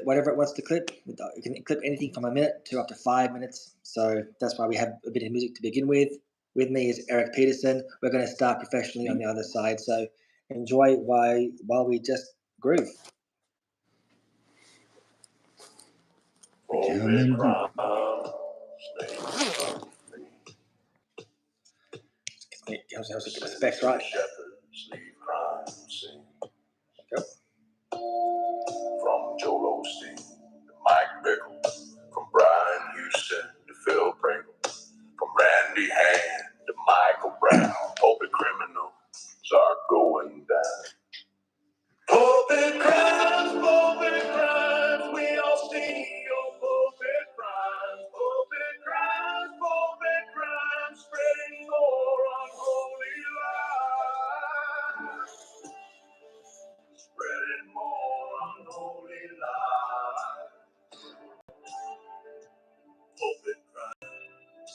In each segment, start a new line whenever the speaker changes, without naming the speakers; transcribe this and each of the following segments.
whatever it wants to clip. You can clip anything from a minute to up to 5 minutes. So that's why we have a bit of music to begin with. With me is Erik Pederson. We're going to start professionally on the other side. So enjoy while we just groove. How's it get the specs right? Go.
From Joel Osteen to Mike Bickle, from Brian Houston to Phil Pringle, from Randy Hand to Michael Brown, pulpit criminals are going down. Pulpit crimes, we all see your pulpit crimes, spreading more unholy lies. Spreading more unholy lies. Pulpit crimes.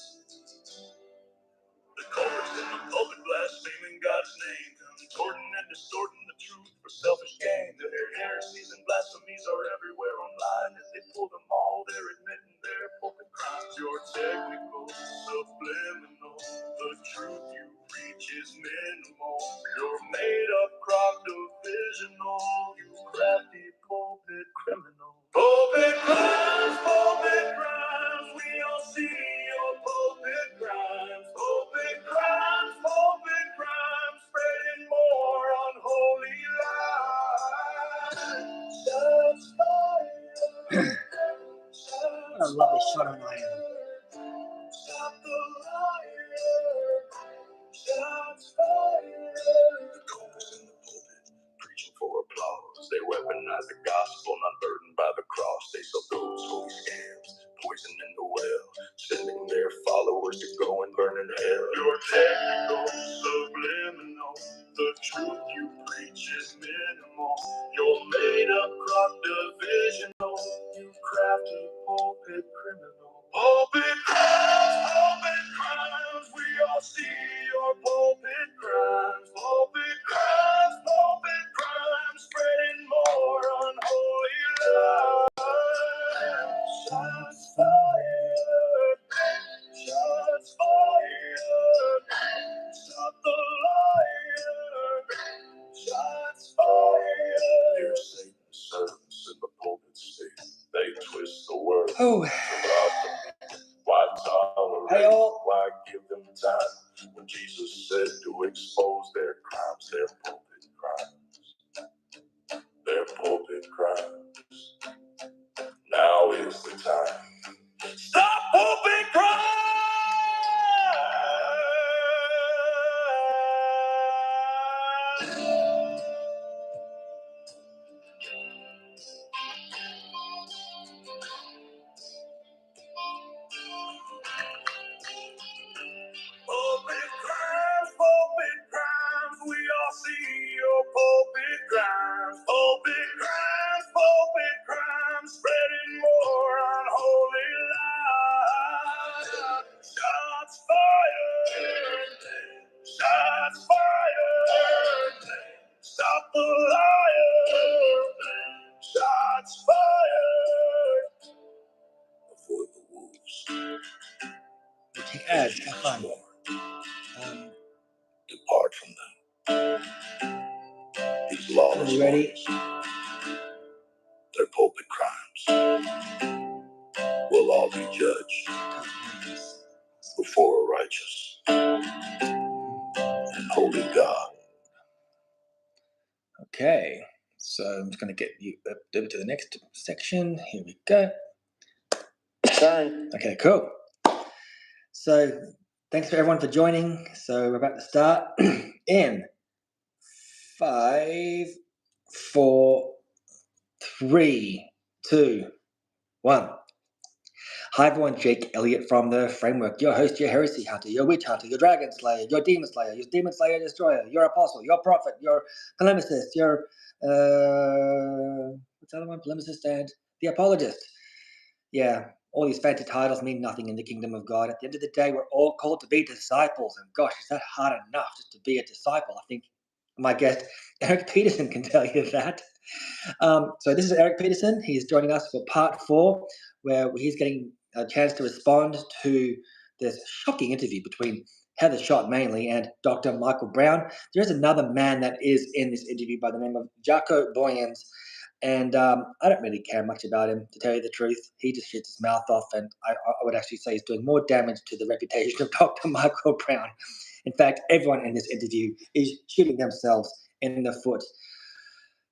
The culprits in the pulpit blaspheming God's name, contorting and distorting the truth for selfish gain. Their heresies and blasphemies are everywhere online. If they pull them all, they're admitting their pulpit crimes. You're technical, subliminal. The truth you preach is minimal. You're made up, cropped, divisional. You crafty pulpit criminal. Pulpit crimes, we all see your pulpit crimes. Pulpit crimes, spreading more unholy lies. Shots fired.
What a lovely shot on my end.
Stop the liar. Shots fired. The culprits in the pulpit preaching for applause. They weaponize the gospel, not burdened by the cross. They sell those holy scams, poison in the well, sending their followers to go and burn in hell. You're technical, subliminal. The truth you preach is minimal. You're made up, cropped, divisional. You crafty pulpit criminal. Pulpit crimes, we all see your pulpit crimes. Pulpit crimes, spreading more unholy lies. Shots fired, shots fired. Stop the liar, shots fired. Dear Satan's servants in the pulpit state, they twist the word.
Oh.
Why tolerate?
Hey, all.
Why give them time? When Jesus said to expose their crimes, their pulpit crimes. Their pulpit crimes. Now is the time. Stop pulpit crimes! Pulpit crimes, we all see your pulpit crimes. Pulpit crimes, spreading more unholy lies. Shots fired, stop the liar. Shots fired. Avoid the wolves.
We take ads, have fun.
Depart from them. These lawless
Are you ready?
Their pulpit crimes will all be judged before a righteous and holy God.
Okay, so I'm just going to get you up to the next section. Here we go. Okay, cool. So thanks for everyone for joining. So we're about to start in 5, 4, 3, 2, 1. Hi everyone, Jake Elliott from The Framework, your host, your heresy hunter, your witch hunter, your dragon slayer, your demon slayer destroyer, your apostle, your prophet, your polemicist, your what's the other one? Polemicist and the apologist. Yeah, all these fancy titles mean nothing in the kingdom of God. At the end of the day, we're all called to be disciples, and gosh, is that hard enough just to be a disciple? I think my guest, Erik Pederson, can tell you that. So this is Erik Pederson. He's joining us for part 4, where he's getting a chance to respond to this shocking interview between Heather Schott mainly and Dr. Michael Brown. There's another man that is in this interview by the name of Jaco Boyens, and I don't really care much about him, to tell you the truth. He just shits his mouth off, and I would actually say he's doing more damage to the reputation of Dr. Michael Brown. In fact, everyone in this interview is shooting themselves in the foot.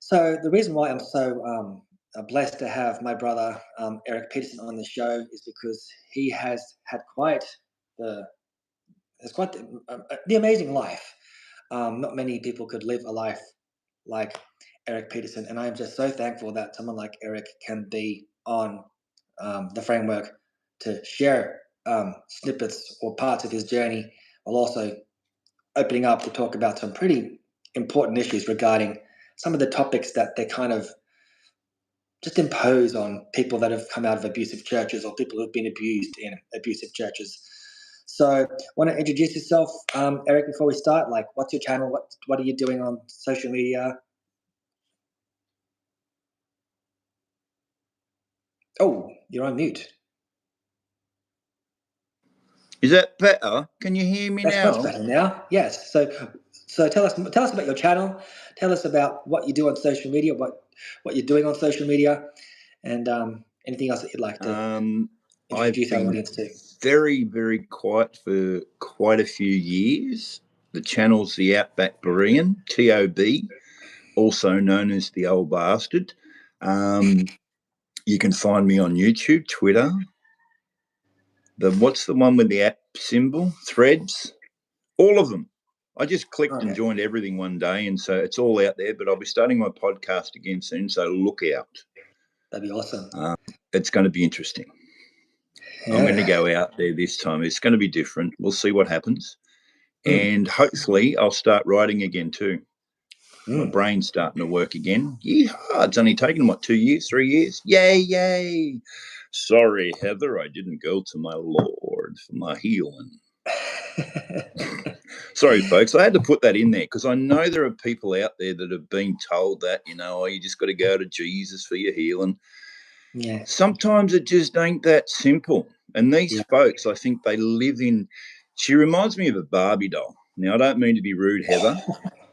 So the reason why I'm so blessed to have my brother Erik Pederson on the show is because he has had quite the amazing life. Not many people could live a life like Erik Pederson, and I'm just so thankful that someone like Erik can be on the framework to share snippets or parts of his journey, while also opening up to talk about some pretty important issues regarding some of the topics that they kind of just impose on people that have come out of abusive churches or people who've been abused in abusive churches. So want to introduce yourself, Erik, before we start? Like, what's your channel? What are you doing on social media? Oh, you're on mute.
Is that better? Can you hear me now?
That's much better now. Yes. So tell us about your channel. Tell us about what you do on social media, what you're doing on social media, and anything else that you'd like to introduce our audience to.
Very, very quiet for quite a few years. The channel's the Outback Berean, TOB, also known as the Old Bastard. You can find me on YouTube, Twitter. What's the one with the app symbol? Threads? All of them. I just clicked and joined everything one day, and so it's all out there. But I'll be starting my podcast again soon, so look out.
That'd be awesome.
It's going to be interesting. Yeah. I'm going to go out there this time. It's going to be different. We'll see what happens. And hopefully I'll start writing again too. My brain's starting to work again. Yeah, it's only taken, 2 years, 3 years? Yay. Sorry, Heather, I didn't go to my Lord for my healing. Sorry, folks, I had to put that in there because I know there are people out there that have been told that, you just got to go to Jesus for your healing.
Yeah.
Sometimes it just ain't that simple. And these folks, I think they live in, she reminds me of a Barbie doll. Now, I don't mean to be rude, Heather,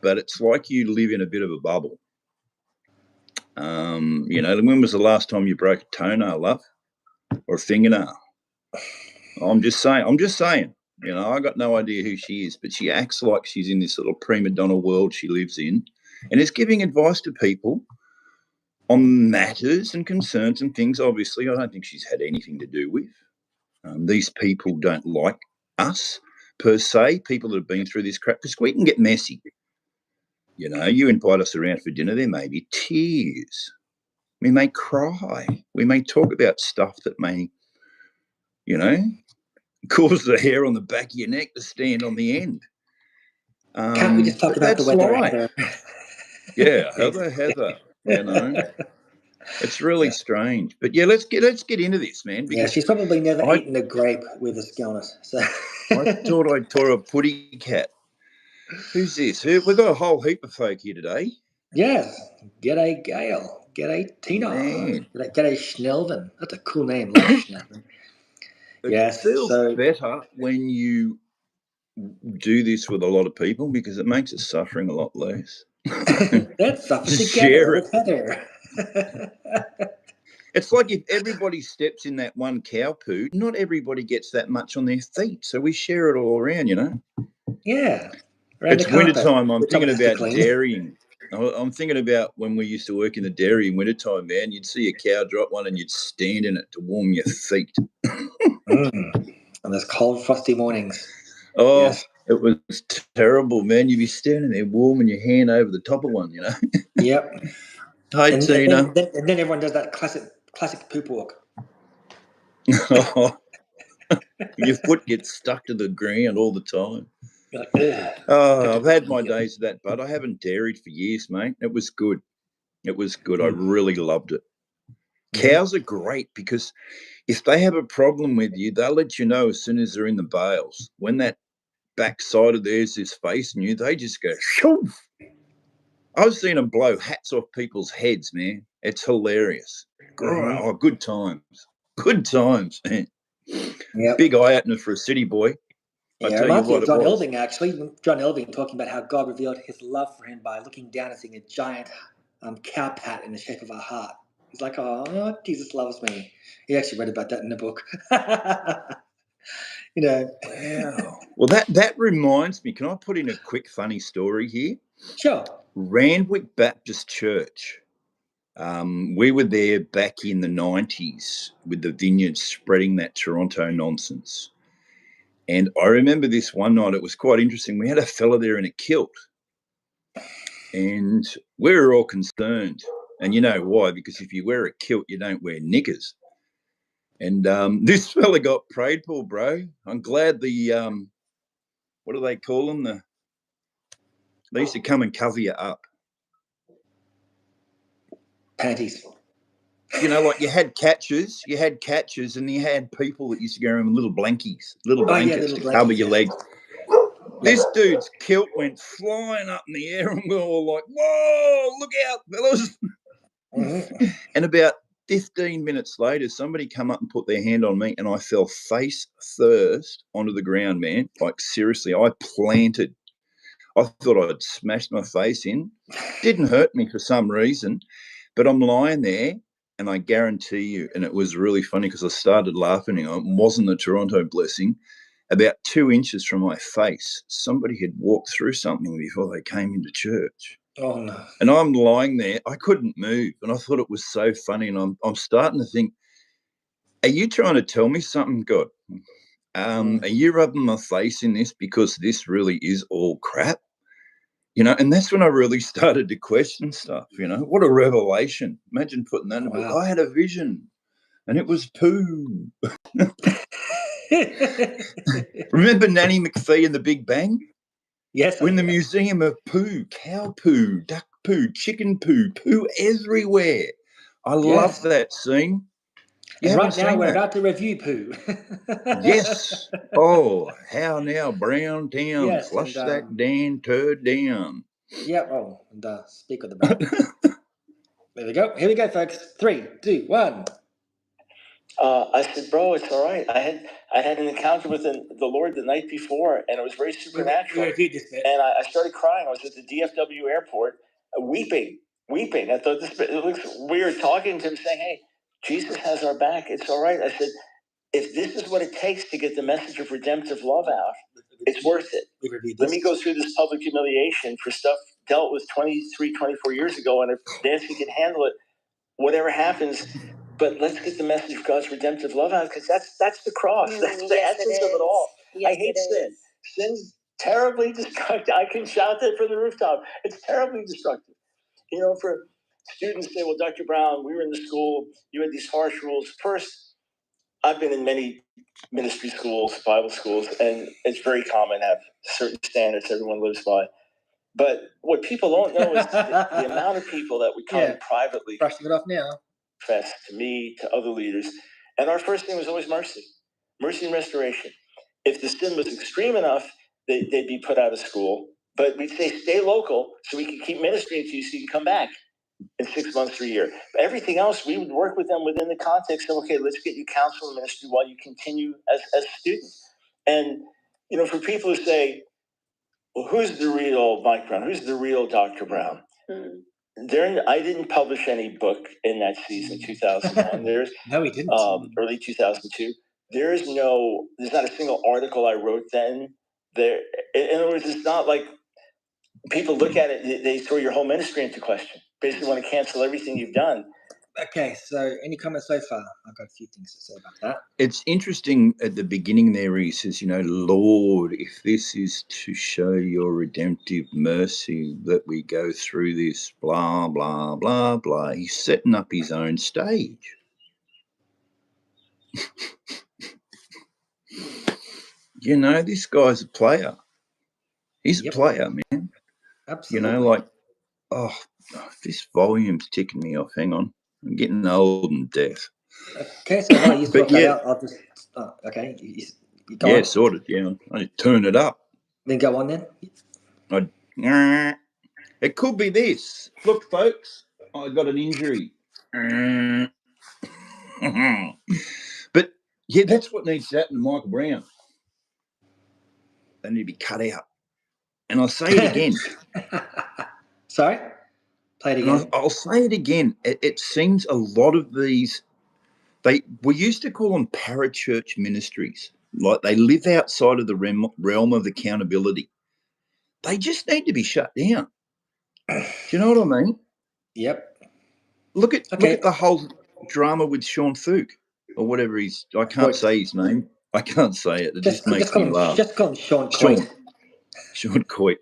but it's like you live in a bit of a bubble. When was the last time you broke a toenail, love? Or a fingernail? I'm just saying. I got no idea who she is, but she acts like she's in this little prima donna world she lives in and is giving advice to people on matters and concerns and things. Obviously, I don't think she's had anything to do with. These people don't like us, per se, people that have been through this crap, because we can get messy. You invite us around for dinner, there may be tears. We may cry. We may talk about stuff that may, cause the hair on the back of your neck to stand on the end.
Can't we just talk about the weather, Heather?
Yeah, Heather, It's really strange. But yeah, let's get into this, man.
Because she's probably never eaten a grape with a skillness. So
I thought I tore a putty cat. Who's this? We've got a whole heap of folk here today.
Yes. G'day, Gail. G'day, Tina.
Man.
G'day, Schnelven. That's a cool name. Love Schnelven.
It feels better when you do this with a lot of people because it makes us suffering a lot less.
Let's suffer together with Heather.
It's like if everybody steps in that one cow poo, not everybody gets that much on their feet. So we share it all around,
Yeah.
It's wintertime. I'm thinking about dairying. I'm thinking about when we used to work in the dairy in wintertime, man. You'd see a cow drop one and you'd stand in it to warm your feet.
On those cold, frosty mornings.
Oh, yes. It was terrible, man. You'd be standing there warming your hand over the top of one,
Yep.
Hi, Tina.
And then everyone does that classic poop walk.
Your foot gets stuck to the ground all the time. I've had my days of that, but I haven't dairied for years, mate. It was good. I really loved it. Cows are great because if they have a problem with you, they'll let you know as soon as they're in the bales. When that backside of theirs is facing you, they just go, shoof. I've seen them blow hats off people's heads, man. It's hilarious. Oh, good times. Good times, man.
Yep.
Big eye-opener for a city boy.
Yeah,
I tell you what,
John
it was.
Elving, actually. John Elving talking about how God revealed his love for him by looking down and seeing a giant cow pat in the shape of a heart. He's like, oh, Jesus loves me. He actually read about that in the book. You know.
Wow. Well, that reminds me. Can I put in a quick funny story here?
Sure.
Randwick Baptist Church. We were there back in the 90s with the vineyards spreading that Toronto nonsense. And I remember this one night, it was quite interesting. We had a fella there in a kilt. And we were all concerned. And you know why? Because if you wear a kilt, you don't wear knickers. And this fella got prayed for, bro. I'm glad the, what do they call them? They used to come and cover you up.
Panties.
You know, like you had catchers, and you had people that used to go around with little blankets to cover your legs. This dude's kilt went flying up in the air, and we were all like, whoa, look out, fellas. And about 15 minutes later, somebody come up and put their hand on me, and I fell face first onto the ground, man. Like, seriously, I planted. I thought I'd smashed my face in. Didn't hurt me for some reason, but I'm lying there, and I guarantee you, and it was really funny because I started laughing. It wasn't the Toronto blessing. About 2 inches from my face, somebody had walked through something before they came into church.
Oh, no.
And I'm lying there. I couldn't move, and I thought it was so funny. And I'm starting to think, are you trying to tell me something, God? Are you rubbing my face in this because this really is all crap? You know, and that's when I really started to question stuff, you know. What a revelation. Imagine putting that in a book. I had a vision, and it was poo. Remember Nanny McPhee and the Big Bang?
Yes.
We're in the Museum of Poo, cow poo, duck poo, chicken poo, poo everywhere. I love that scene.
And right now we're about to review poo.
Yes. Oh, how now, Brown Town?
Yes,
Flush that damn turd down.
Yeah. Oh, and speak of the brand. There we go. Here we go, folks. 3, 2, 1.
I said, bro, it's all right. I had an encounter with the Lord the night before, and it was very supernatural. And I started crying. I was at the DFW airport, weeping. I thought it looks weird talking to him, saying, hey, Jesus has our back. It's all right. I said, if this is what it takes to get the message of redemptive love out, it's worth it. Let me go through this public humiliation for stuff dealt with 23, 24 years ago, and if Nancy can handle it, whatever happens, but let's get the message of God's redemptive love out, because that's the cross. That's the essence of it all. Yes, I hate sin. Sin's terribly destructive. I can shout that from the rooftop. It's terribly destructive. You know, for students say, well, Dr. Brown, we were in the school, you had these harsh rules. First, I've been in many ministry schools, Bible schools, and it's very common to have certain standards everyone lives by. But what people don't know is the amount of people that would come privately.
Brushing it off now.
Confess to me, to other leaders. And our first thing was always mercy and restoration. If the sin was extreme enough, they'd be put out of school. But we'd say, stay local so we can keep ministering to you so you can come back in 6 months or a year. Everything else, we would work with them within the context of, okay, let's get you counsel and ministry while you continue as students. And, you know, for people who say, well, who's the real Mike Brown? Who's the real Dr. Brown? I didn't publish any book in that season, 2001.
No, he didn't.
Early 2002. There's not a single article I wrote then. In other words, it's not like people look at it, they throw your whole ministry into question. Basically want to cancel everything you've done.
Okay, so any comments so far? I've got a few things to say about that.
It's interesting at the beginning there, he says, you know, Lord, if this is to show your redemptive mercy that we go through this, blah, blah, blah, blah. He's setting up his own stage. You know, this guy's a player. He's a player, man.
Absolutely.
You know, like, this volume's ticking me off. Hang on. I'm getting old and deaf.
Okay, so while you talk about, I'll just, okay. You go on.
Sorted, yeah. I turn it up.
Then go on then.
It could be this. Look, folks, I got an injury. But, yeah, that's what needs to happen to Michael Brown. They need to be cut out. And I'll say it again.
Sorry? Play it again.
I'll say it again. It seems a lot of these, we used to call them parachurch ministries. Like they live outside of the realm of accountability. They just need to be shut down. Do you know what I mean?
Yep.
Look at the whole drama with Sean Fook or whatever I can't say his name. I can't say it. It just makes me laugh.
Just call him Sean Coit.
Sean Coit.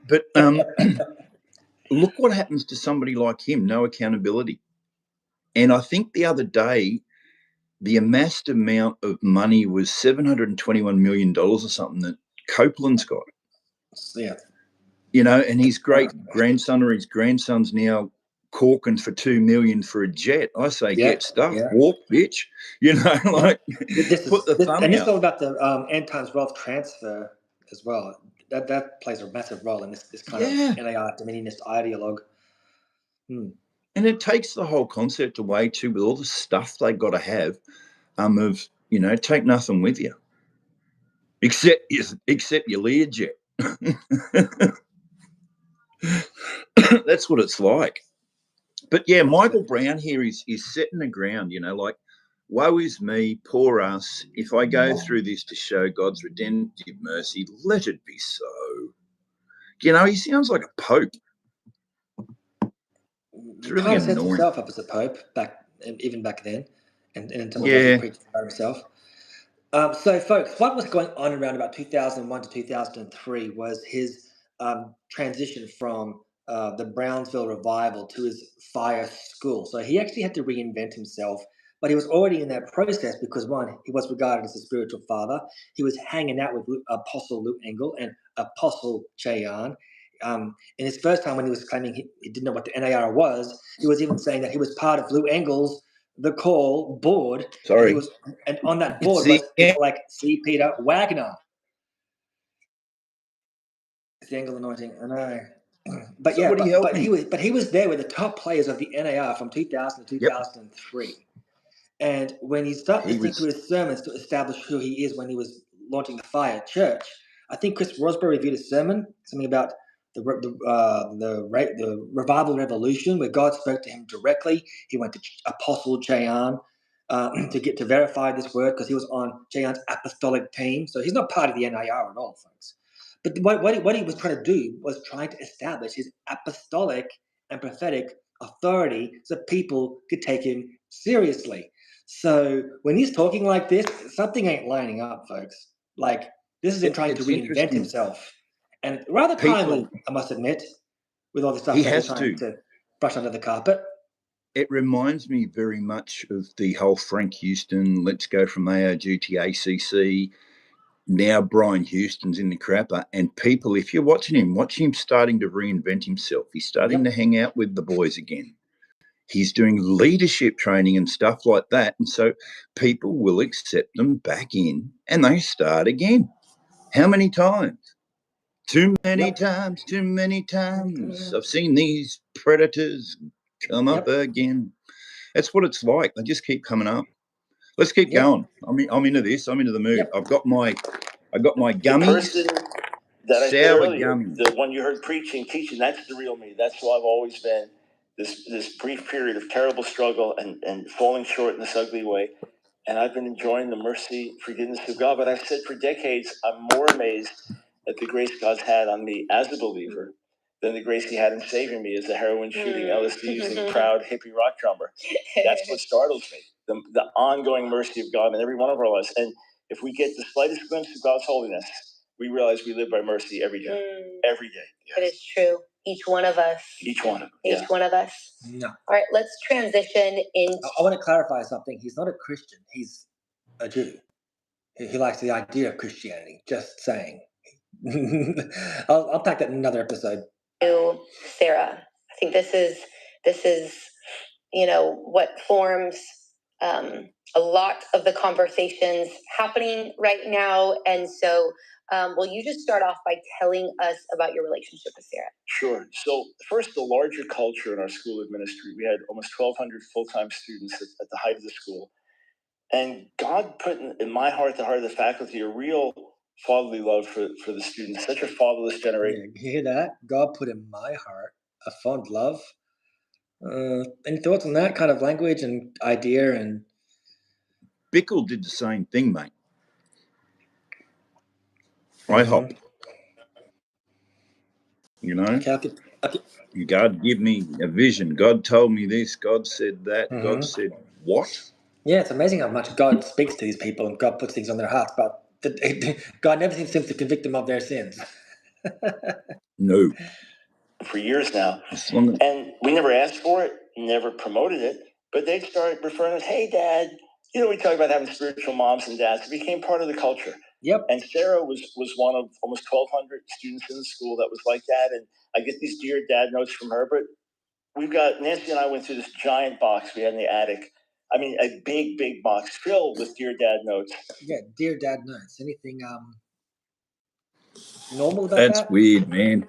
But look what happens to somebody like him. No accountability. And I think the other day, the amassed amount of money was $721 million or something that Copeland's got.
Yeah.
You know, and his great-grandson or his grandson's now corking for $2 million for a jet. I say, get stuffed, walk, bitch. You know, like put the thumb out.
And this is all about the end times wealth transfer as well. That plays a massive role in this kind of NAR dominionist ideologue.
And it takes the whole concept away too, with all the stuff they got to have, of, you know, take nothing with you except your Learjet. That's what it's like. But yeah, Michael Brown here is setting the ground, you know, like, woe is me, poor us. If I go through this to show God's redemptive mercy, let it be so. You know, he sounds like a pope. It's really annoying. He
sets himself up as a pope even back then, and in some ways he preached about himself. So, folks, what was going on around about 2001 to 2003 was his transition from the Brownsville revival to his fire school. So he actually had to reinvent himself, but he was already in that process because, one, he was regarded as a spiritual father. He was hanging out with Apostle Luke Engel and Apostle Cheyan. In his first time when he was claiming he didn't know what the NAR was, he was even saying that he was part of Lou Engel's The Call board.
Sorry.
And on that board was people like C. Peter Wagner. It's the Engel anointing, I know. But he was there with the top players of the NAR from 2000 to 2003. And when he started listening to his sermons to establish who he is when he was launching the Fire Church, I think Chris Rosberg reviewed a sermon, something about the revival revolution, where God spoke to him directly. He went to Apostle Cheyan to verify this word because he was on Cheyan's apostolic team. So he's not part of the NAR at all, folks. But what he was trying to do was trying to establish his apostolic and prophetic authority so people could take him seriously. So when he's talking like this, something ain't lining up, folks. Like, this is him trying to reinvent himself. And rather timely, I must admit, with all the stuff that he's trying to brush under the carpet.
It reminds me very much of the whole Frank Houston, let's go from AOG to ACC. Now Brian Houston's in the crapper. And people, if you're watch him starting to reinvent himself. He's starting to hang out with the boys again. He's doing leadership training and stuff like that. And so people will accept them back in and they start again. How many times? Too many times. I've seen these predators come up again. That's what it's like. They just keep coming up. Let's keep going. I'm into this. I'm into the mood. I've got my gummies.
The person that I said earlier, the one you heard teaching, that's the real me. That's who I've always been. This brief period of terrible struggle and falling short in this ugly way. And I've been enjoying the mercy, forgiveness of God. But I've said for decades, I'm more amazed at the grace God's had on me as a believer than the grace he had in saving me as a heroin shooting, LSD using, proud hippie rock drummer. That's what startles me, the ongoing mercy of God in every one of our lives. And if we get the slightest glimpse of God's holiness, we realize we live by mercy every day. Every day.
Yes. It is true. Each one of us.
Each one of
us.
No.
All right, let's transition into...
I want to clarify something. He's not a Christian. He's a Jew. He likes the idea of Christianity. Just saying. I'll pack that in another episode.
Sarah, I think this is what forms a lot of the conversations happening right now. And so will you just start off by telling us about your relationship with Sarah?
Sure. So first, the larger culture in our school of ministry, we had almost 1,200 full-time students at the height of the school. And God put in my heart, the heart of the faculty, a real fatherly love for the students, such a fatherless generation.
Yeah, you hear that? God put in my heart a fond love. Any thoughts on that kind of language and idea? And
Bickle did the same thing, mate. IHOP. You know?
Okay.
God give me a vision. God told me this. God said that. God said what?
Yeah, it's amazing how much God speaks to these people and God puts things on their hearts, but God never seems to convict them of their sins.
No.
For years now. And we never asked for it, never promoted it, but they'd start referring to us, hey, Dad. You know, we talk about having spiritual moms and dads. It became part of the culture.
Yep.
And Sarah was one of almost 1,200 students in the school that was like that. And I get these Dear Dad notes from her, but we've got, Nancy and I went through this giant box we had in the attic. I mean, a big, big box filled with Dear Dad notes.
Yeah, Dear Dad notes. Anything normal about that?
That's weird, man.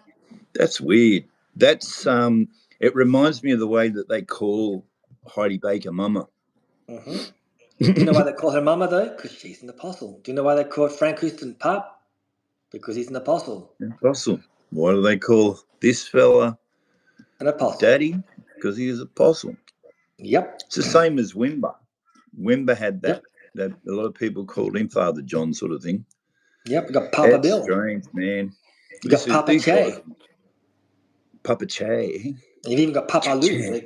That's weird. That's it reminds me of the way that they call Heidi Baker Mama.
Do you know why they call her Mama though? Because she's an apostle. Do you know why they call Frank Houston Pop? Because he's an apostle.
An apostle. Why do they call this fella
an apostle?
Daddy? Because he is apostle.
Yep.
It's the same as Wimber. Wimber had that. That a lot of people called him Father John, sort of thing.
Yep. We got Papa Bill.
Strange, man.
You got Papa Che.
Papa Che.
You've even got Papa Lou.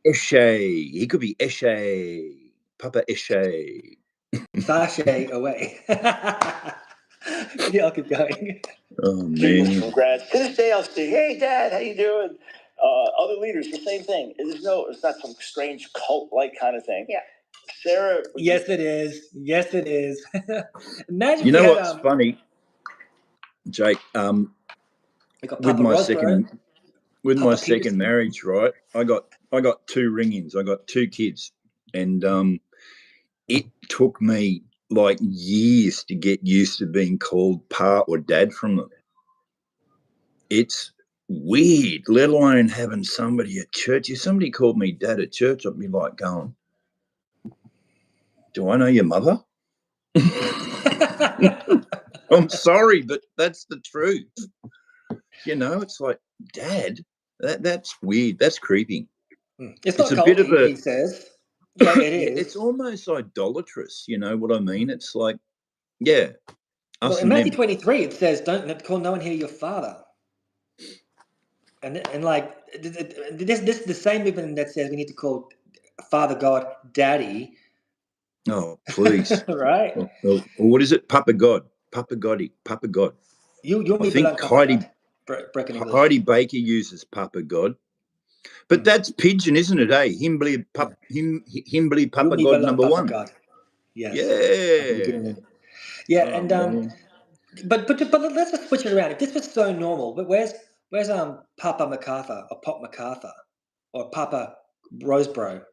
Eshe. He could be Eshe. Papa Eshe.
Sashay away. Yeah, I'll keep going.
Oh, man.
Congrats. To this day, I'll say, hey, Dad, how you doing? Other leaders, the same thing. It's not some strange cult-like kind of thing.
Yeah.
Sarah.
Yes, it is. Yes, it is. Imagine
you know what's funny, Jake? With my second marriage, right? I got two ring-ins. I got two kids, and it took me like years to get used to being called Pa or Dad from them. It's weird, let alone having somebody at church. If somebody called me Dad at church, I'd be like going, do I know your mother? I'm sorry, but that's the truth. You know, it's like, Dad, that's weird. That's creepy.
It's not a bit of a, he says. Yeah, it is.
It's almost idolatrous, you know what I mean? It's like, yeah.
Well, in Matthew 23, it says, don't call no one here your father. And like, this is the same movement that says we need to call Father God Daddy.
Oh, please.
Right?
Well, what is it? Papa God. Papa Gotti. Papa God.
I
think Heidi Baker uses Papa God. But that's pigeon, isn't it, eh? Himbly Papa God number one.
God. Yes.
Yeah.
Yeah, and but let's just switch it around. If this was so normal, but where's Papa MacArthur or Pop MacArthur or Papa Rosebro?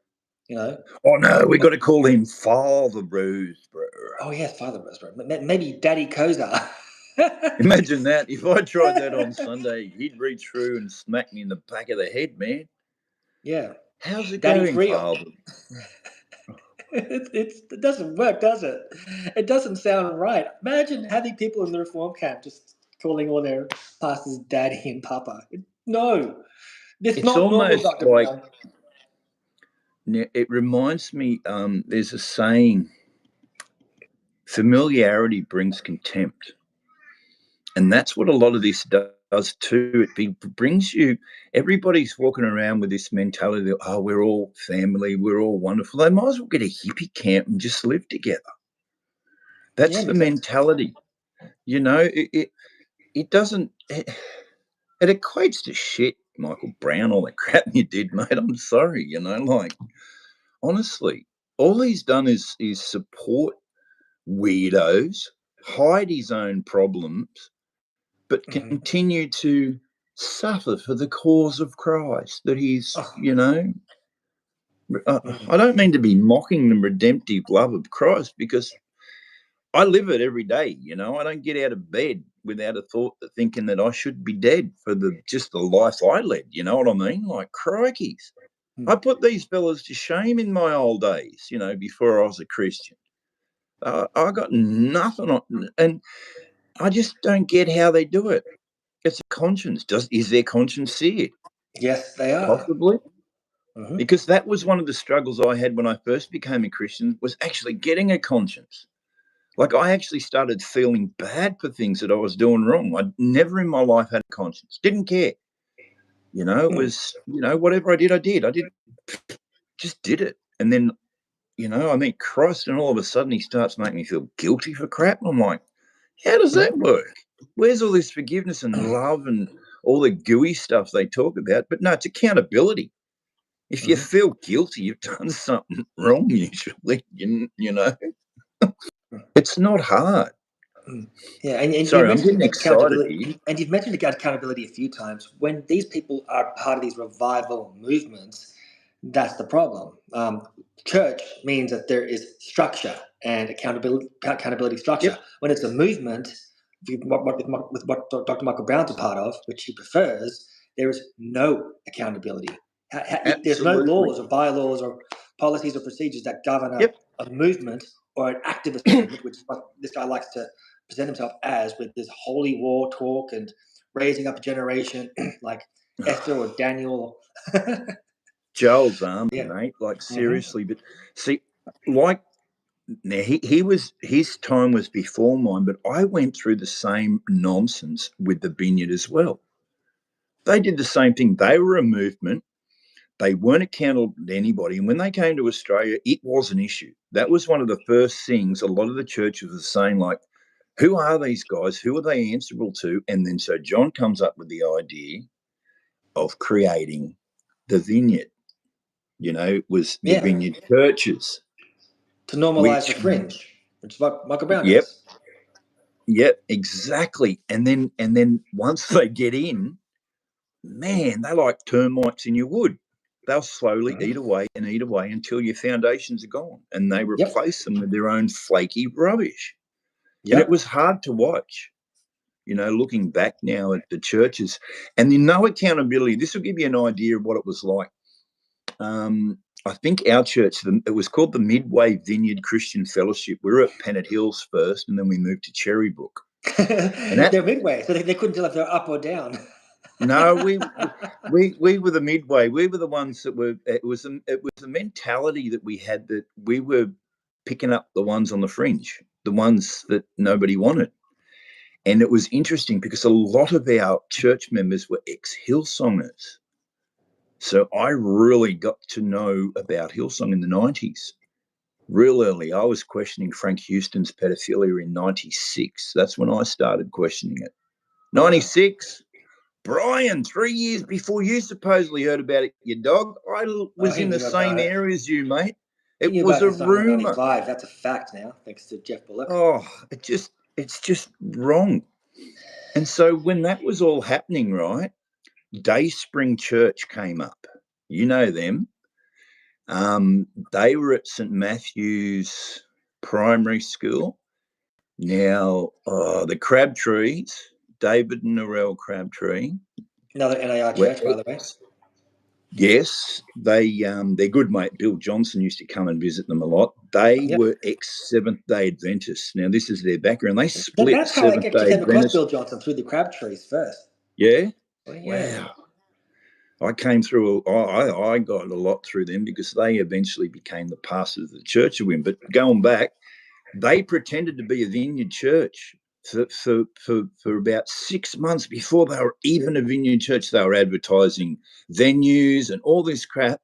You know?
Oh no, we got to call him Father Rosebro.
Oh yes, Father Rosebro. Maybe Daddy Kozar.
Imagine that. If I tried that on Sunday, he'd reach through and smack me in the back of the head, man.
Yeah.
How's it
Daddy
going, Father?
It doesn't work, does it? It doesn't sound right. Imagine having people in the reform camp just calling all their pastors Daddy and Papa. No. It's not normal, Dr. Brown.
It reminds me, there's a saying, familiarity brings contempt. And that's what a lot of this does too. It brings you, everybody's walking around with this mentality that, oh, we're all family, we're all wonderful. They might as well get a hippie camp and just live together. That's the mentality. You know, it doesn't, it equates to shit, Michael Brown, all that crap you did, mate. I'm sorry, you know, like, honestly, all he's done is support weirdos, hide his own problems, but continue to suffer for the cause of Christ that he's, you know.
I don't mean to be mocking the redemptive love of Christ, because I live it every day. You know, I don't get out of bed without a thought thinking that I should be dead for just the life I led. You know what I mean? Like, crikeys. I put these fellas to shame in my old days, you know, before I was a Christian. I got nothing on, and I just don't get how they do it. It's a conscience. Is their conscience seared?
Yes, they are.
Possibly. Because that was one of the struggles I had when I first became a Christian, was actually getting a conscience. Like, I actually started feeling bad for things that I was doing wrong. I'd never in my life had a conscience. Didn't care. You know, it was, you know, whatever I did, just did it. And then, you know, I meet Christ, and all of a sudden he starts making me feel guilty for crap. And I'm like, how does that work? Where's all this forgiveness and love and all the gooey stuff they talk about? But no, it's accountability. If you feel guilty, you've done something wrong usually, you know. It's not hard.
Yeah, and
sorry, I'm getting excited here.
And you've mentioned accountability a few times. When these people are part of these revival movements, that's the problem. Church means that there is structure and accountability structure. Yep. When it's a movement, with what Dr. Michael Brown's a part of, which he prefers, there is no accountability. There's no laws or bylaws or policies or procedures that govern a movement or an activist movement, which is what this guy likes to present himself as, with this holy war talk and raising up a generation like Esther or Daniel.
Joel's army, mate. Like, seriously. But see, like, now his time was before mine, but I went through the same nonsense with the Vineyard as well. They did the same thing. They were a movement. They weren't accountable to anybody. And when they came to Australia, it was an issue. That was one of the first things a lot of the churches were saying, like, who are these guys? Who are they answerable to? And then so John comes up with the idea of creating the Vineyard. You know, it was the Vineyard churches.
To normalise the fringe, which is what Michael Brown does.
Yep, exactly. And then once they get in, man, they're like termites in your wood. They'll slowly eat away until your foundations are gone, and they replace them with their own flaky rubbish. And it was hard to watch, you know, looking back now at the churches, and then no accountability. This will give you an idea of what it was like. I think our church, it was called the Midway Vineyard Christian Fellowship. We were at Pennant Hills first, and then we moved to Cherrybrook.
And they're Midway, so they couldn't tell if they're up or down.
No, we were the Midway. We were the ones that were. It was the mentality that we had, that we were picking up the ones on the fringe, the ones that nobody wanted. And it was interesting because a lot of our church members were ex-Hillsongers. So I really got to know about Hillsong in the 90s. Real early. I was questioning Frank Houston's pedophilia in 96. That's when I started questioning it. 96. Brian, 3 years before you supposedly heard about it, you dog. I was in the same area as you, mate. It was a rumor.
That's a fact now, thanks to Jeff Bullock.
Oh, it's just wrong. And so when that was all happening, right, Dayspring Church came up. You know them. They were at St. Matthew's Primary School. Now, the Crabtrees, David and Narelle Crabtree.
Another NAR church, by the way.
Yes, their good mate Bill Johnson used to come and visit them a lot. They were ex-Seventh-day Adventists. Now, this is their background. They split.
That's how I came across Bill Johnson, through the Crabtrees first.
Yeah? Wow. I came through. I got a lot through them because they eventually became the pastor of the Church of Women. But going back, they pretended to be a Vineyard church for about 6 months before they were even a Vineyard church. They were advertising venues and all this crap,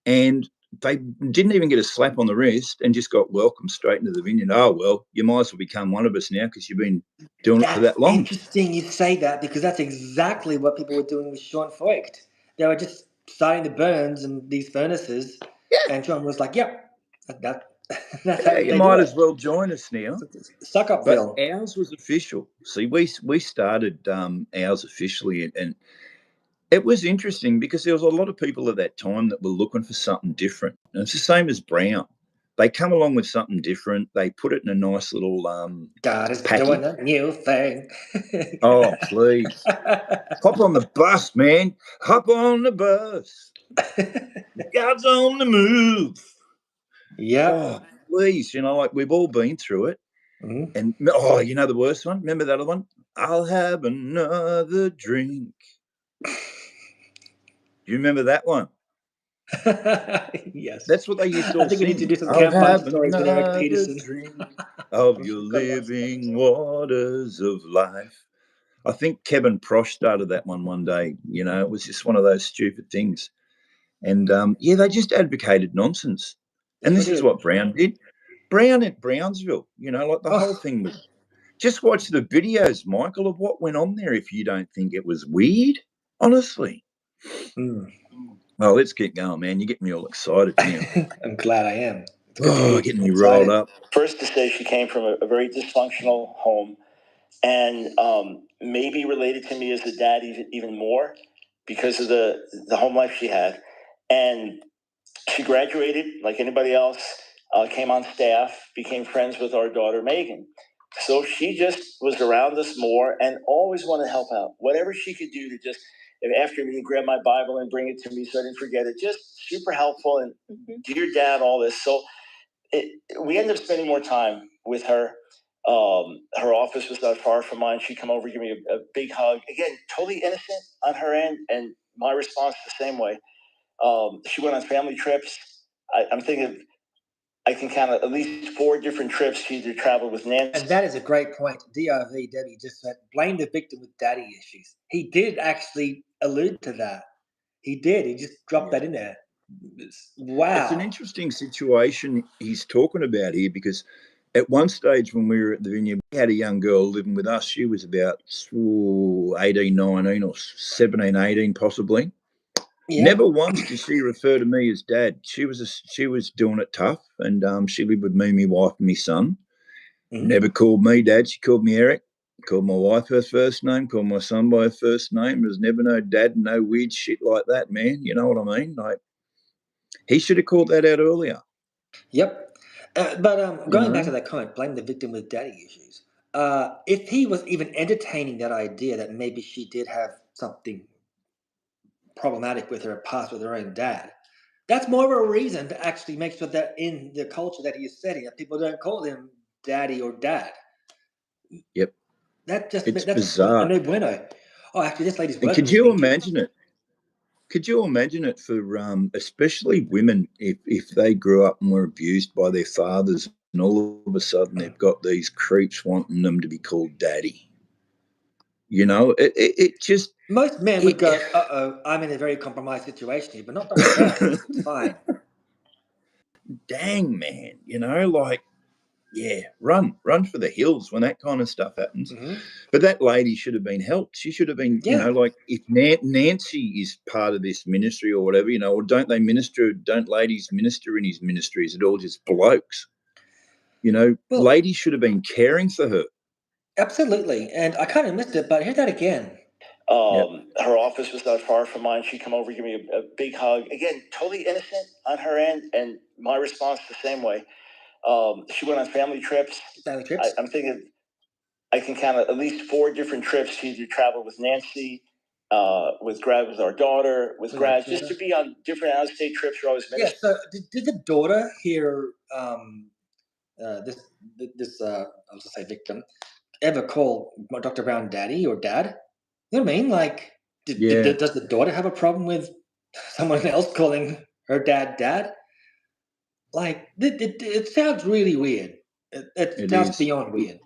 and they didn't even get a slap on the wrist and just got welcomed straight into the Vineyard. Oh, well, you might as well become one of us now because you've been doing it for that long.
Interesting you say that, because that's exactly what people were doing with Sean Voigt. They were just starting the burns and these furnaces, and Sean was like, "Yep, that's how
you might as well join us now."
Suck up, Bill.
But ours was official. See, we started ours officially, and It was interesting because there was a lot of people at that time that were looking for something different. And it's the same as Brown. They come along with something different. They put it in a nice little
God is
packet.
doing a new thing.
Oh, please. Hop on the bus, man. Hop on the bus. God's on the move.
Yeah.
Oh, please. You know, like we've all been through it.
Mm-hmm.
And, oh, you know the worst one? Remember that other one? I'll have another drink. Do you remember that one?
Yes.
That's what they used to all
I think
sing.
we need to do some
I'll
campfire
have
stories with Erik
another
Pederson.
drink of your living waters of life. I think Kevin Prosh started that one day. You know, it was just one of those stupid things. And, yeah, they just advocated nonsense. And this is what Brown did. Brown at Brownsville, you know, like the whole thing was. Just watch the videos, Michael, of what went on there if you don't think it was weird. Honestly.
Mm.
Well, let's get going, man. You get me all excited now.
I'm glad I am.
Getting me rolled up.
First to say she came from a very dysfunctional home, and maybe related to me as a dad even more because of the home life she had. And she graduated like anybody else, came on staff, became friends with our daughter, Megan. So she just was around us more and always wanted to help out. Whatever she could do to just, after me, grab my Bible and bring it to me so I didn't forget it. Just super helpful and dear dad, all this. So we ended up spending more time with her. Her office was not far from mine. She'd come over, give me a big hug. Again, totally innocent on her end, and my response the same way. She went on family trips. I'm thinking I can count at least 4 different trips she either traveled with Nancy.
And that is a great point. DRV Debbie just said, blame the victim with daddy issues. He did actually allude to that. He did. He just dropped that in there. Wow.
It's an interesting situation he's talking about here because at one stage when we were at the vineyard, we had a young girl living with us. She was about 18, 19 or 17, 18 possibly. Yeah. Never once did she refer to me as dad. She was doing it tough, and she lived with me, my wife, and my son. Mm-hmm. Never called me dad. She called me Eric. Called my wife her first name. Called my son by her first name. There's never no dad, no weird shit like that, man. You know what I mean? Like he should have called that out earlier.
Yep. But going back to that comment, blame the victim with daddy issues. If he was even entertaining that idea that maybe she did have something problematic with her past with her own dad, that's more of a reason to actually make sure that in the culture that he is setting, that people don't call him daddy or dad.
Yep.
That's
bizarre.
A no bueno. Oh, actually, this lady's working.
Could you imagine it? Could you imagine it for especially women if they grew up and were abused by their fathers and all of a sudden they've got these creeps wanting them to be called daddy? You know, it just...
Most men would go, uh-oh, I'm in a very compromised situation here, but not Dr. Brown. It's fine.
Dang, man. You know, like, yeah, run for the hills when that kind of stuff happens. Mm-hmm. But that lady should have been helped. She should have been, you know, like if Nancy is part of this ministry or whatever, you know, or don't ladies minister in his ministry? Is it all just blokes? You know, ladies should have been caring for her.
Absolutely. And I kind of missed it, but hear that again.
Her office was not far from mine. She'd come over, give me a big hug. Again, totally innocent on her end, and my response the same way. She went on family trips. I'm thinking I can count at least 4 different trips. She either traveled with Nancy, with our daughter, with grads, just to be on different out-of-state trips. We're always ministering.
Yeah. So did the daughter hear this I was gonna say victim ever call Dr. Brown daddy or dad? You know what I mean? Like, does the daughter have a problem with someone else calling her dad? Like, it sounds really weird. It sounds beyond weird.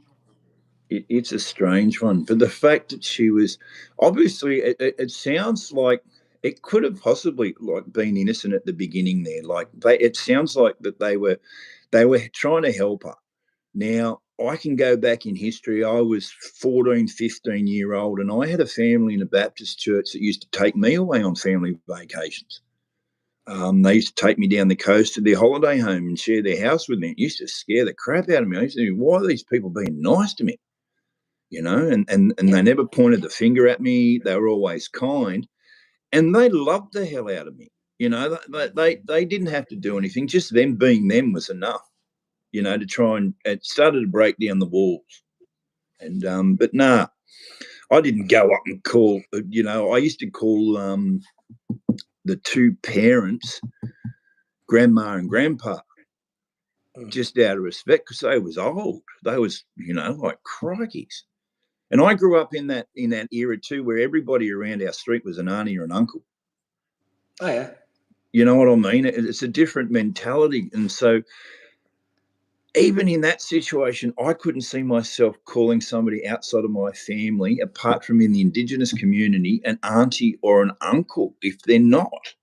It's a strange one. But the fact that she was, obviously, it sounds like it could have possibly like been innocent at the beginning there. Like it sounds like that they were trying to help her. Now, I can go back in history. I was 14, 15-year-old, and I had a family in a Baptist church that used to take me away on family vacations. They used to take me down the coast to their holiday home and share their house with me. It used to scare the crap out of me. I used to think, why are these people being nice to me? You know, and they never pointed the finger at me. They were always kind. And they loved the hell out of me. They didn't have to do anything. Just them being them was enough, to try and it started to break down the walls. And but nah, I didn't go up and call, I used to call the two parents grandma and grandpa, just out of respect, because they was old. They was, like crikeys. And I grew up in that era too, where everybody around our street was an auntie or an uncle.
Oh, yeah.
You know what I mean? It's a different mentality. And so even in that situation, I couldn't see myself calling somebody outside of my family, apart from in the Indigenous community, an auntie or an uncle if they're not.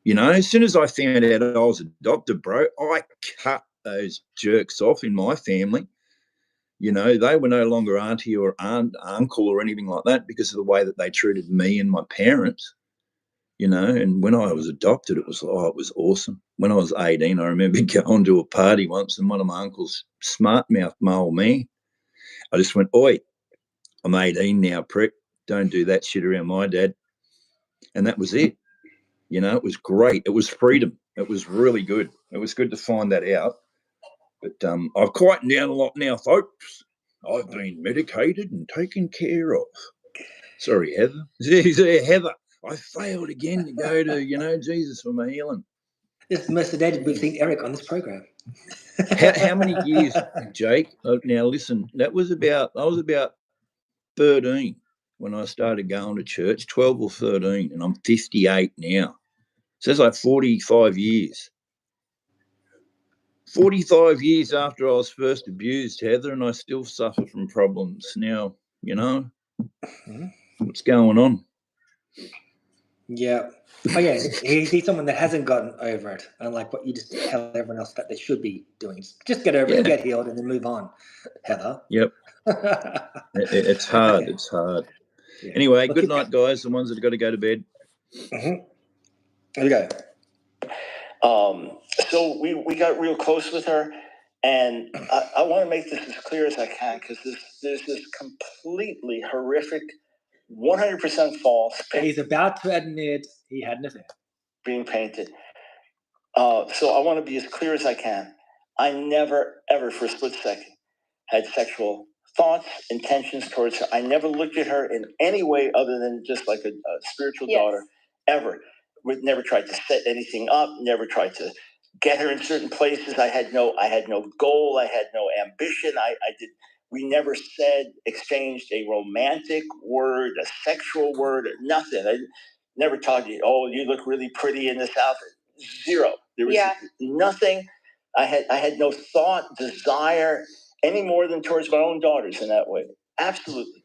As soon as I found out I was adopted, bro, I cut those jerks off in my family. They were no longer auntie or uncle or anything like that because of the way that they treated me and my parents. And when I was adopted, it was awesome. When I was 18, I remember going to a party once, and one of my uncles, smart-mouthed my old man, I just went, "Oi, I'm 18 now, prick. Don't do that shit around my dad." And that was it. It was great. It was freedom. It was really good. It was good to find that out. But I've quietened down a lot now, folks. I've been medicated and taken care of. Sorry, Heather. Heather. I failed again to go to, Jesus for my healing.
This is the most sedated we've seen Erik on this program.
How many years, Jake? Now, listen, I was about 13 when I started going to church, 12 or 13, and I'm 58 now. So it's like 45 years. 45 years after I was first abused, Heather, and I still suffer from problems now, What's going on?
Yeah. Oh, yeah. He's someone that hasn't gotten over it, unlike what you just tell everyone else that they should be doing. Just get over it, get healed, and then move on, Heather.
Yep. It's hard. Okay. It's hard. Yeah. Anyway, good night, guys, the ones that have got to go to bed.
Mm-hmm. There we go.
So we got real close with her, and I want to make this as clear as I can, because there's this completely horrific, 100% false.
He's about to admit he had an affair.
Being painted. So I want to be as clear as I can. I never, ever for a split second had sexual thoughts, intentions towards her. I never looked at her in any way other than just like a spiritual daughter, ever. We never tried to set anything up, never tried to get her in certain places. I had no goal. I had no ambition. We never exchanged a romantic word, a sexual word, nothing. I never talked to you, "Oh, you look really pretty in this outfit." Zero. There was nothing. I had no thought, desire, any more than towards my own daughters in that way. Absolutely.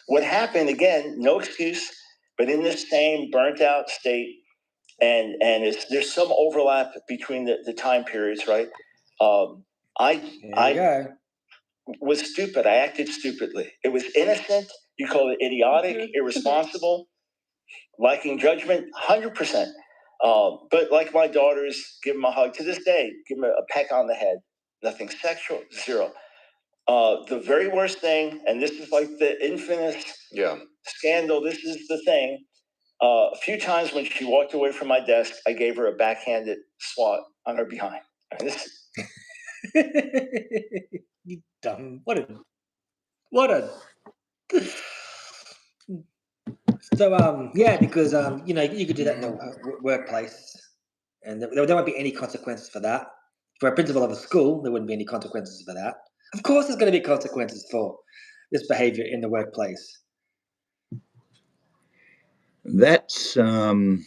What happened, again, no excuse, but in this same burnt out state, and there's some overlap between the time periods, right? I was stupid. I acted stupidly. It was innocent. You call it idiotic, irresponsible, lacking judgment, 100%. But like my daughters, give them a hug. To this day, give them a peck on the head. Nothing sexual, zero. The very worst thing, and this is like the infamous scandal, this is the thing. A few times when she walked away from my desk, I gave her a backhanded swat on her behind.
You dumb. What a. So, because, you could do that in the workplace, and there won't be any consequences for that. For a principal of a school, there wouldn't be any consequences for that. Of course, there's going to be consequences for this behavior in the workplace.
That's Mr.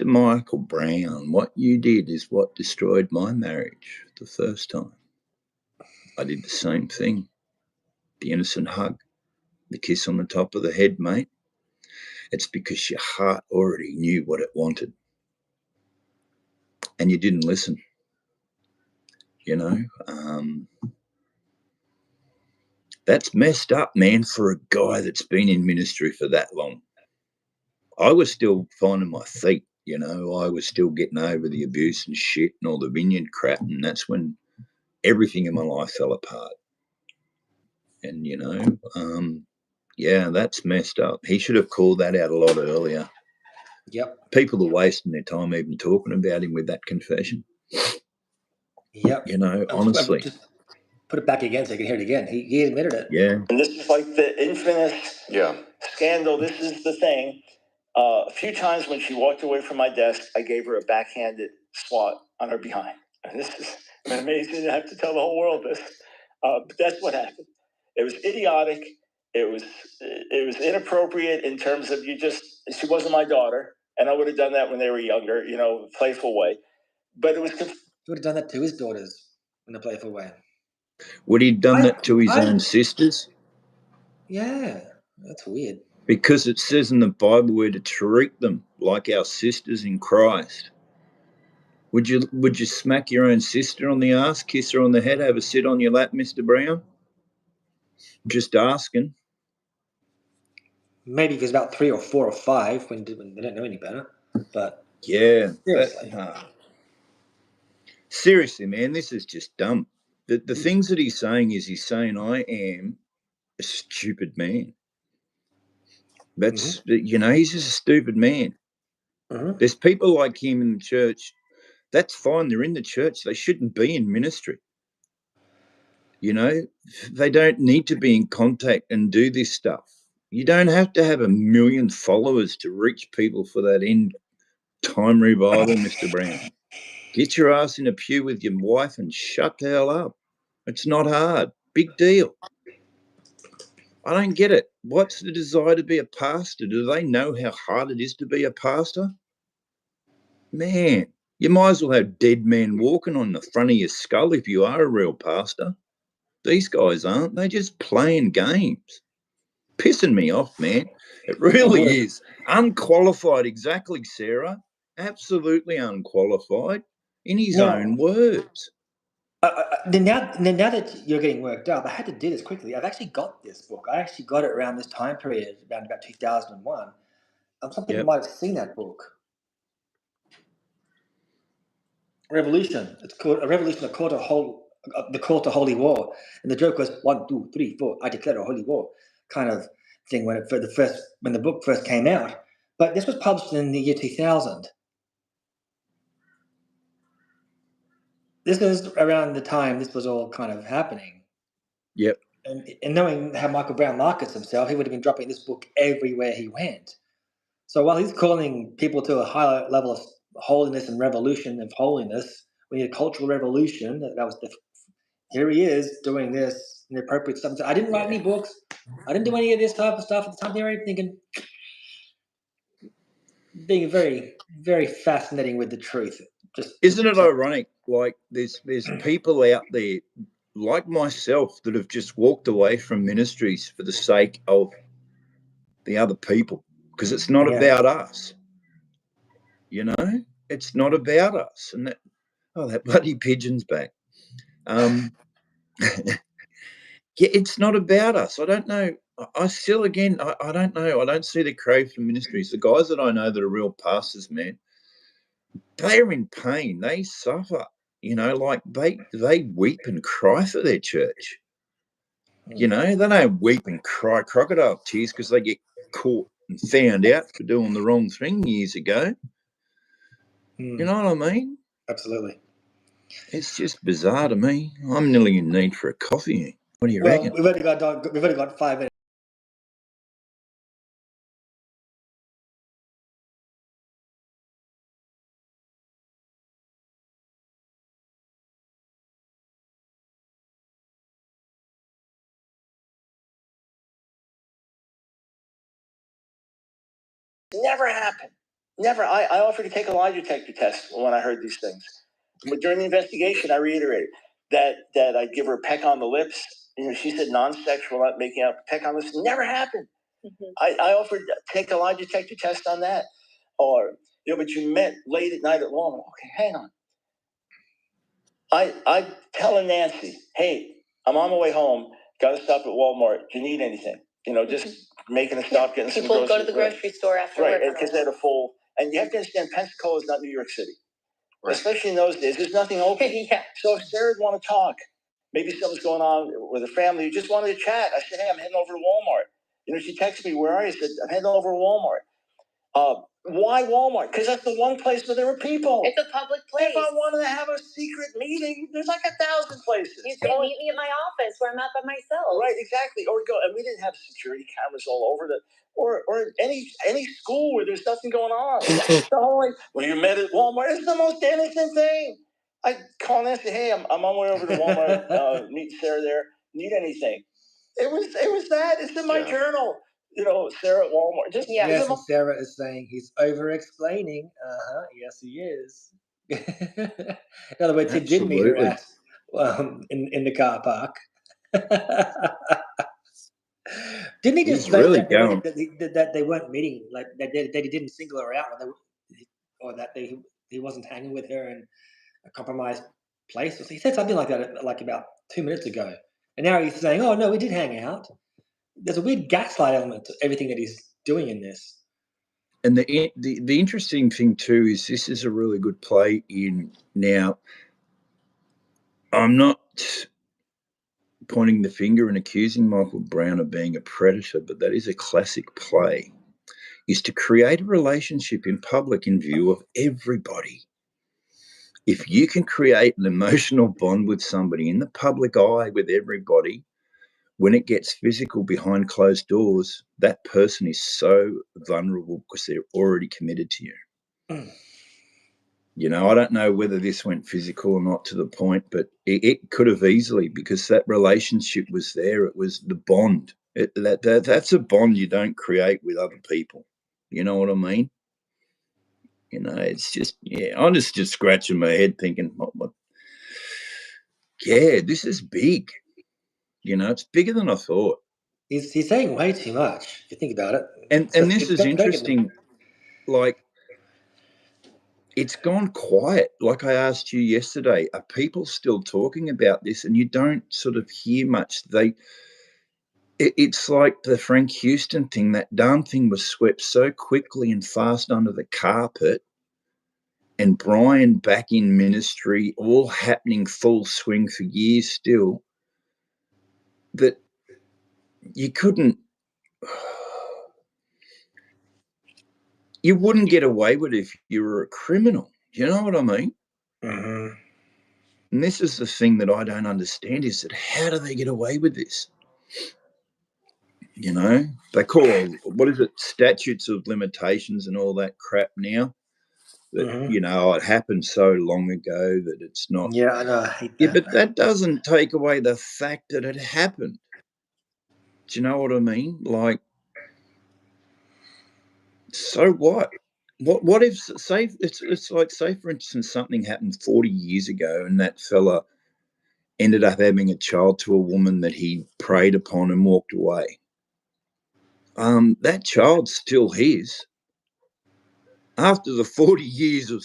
Michael Brown. What you did is what destroyed my marriage the first time. I did the same thing. The innocent hug, the kiss on the top of the head, mate. It's because your heart already knew what it wanted, and you didn't listen. That's messed up, man, for a guy that's been in ministry for that long. I was still finding my feet, I was still getting over the abuse and shit and all the vineyard crap, and that's when everything in my life fell apart. And, you know, yeah, that's messed up. He should have called that out a lot earlier.
Yep.
People are wasting their time even talking about him with that confession.
Yep.
You know, honestly.
Just put it back again so you can hear it again. He admitted it.
Yeah.
And this is like the infamous scandal. This is the thing. A few times when she walked away from my desk, I gave her a backhanded swat on her behind. And this is amazing to have to tell the whole world this. But that's what happened. It was idiotic. It was inappropriate in terms of she wasn't my daughter. And I would have done that when they were younger, you know, playful way. But it was...
He would have done that to his daughters in a playful way.
Would he have done that to his own sisters?
Yeah, that's weird.
Because it says in the Bible we're to treat them like our sisters in Christ. Would you smack your own sister on the ass, kiss her on the head, have a sit on your lap, Mr. Brown? Just asking.
Maybe if there's about 3 or 4 or 5 when they don't know any better. But
yeah,
seriously.
Seriously, man, this is just dumb. The things that he's saying I am a stupid man. That's you know, he's just a stupid man. There's people like him in the church. That's fine. They're in the church. They shouldn't be in ministry. You know, they don't need to be in contact and do this stuff. You don't have to have 1 million followers to reach people for that end time revival, Mr. Brown. Get your ass in a pew with your wife and shut the hell up. It's not hard. Big deal. I don't get it. What's the desire to be a pastor? Do they know how hard it is to be a pastor? Man, you might as well have dead men walking on the front of your skull if you are a real pastor. These guys aren't. They're just playing games. Pissing me off, man. It really is. Unqualified, exactly, Sarah. Absolutely unqualified in his own words.
Now that you're getting worked up, I had to do this quickly. I've actually got this book. I actually got it around this time period, around about 2001. Some people might have seen that book. Revolution. It's called A Revolution, the Call to Holy War. And the joke was 1, 2, 3, 4. I declare a holy war, kind of thing when the book first came out. But this was published in the year 2000. This is around the time this was all kind of happening.
Yep.
And knowing how Michael Brown markets himself, he would have been dropping this book everywhere he went. So while he's calling people to a higher level of holiness and revolution of holiness, we need a cultural revolution. That was here he is doing this inappropriate stuff. I didn't write any books. I didn't do any of this type of stuff at the time. They were thinking, being very, very fascinating with the truth.
Isn't it ironic? Like there's people out there like myself that have just walked away from ministries for the sake of the other people, because it's not about us. You know, it's not about us. And that bloody pigeon's back. Yeah, it's not about us. I don't know. I still, again, I don't know. I don't see the crowd from ministries. The guys that I know that are real pastors, man, they're in pain. They suffer. You know, like they weep and cry for their church. You know, they don't weep and cry crocodile tears because they get caught and found out for doing the wrong thing years ago. You know what I mean?
Absolutely.
It's just bizarre to me. I'm nearly in need for a coffee. What do you reckon?
We've only got 5 minutes.
Never happened. Never. I offered to take a lie detector test when I heard these things. But during the investigation, I reiterated that I'd give her a peck on the lips. You know, she said non-sexual, not making out, peck on the lips. Never happened. I offered to take a lie detector test on that. Or, you know, but you met late at night at Walmart. Okay, hang on. I telling Nancy, hey, I'm on my way home. Got to stop at Walmart. Do you need anything? You know, just making a stop, getting some groceries.
People go to the grocery store after work.
Right, because they had a full... And you have to understand, Pensacola is not New York City. Right. Especially in those days. There's nothing open. So if Sarah would want to talk,
maybe something's going on with her family. You just wanted to chat. I said, hey, I'm heading over to Walmart. You know, she texted me, where are you? I said, I'm heading over to Walmart. Why Walmart? Because that's the one place where there were people.
It's a public place.
If I wanted to have a secret meeting, there's like 1,000 places.
You say, meet me at my office where I'm at by myself.
Right, exactly. Or go, and we didn't have security cameras all over or any school where there's nothing going on. The whole like, well, you met at Walmart. It's the most innocent thing. I call and say, hey, I'm on my way over to Walmart. Meet Sarah there. Need anything? It was that. It's in my journal. You know, Sarah at Walmart. Just
yes, and Sarah is saying he's over-explaining. Yes, he is. In other words, he did meet her at in the car park. Didn't he just say
really
that they weren't meeting, like that he didn't single her out, or that he wasn't hanging with her in a compromised place? He said something like that, like about 2 minutes ago, and now he's saying, "Oh no, we did hang out." There's a weird gaslight element to everything that he's doing in this.
And the interesting thing too is this is a really good play in. Now, I'm not pointing the finger and accusing Michael Brown of being a predator, but that is a classic play, is to create a relationship in public in view of everybody. If you can create an emotional bond with somebody in the public eye with everybody, when it gets physical behind closed doors, that person is so vulnerable because they're already committed to you. You know, I don't know whether this went physical or not to the point, but it could have easily, because that relationship was there. It was the bond. That's a bond you don't create with other people. You know what I mean? You know, it's just, I'm just scratching my head thinking, what? Yeah, this is big. You know, it's bigger than I thought.
He's saying way too much, if you think about it.
And this is interesting. Like, it's gone quiet. Like I asked you yesterday, are people still talking about this? And you don't sort of hear much. It's like the Frank Houston thing. That darn thing was swept so quickly and fast under the carpet. And Brian back in ministry, all happening full swing for years still, that you wouldn't get away with it if you were a criminal. You know what I mean?
Mm-hmm.
And this is the thing that I don't understand, is that how do they get away with this? You know, they call, what is it, statutes of limitations and all that crap now. That, you know, it happened so long ago that it's not.
Yeah, I know. I hate that.
Yeah, but that doesn't take away the fact that it happened. Do you know what I mean? Like, so what? What if, say, it's like, say, for instance, something happened 40 years ago and that fella ended up having a child to a woman that he preyed upon and walked away. That child's still his. After the 40 years or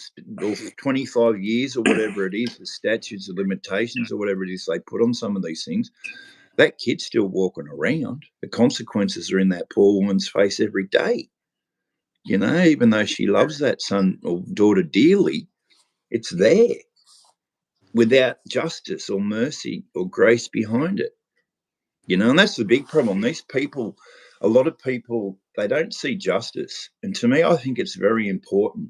25 years or whatever it is, the statutes of limitations or whatever it is they put on some of these things, that kid's still walking around. The consequences are in that poor woman's face every day. You know, even though she loves that son or daughter dearly, it's there without justice or mercy or grace behind it. You know, and that's the big problem. These people, a lot of people, they don't see justice. And to me, I think it's very important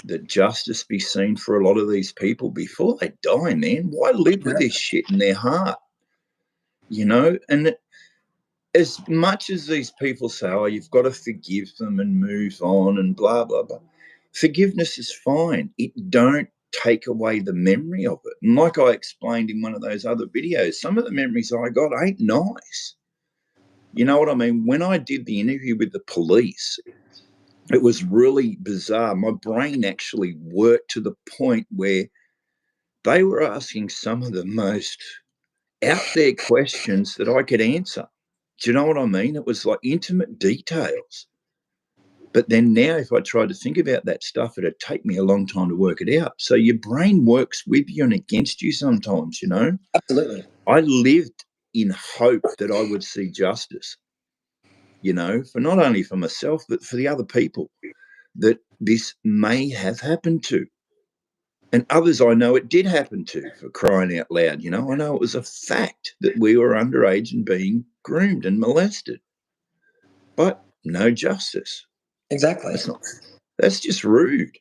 that justice be seen for a lot of these people before they die, man. Why live with this shit in their heart? You know, and as much as these people say, oh, you've got to forgive them and move on and blah, blah, blah. Forgiveness is fine. It don't take away the memory of it. And like I explained in one of those other videos, some of the memories I got ain't nice. You know what I mean? When I did the interview with the police, it was really bizarre. My brain actually worked to the point where they were asking some of the most out there questions that I could answer. Do you know what I mean? It was like intimate details. But then now if I tried to think about that stuff, it'd take me a long time to work it out. So your brain works with you and against you sometimes, you know?
Absolutely.
I lived in hope that I would see justice, you know, for not only for myself, but for the other people that this may have happened to.
And others I know it did happen to, for crying out loud. You know, I know it was a fact that we were underage and being groomed and molested. But no justice.
Exactly.
That's just rude.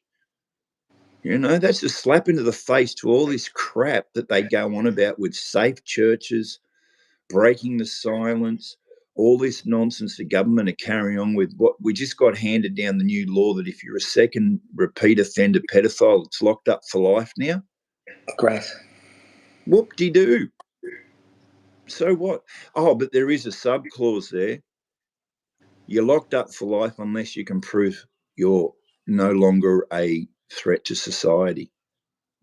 You know, that's a slap into the face to all this crap that they go on about with safe churches, breaking the silence, all this nonsense the government are carrying on with. What we just got handed down the new law that if you're a second repeat offender pedophile, it's locked up for life now.
Great.
Whoop-de-doo. So what? Oh, but there is a sub-clause there. You're locked up for life unless you can prove you're no longer a threat to society.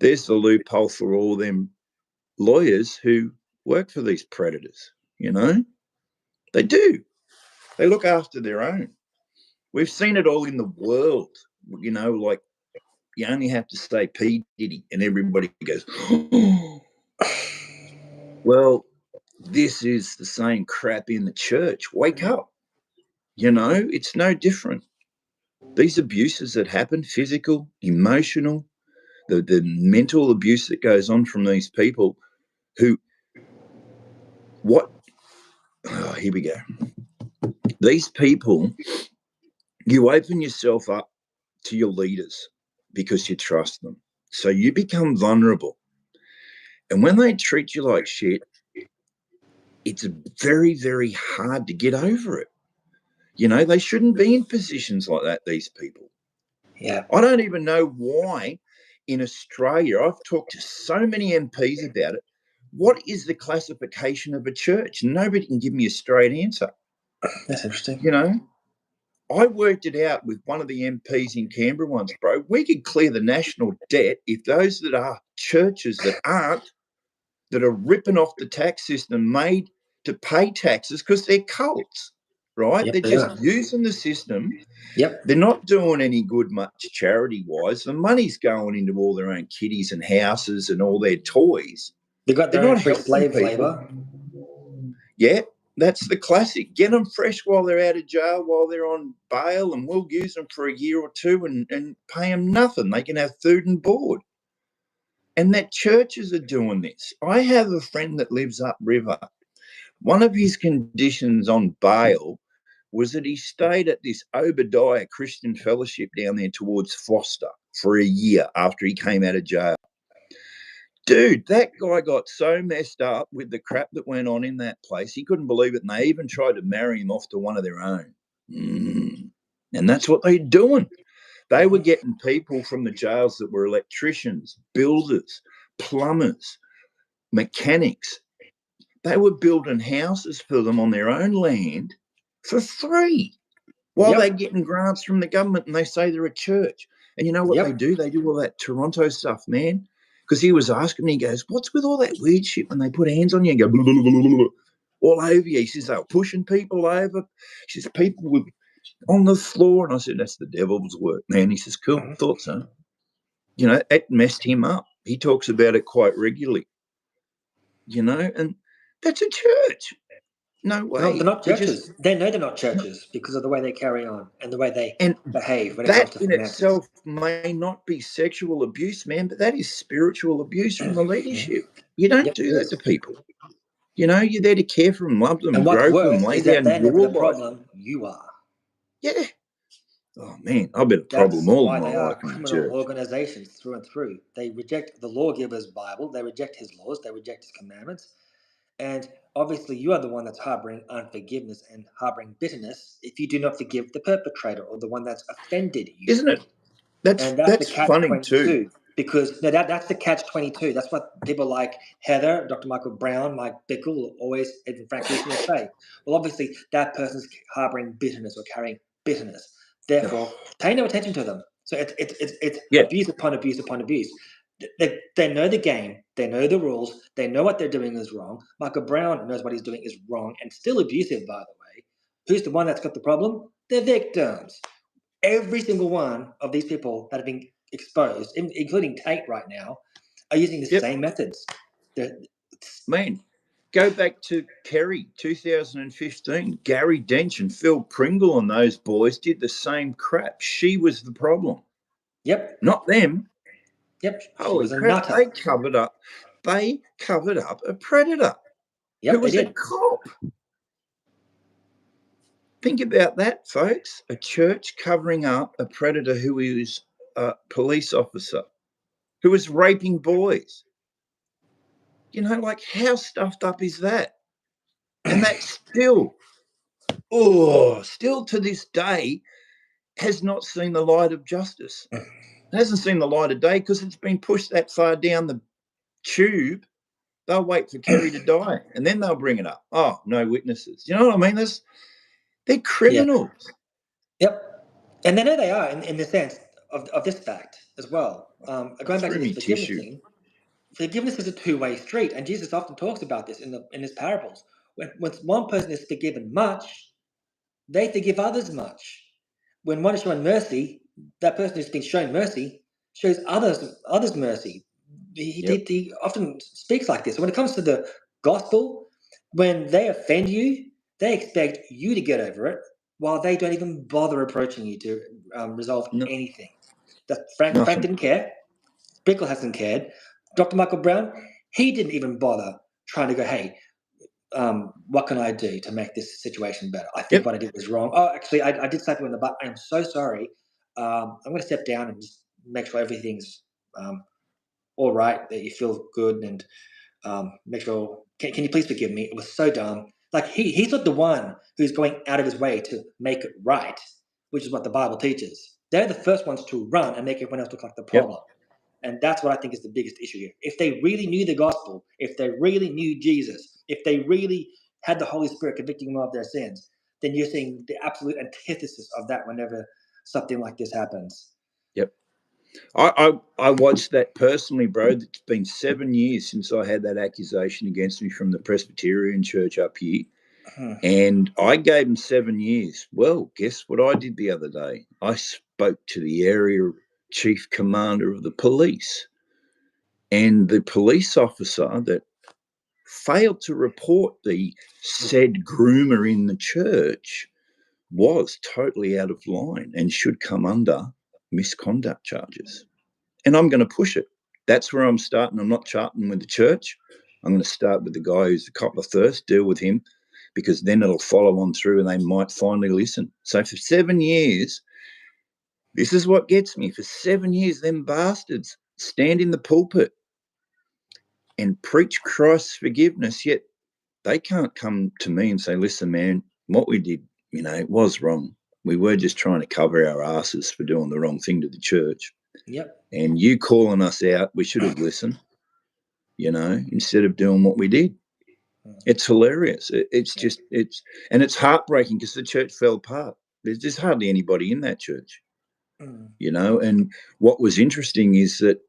There's the loophole for all them lawyers who work for these predators, you know? They do. They look after their own. We've seen it all in the world, you know, like you only have to say P. Diddy and everybody goes, oh. Well, this is the same crap in the church. Wake up. You know, it's no different. These abuses that happen, physical, emotional, the mental abuse that goes on from these people who, here we go. These people, you open yourself up to your leaders because you trust them. So you become vulnerable. And when they treat you like shit, it's very, very hard to get over it. You know, they shouldn't be in positions like that, these people.
Yeah.
I don't even know why in Australia, I've talked to so many MPs about it. What is the classification of a church? Nobody can give me a straight answer.
That's interesting.
You know, I worked it out with one of the MPs in Canberra once, bro. We could clear the national debt if those that are churches that aren't, that are ripping off the tax system made to pay taxes because they're cults, right?
Yep,
they're just using the system.
Yep.
They're not doing any good much charity-wise. The money's going into all their own kitties and houses and all their toys.
They've got their
They're
own
not
free
helping
slave
people.
labour.
Yeah, that's the classic. Get them fresh while they're out of jail, while they're on bail, and we'll use them for a year or two and pay them nothing. They can have food and board. And that churches are doing this. I have a friend that lives upriver. One of his conditions on bail was that he stayed at this Obadiah Christian Fellowship down there towards Foster for a year after he came out of jail. Dude, that guy got so messed up with the crap that went on in that place. He couldn't believe it. And they even tried to marry him off to one of their own. And that's what they're doing. They were getting people from the jails that were electricians, builders, plumbers, mechanics. They were building houses for them on their own land for free while they're getting grants from the government, and they say they're a church. And you know what they do? They do all that Toronto stuff, man. Because he was asking me, he goes, what's with all that weird shit when they put hands on you and go blah, blah, blah, blah, blah, all over you? He says, they were pushing people over. He says, people were on the floor. And I said, that's the devil's work, man. He says, cool, thought so. You know, it messed him up. He talks about it quite regularly. You know, and that's a church. No way.
No, they're not churches. They know they're not churches because of the way they carry on and the way they behave when it comes to
that in
finances.
itself may not be sexual abuse, man, but that is spiritual abuse from the leadership. You don't do that to people. You know, you're there to care for them, love them,
and what's
grow
worse
them, lay
is that
down
they're
your
never the
life.
problem. You are.
Yeah. Oh, man, I've been a problem all my life in the church. That's why they are
criminal organizations through and through. They reject the lawgiver's Bible. They reject his laws. They reject his commandments. And obviously, you are the one that's harboring unforgiveness and harboring bitterness if you do not forgive the perpetrator or the one that's offended you.
Isn't it? That's
the
funny too.
Because that's the catch-22. That's what people like Heather, Dr. Michael Brown, Mike Bickle will always, even Frank Lucian will say. Well, obviously, that person's harboring bitterness or carrying bitterness. Therefore, pay no attention to them. So it's abuse upon abuse upon abuse. They know the game. They know the rules. They know what they're doing is wrong. Michael Brown knows what he's doing is wrong and still abusive, by the way. Who's the one that's got the problem? The victims. Every single one of these people that have been exposed, including Tate right now, are using the same methods.
Man, go back to Kerry, 2015. Gary Dench and Phil Pringle and those boys did the same crap. She was the problem.
Yep.
Not them.
Yep.
Holy crap! They covered up a predator.
Yep,
who was a cop. Think about that, folks. A church covering up a predator who was a police officer, who was raping boys. You know, like, how stuffed up is that? And that still to this day, has not seen the light of justice. It hasn't seen the light of day because it's been pushed that far down the tube. They'll wait for Kerry to die, and then they'll bring it up. Oh, no witnesses. You know what I mean? They're criminals.
Yep. And they know they are in the sense of this fact as well. Going back to this forgiveness thing, forgiveness is a two-way street, and Jesus often talks about this in his parables. When one person is forgiven much, they forgive others much. When one is shown mercy, that person who's been shown mercy shows others mercy. He often speaks like this. When it comes to the gospel, when they offend you, they expect you to get over it, while they don't even bother approaching you to resolve anything. Frank didn't care. Bickle hasn't cared. Dr. Michael Brown, he didn't even bother trying to go, hey, what can I do to make this situation better? I think what I did was wrong. Oh, actually, I did slap you in the butt. I am so sorry. I'm going to step down and just make sure everything's all right, that you feel good, and make sure. Can you please forgive me? It was so dumb. Like, he's not the one who's going out of his way to make it right, which is what the Bible teaches. They're the first ones to run and make everyone else look like the problem. And that's what I think is the biggest issue here. If they really knew the gospel, if they really knew Jesus, if they really had the Holy Spirit convicting them of their sins, then you're seeing the absolute antithesis of that whenever something like this happens.
Yep. I watched that personally, bro. It's been 7 years since I had that accusation against me from the Presbyterian church up here. And I gave him 7 years. Well, guess what I did the other day? I spoke to the area chief commander of the police, and the police officer that failed to report the said groomer in the church was totally out of line and should come under misconduct charges. And I'm going to push it. That's where I'm starting. I'm not charting with the church. I'm going to start with the guy who's the cop of thirst, deal with him, because then it'll follow on through and they might finally listen. So for 7 years, this is what gets me. For 7 years, them bastards stand in the pulpit and preach Christ's forgiveness, yet they can't come to me and say, listen, man, what we did, it was wrong. We were just trying to cover our asses for doing the wrong thing to the church.
Yep.
And you calling us out, we should have listened, instead of doing what we did. It's hilarious. It's heartbreaking because the church fell apart. There's hardly anybody in that church, and what was interesting is that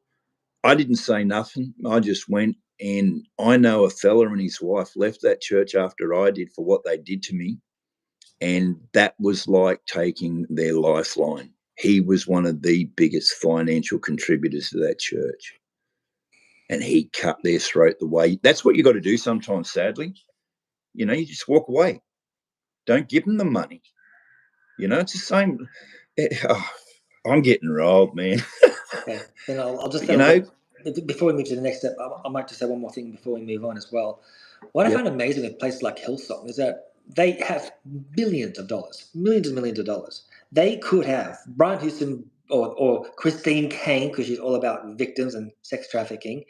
I didn't say nothing. I just went, and I know a fella and his wife left that church after I did for what they did to me. And that was like taking their lifeline. He was one of the biggest financial contributors to that church. And he cut their throat the way. That's what you got to do sometimes, sadly. You just walk away. Don't give them the money. It's the same. I'm getting rolled, man.
Okay. Then I'll just before we move to the next step, I might just say one more thing before we move on as well. What I find amazing with places like Hillsong is that they have millions of dollars. They could have Brian Houston or Christine Kane, because she's all about victims and sex trafficking.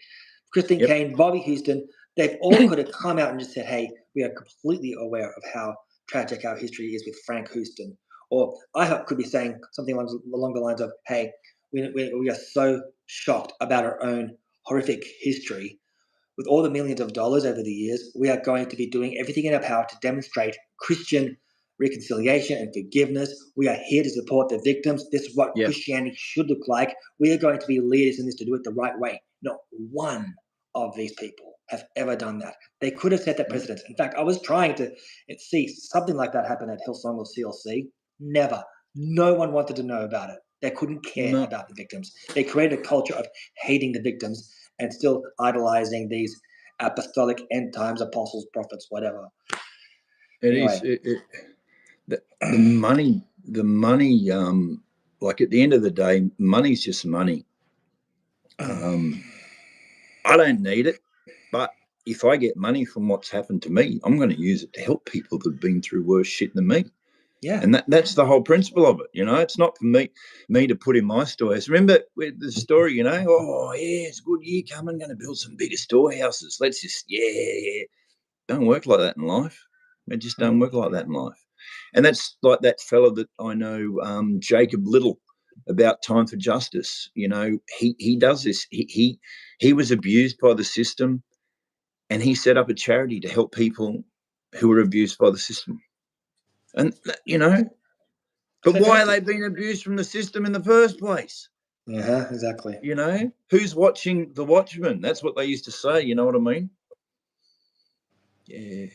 Christine Kane, Bobby Houston, they all could have come out and just said, hey, we are completely aware of how tragic our history is with Frank Houston. Or IHOP could be saying something along the lines of, hey, we are so shocked about our own horrific history. With all the millions of dollars over the years, we are going to be doing everything in our power to demonstrate Christian reconciliation and forgiveness. We are here to support the victims. This is what Christianity should look like. We are going to be leaders in this to do it the right way. Not one of these people have ever done that. They could have set that precedence. In fact, I was trying to see something like that happen at Hillsong or CLC. Never. No one wanted to know about it. They couldn't care about the victims. They created a culture of hating the victims and still idolizing these apostolic end times apostles, prophets, whatever.
The money, like at the end of the day, money's just money. I don't need it, but if I get money from what's happened to me, I'm going to use it to help people that have been through worse shit than me.
Yeah.
And that's the whole principle of it. It's not for me to put in my storehouse. Remember with the story, oh, yeah, it's a good year coming, going to build some bigger storehouses. Let's just, yeah. Don't work like that in life. It just don't work like that in life. And that's like that fella that I know, Jacob Little, about Time for Justice. He does this. He was abused by the system, and he set up a charity to help people who were abused by the system. And but why are they being abused from the system in the first place?
Yeah, exactly.
Who's watching the Watchmen? That's what they used to say. You know what I mean? Yeah.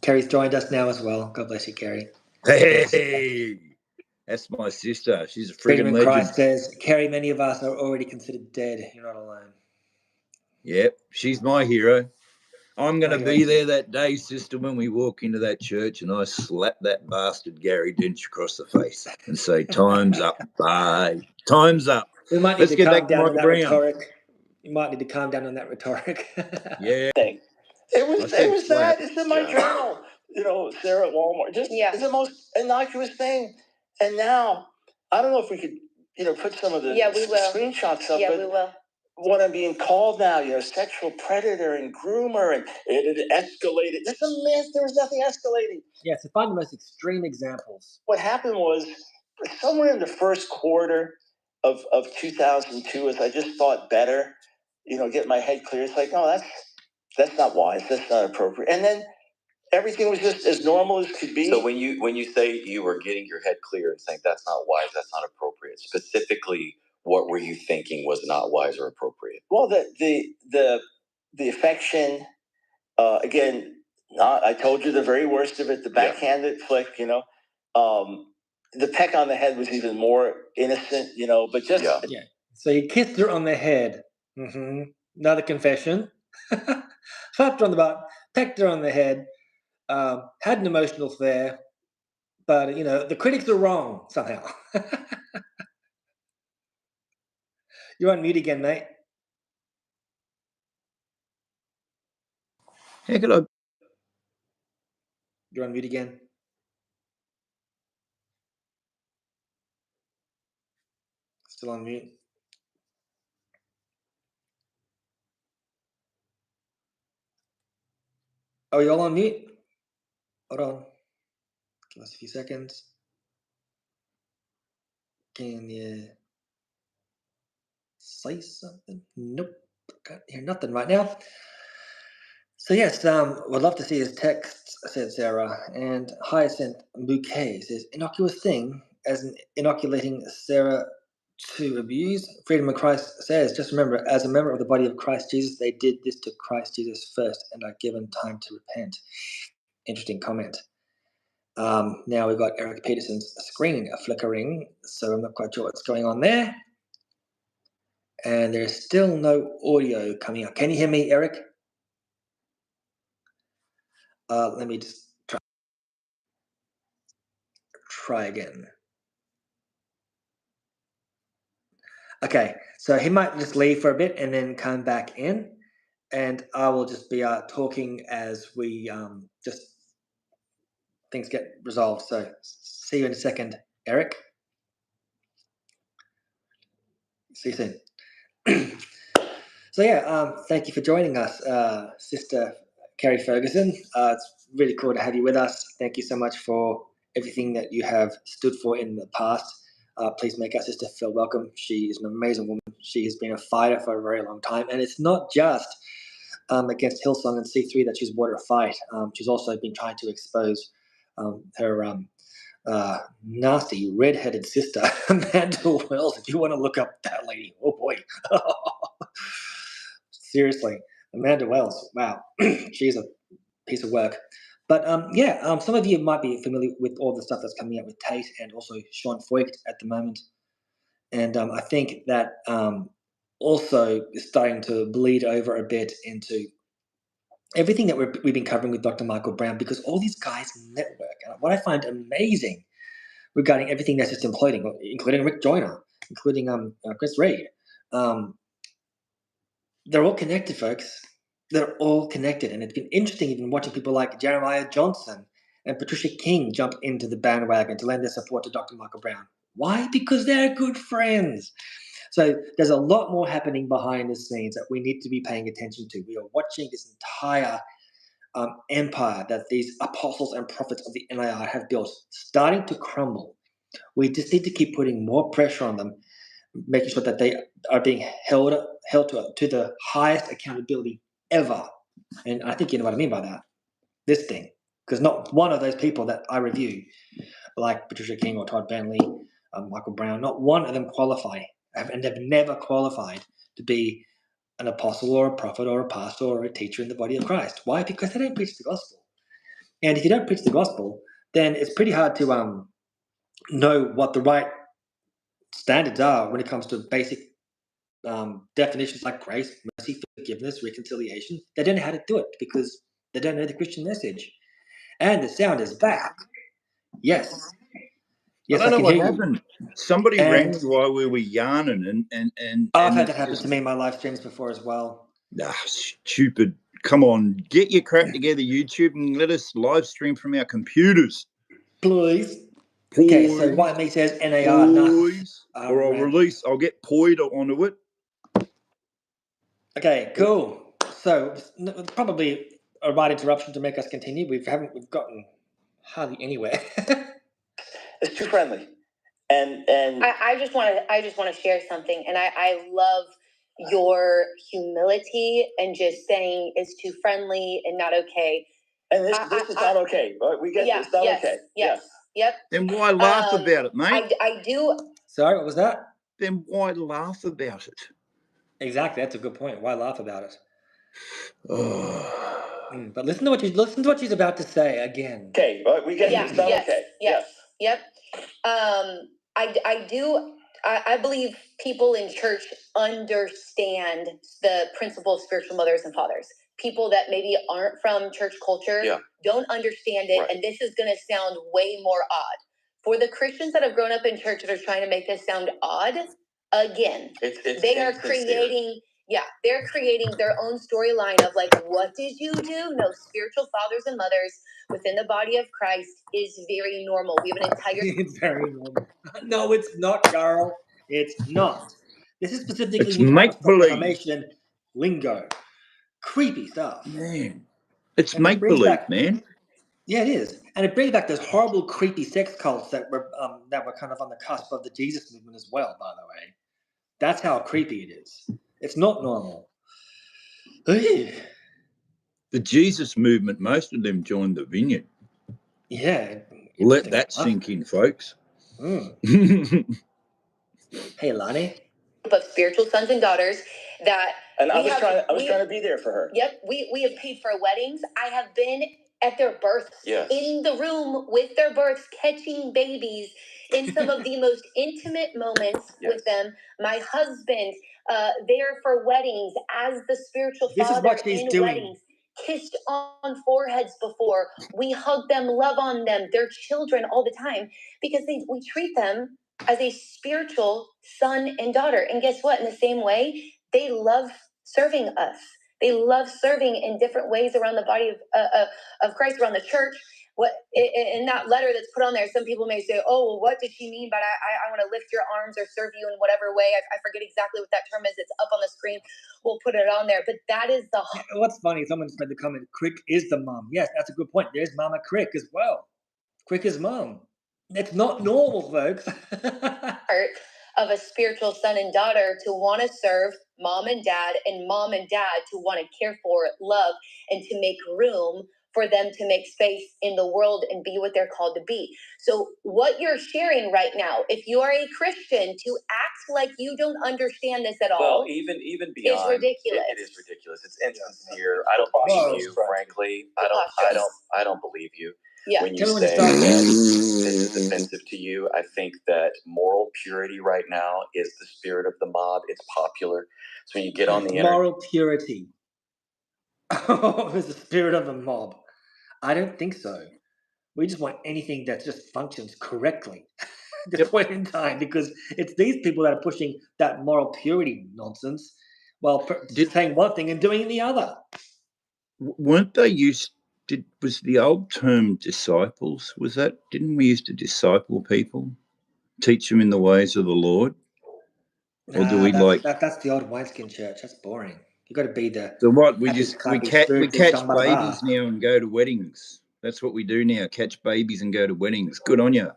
Kerry's joined us now as well. God bless you, Kerry.
Hey, that's my sister. She's a friggin' legend.
Christ says, Kerry, many of us are already considered dead. You're not alone.
Yep, she's my hero. I'm going to be there that day, sister, when we walk into that church and I slap that bastard Gary Dench across the face and say, time's up, bye. Time's up.
We might need to calm down on that rhetoric. You might need to calm down on that rhetoric.
Yeah.
It was that. It's in my journal. Sarah at Walmart. It's the most innocuous thing. And now, I don't know if we could, put some of the screenshots up.
Yeah, we will.
What I'm being called now, sexual predator and groomer, and it escalated. That's a myth. There was nothing escalating.
Yeah, to find the most extreme examples.
What happened was somewhere in the first quarter of 2002, as I just thought better, get my head clear. It's like, no, that's not wise. That's not appropriate. And then everything was just as normal as could be.
So when you say you were getting your head clear and saying that's not wise, that's not appropriate, specifically, what were you thinking was not wise or appropriate?
Well, the affection, again, I told you the very worst of it, the backhanded flick, the peck on the head was even more innocent, but just...
Yeah. So you kissed her on the head. Mm-hmm. Another confession. Slapped her on the butt, pecked her on the head, had an emotional affair, but, the critics are wrong somehow. You're on mute again, mate.
How could I?
You're on mute again. Still on mute. Oh, you all on mute? Hold on. Give us a few seconds. Can you say something? Nope. Can't hear nothing right now. So yes, would love to see his text, said Sarah. And Hyacinth Bouquet says, innocuous thing as in inoculating Sarah to abuse. Freedom of Christ says, just remember, as a member of the body of Christ Jesus, they did this to Christ Jesus first and are given time to repent. Interesting comment. Now we've got Erik Pederson's screen flickering, so I'm not quite sure what's going on there. And there's still no audio coming up. Can you hear me, Erik? Let me just try again. Okay, so he might just leave for a bit and then come back in, and I will just be talking as we just things get resolved. So see you in a second, Erik. See you soon. So yeah, thank you for joining us, Sister Kerry Ferguson. It's really cool to have you with us. Thank you so much for everything that you have stood for in the past. Please make our sister feel welcome. She is an amazing woman. She has been a fighter for a very long time, and it's not just against Hillsong and C3 that she's brought a fight. She's also been trying to expose her nasty red-headed sister, Amanda Wells. If you want to look up that lady, oh boy. Seriously, Amanda Wells, wow, she's a piece of work. But some of you might be familiar with all the stuff that's coming out with Tate and also Sean Voigt at the moment. And I think that also is starting to bleed over a bit into everything that we've been covering with Dr. Michael Brown, because all these guys network. And what I find amazing regarding everything that's just imploding, including Rick Joyner, including Chris Reed, they're all connected, folks. They're all connected. And it's been interesting even watching people like Jeremiah Johnson and Patricia King jump into the bandwagon to lend their support to Dr. Michael Brown. Why? Because they're good friends. So there's a lot more happening behind the scenes that we need to be paying attention to. We are watching this entire empire that these apostles and prophets of the NIR have built starting to crumble. We just need to keep putting more pressure on them, making sure that they are being held to the highest accountability ever. And I think you know what I mean by that. This thing. Because not one of those people that I review, like Patricia King or Todd Bentley, Michael Brown, not one of them qualify, and they've never qualified to be an apostle or a prophet or a pastor or a teacher in the body of Christ. Why? Because they don't preach the gospel. And if you don't preach the gospel, then it's pretty hard to know what the right standards are when it comes to basic definitions like grace, mercy, forgiveness, reconciliation. They don't know how to do it because they don't know the Christian message. And the sound is back. Yes. Yes,
I don't know what
hear
happened. Somebody rang me while we were yarning, and
I've had that happen to me in my live streams before as well.
Stupid. Come on, get your crap together, YouTube, and let us live stream from our computers.
Please. Okay, so White Meat says NAR.
Or I'll get Poid onto it.
Okay, cool. So probably a right interruption to make us continue. We've gotten hardly anywhere.
It's too friendly. And
I just want to share something, and I love your humility and just saying it's too friendly and not okay.
And this is not okay. But we get this. Not okay.
Yes. Yep.
Then why laugh about it, mate?
I do.
Sorry, what was that?
Then why laugh about it?
Exactly, that's a good point. Why laugh about it? But listen to what she's about to say again.
Okay, but we get this. Not okay.
Yes. Yep. I believe people in church understand the principle of spiritual mothers and fathers. People that maybe aren't from church culture don't understand it, and this is going to sound way more odd. For the Christians that have grown up in church that are trying to make this sound odd, again, they're creating their own storyline of like, what did you do? No, spiritual fathers and mothers within the body of Christ is very normal. We have an entire...
It's very normal. No, it's not, girl. It's not. This is specifically...
It's make-believe.
Information lingo. Creepy stuff.
Man. It's make-believe, man.
Yeah, it is. And it brings back those horrible, creepy sex cults that were kind of on the cusp of the Jesus movement as well, by the way. That's how creepy it is. It's not normal. The
Jesus movement, most of them joined the Vineyard.
Yeah.
Let that sink in, folks.
Hey, Lonnie.
Of spiritual sons and daughters that...
And I was trying to be there for her.
Yep. We have paid for weddings. I have been at their births, in the room with their births, catching babies in some of the most intimate moments with them. My husband, there for weddings as the spiritual father in weddings, kissed on foreheads before. We hug them, love on them, their children all the time, because we treat them as a spiritual son and daughter. And guess what? In the same way, they love serving us. They love serving in different ways around the body of Christ, around the church. What in that letter that's put on there, some people may say, oh, well, what did she mean? But I want to lift your arms or serve you in whatever way. I forget exactly what that term is. It's up on the screen. We'll put it on there. But that is the...
What's funny, someone just made the comment, Crick is the mom. Yes, that's a good point. There's Mama Crick as well. Crick is mom. It's not normal, folks.
Part of a spiritual son and daughter to want to serve mom and dad to want to care for, love, and to make room for them to make space in the world and be what they're called to be. So what you're sharing right now, if you are a Christian, to act like you don't understand this at all,
even beyond,
is ridiculous.
It is ridiculous. It's insincere. I don't believe you, frankly. I don't believe you.
Yeah.
When you say that this is offensive to you, I think that moral purity right now is the spirit of the mob. It's popular. So when you get on the internet...
Moral purity is the spirit of the mob. I don't think so. We just want anything that just functions correctly at this point in time, because it's these people that are pushing that moral purity nonsense. Well, saying one thing and doing the other.
Weren't they used? Was the old term disciples? Was that? Didn't we used to disciple people, teach them in the ways of the Lord? Or do we
that's the old wineskin church? That's boring. You got to be the.
So what? We catch babies now and go to weddings. That's what we do now. Catch babies and go to weddings. Good on you.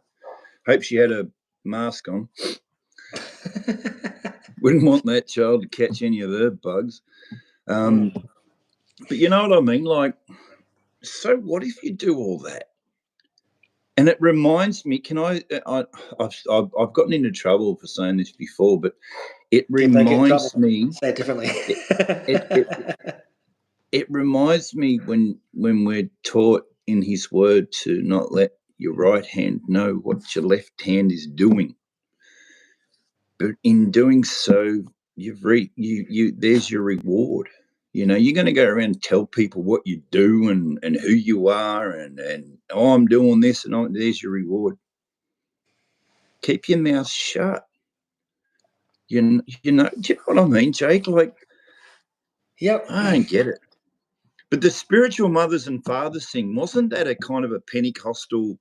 Hope she had a mask on. Wouldn't want that child to catch any of the bugs. But you know what I mean? Like, so what if you do all that? And it reminds me, I've gotten into trouble for saying this before, but it reminds me.
Say it differently.
It reminds me when we're taught in His Word to not let your right hand know what your left hand is doing. But in doing so, there's your reward. You know, you're going to go around and tell people what you do and who you are and I'm doing this and there's your reward. Keep your mouth shut. You know, do you know what I mean, Jake? Like,
yep.
I don't get it. But the spiritual mothers and fathers thing, wasn't that a kind of a Pentecostal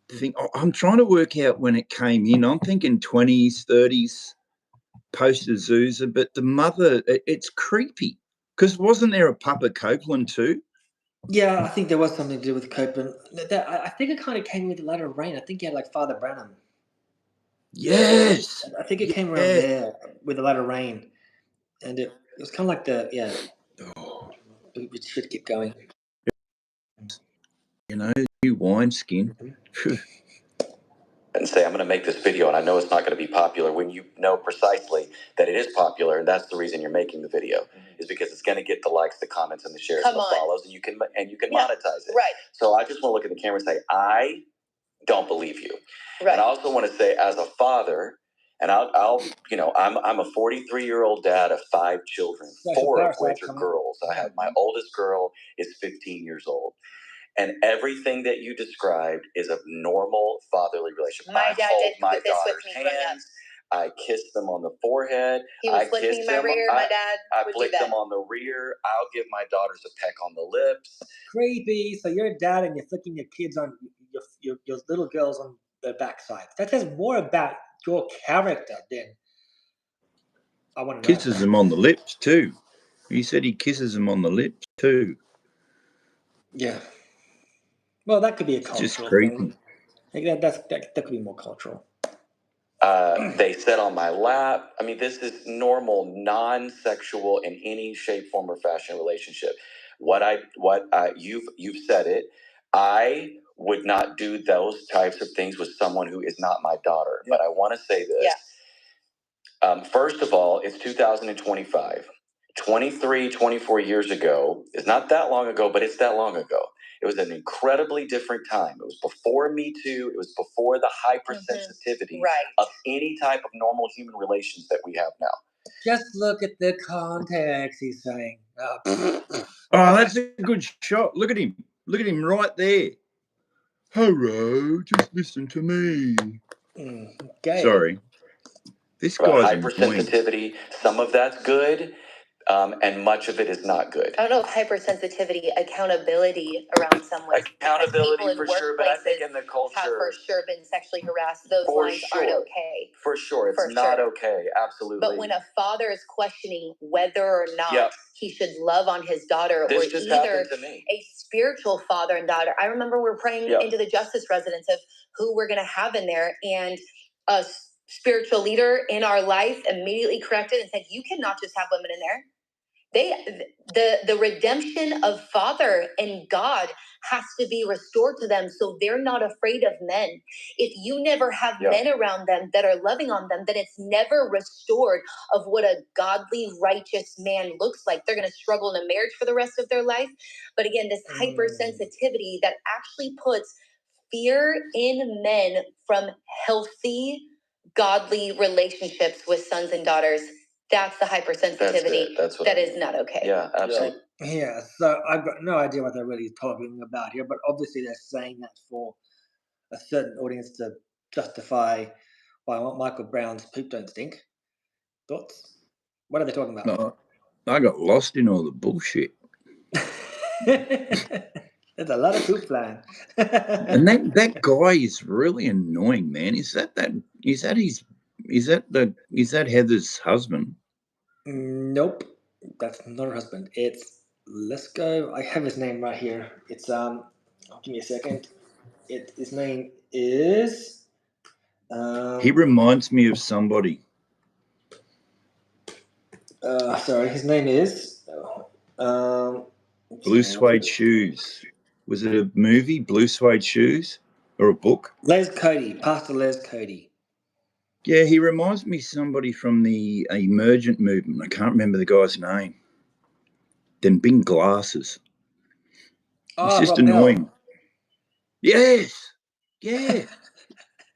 thing? I'm trying to work out when it came in. I'm thinking 20s, 30s, post-Azusa, but the mother, it's creepy. Because wasn't there a Papa Copeland too?
Yeah, I think there was something to do with Copeland. I think it kind of came with the latter rain. I think you had like Father Branham.
Yes.
I think it came around there with the latter rain. And it was kind of like we should keep going.
You know, new wineskin.
And say, I'm going to make this video, and I know it's not going to be popular, when you know precisely that it is popular, and that's the reason you're making the video, is because it's going to get the likes, the comments, and the shares, and the follows, and you can monetize it.
Right.
So I just want to look at the camera and say, I don't believe you.
Right.
And I also want to say, as a father, and I'll I'm a 43-year-old dad of 5 children, 4 of which are girls. I have my oldest girl is 15 years old. And everything that you described is a normal fatherly relationship.
My dad did
my
this with
daughter's
me growing up.
I kiss them on the forehead.
He was flicking my rear. My dad
I flick them on the rear. I'll give my daughters a peck on the lips.
Creepy. So you're a dad and you're flicking your kids on your little girls on their backside. That says more about your character than I want to know.
Kisses them on the lips too. He said he kisses them on the lips too.
Yeah. Well, that could be a cultural thing. That could be more cultural.
They sit on my lap. I mean, this is normal, non-sexual in any shape, form, or fashion relationship. You've said it. I would not do those types of things with someone who is not my daughter. Yeah. But I want to say this. Yeah. First of all, it's 2025. 23, 24 years ago is not that long ago, but it's that long ago. It was an incredibly different time. It was before Me Too. It was before the hypersensitivity of any type of normal human relations that we have now.
Just look at the context, he's saying.
Oh, that's a good shot. Look at him. Look at him right there. Hello, just listen to me.
Okay.
Sorry. This guy's
hypersensitivity. Some of that's good. And much of it is not good.
I don't know if hypersensitivity, accountability around someone.
Accountability for sure, but I think in the culture
have for sure been sexually harassed. Those lines aren't okay.
For sure, it's not okay. Absolutely.
But when a father is questioning whether or not he should love on his daughter,
this or either
a spiritual father and daughter. I remember we were praying into the justice residence of who we're going to have in there, and a spiritual leader in our life immediately corrected and said, "You cannot just have women in there. The redemption of Father and God has to be restored to them, so they're not afraid of men. If you never have men around them that are loving on them, then it's never restored of what a godly, righteous man looks like. They're going to struggle in a marriage for the rest of their life. But again, this hypersensitivity that actually puts fear in men from healthy, godly relationships with sons and daughters. That's the hypersensitivity. That is not okay.
Yeah, absolutely.
Yeah, so I've got no idea what they're really talking about here, but obviously they're saying that for a certain audience to justify why Michael Brown's poop don't stink. Thoughts? What are they talking about?
No, I got lost in all the bullshit.
There's a lot of poop flying.
And that guy is really annoying, man. Is that Heather's husband?
Nope, that's not her husband. Let's go. I have his name right here. It's give me a second. His name is.
He reminds me of somebody.
Sorry, his name is.
Blue Suede Shoes. Was it a movie, Blue Suede Shoes, or a book?
Pastor Les Cody.
Yeah, he reminds me of somebody from the emergent movement. I can't remember the guy's name. Them big glasses. It's just
Rob
annoying.
Bell.
Yes. Yeah.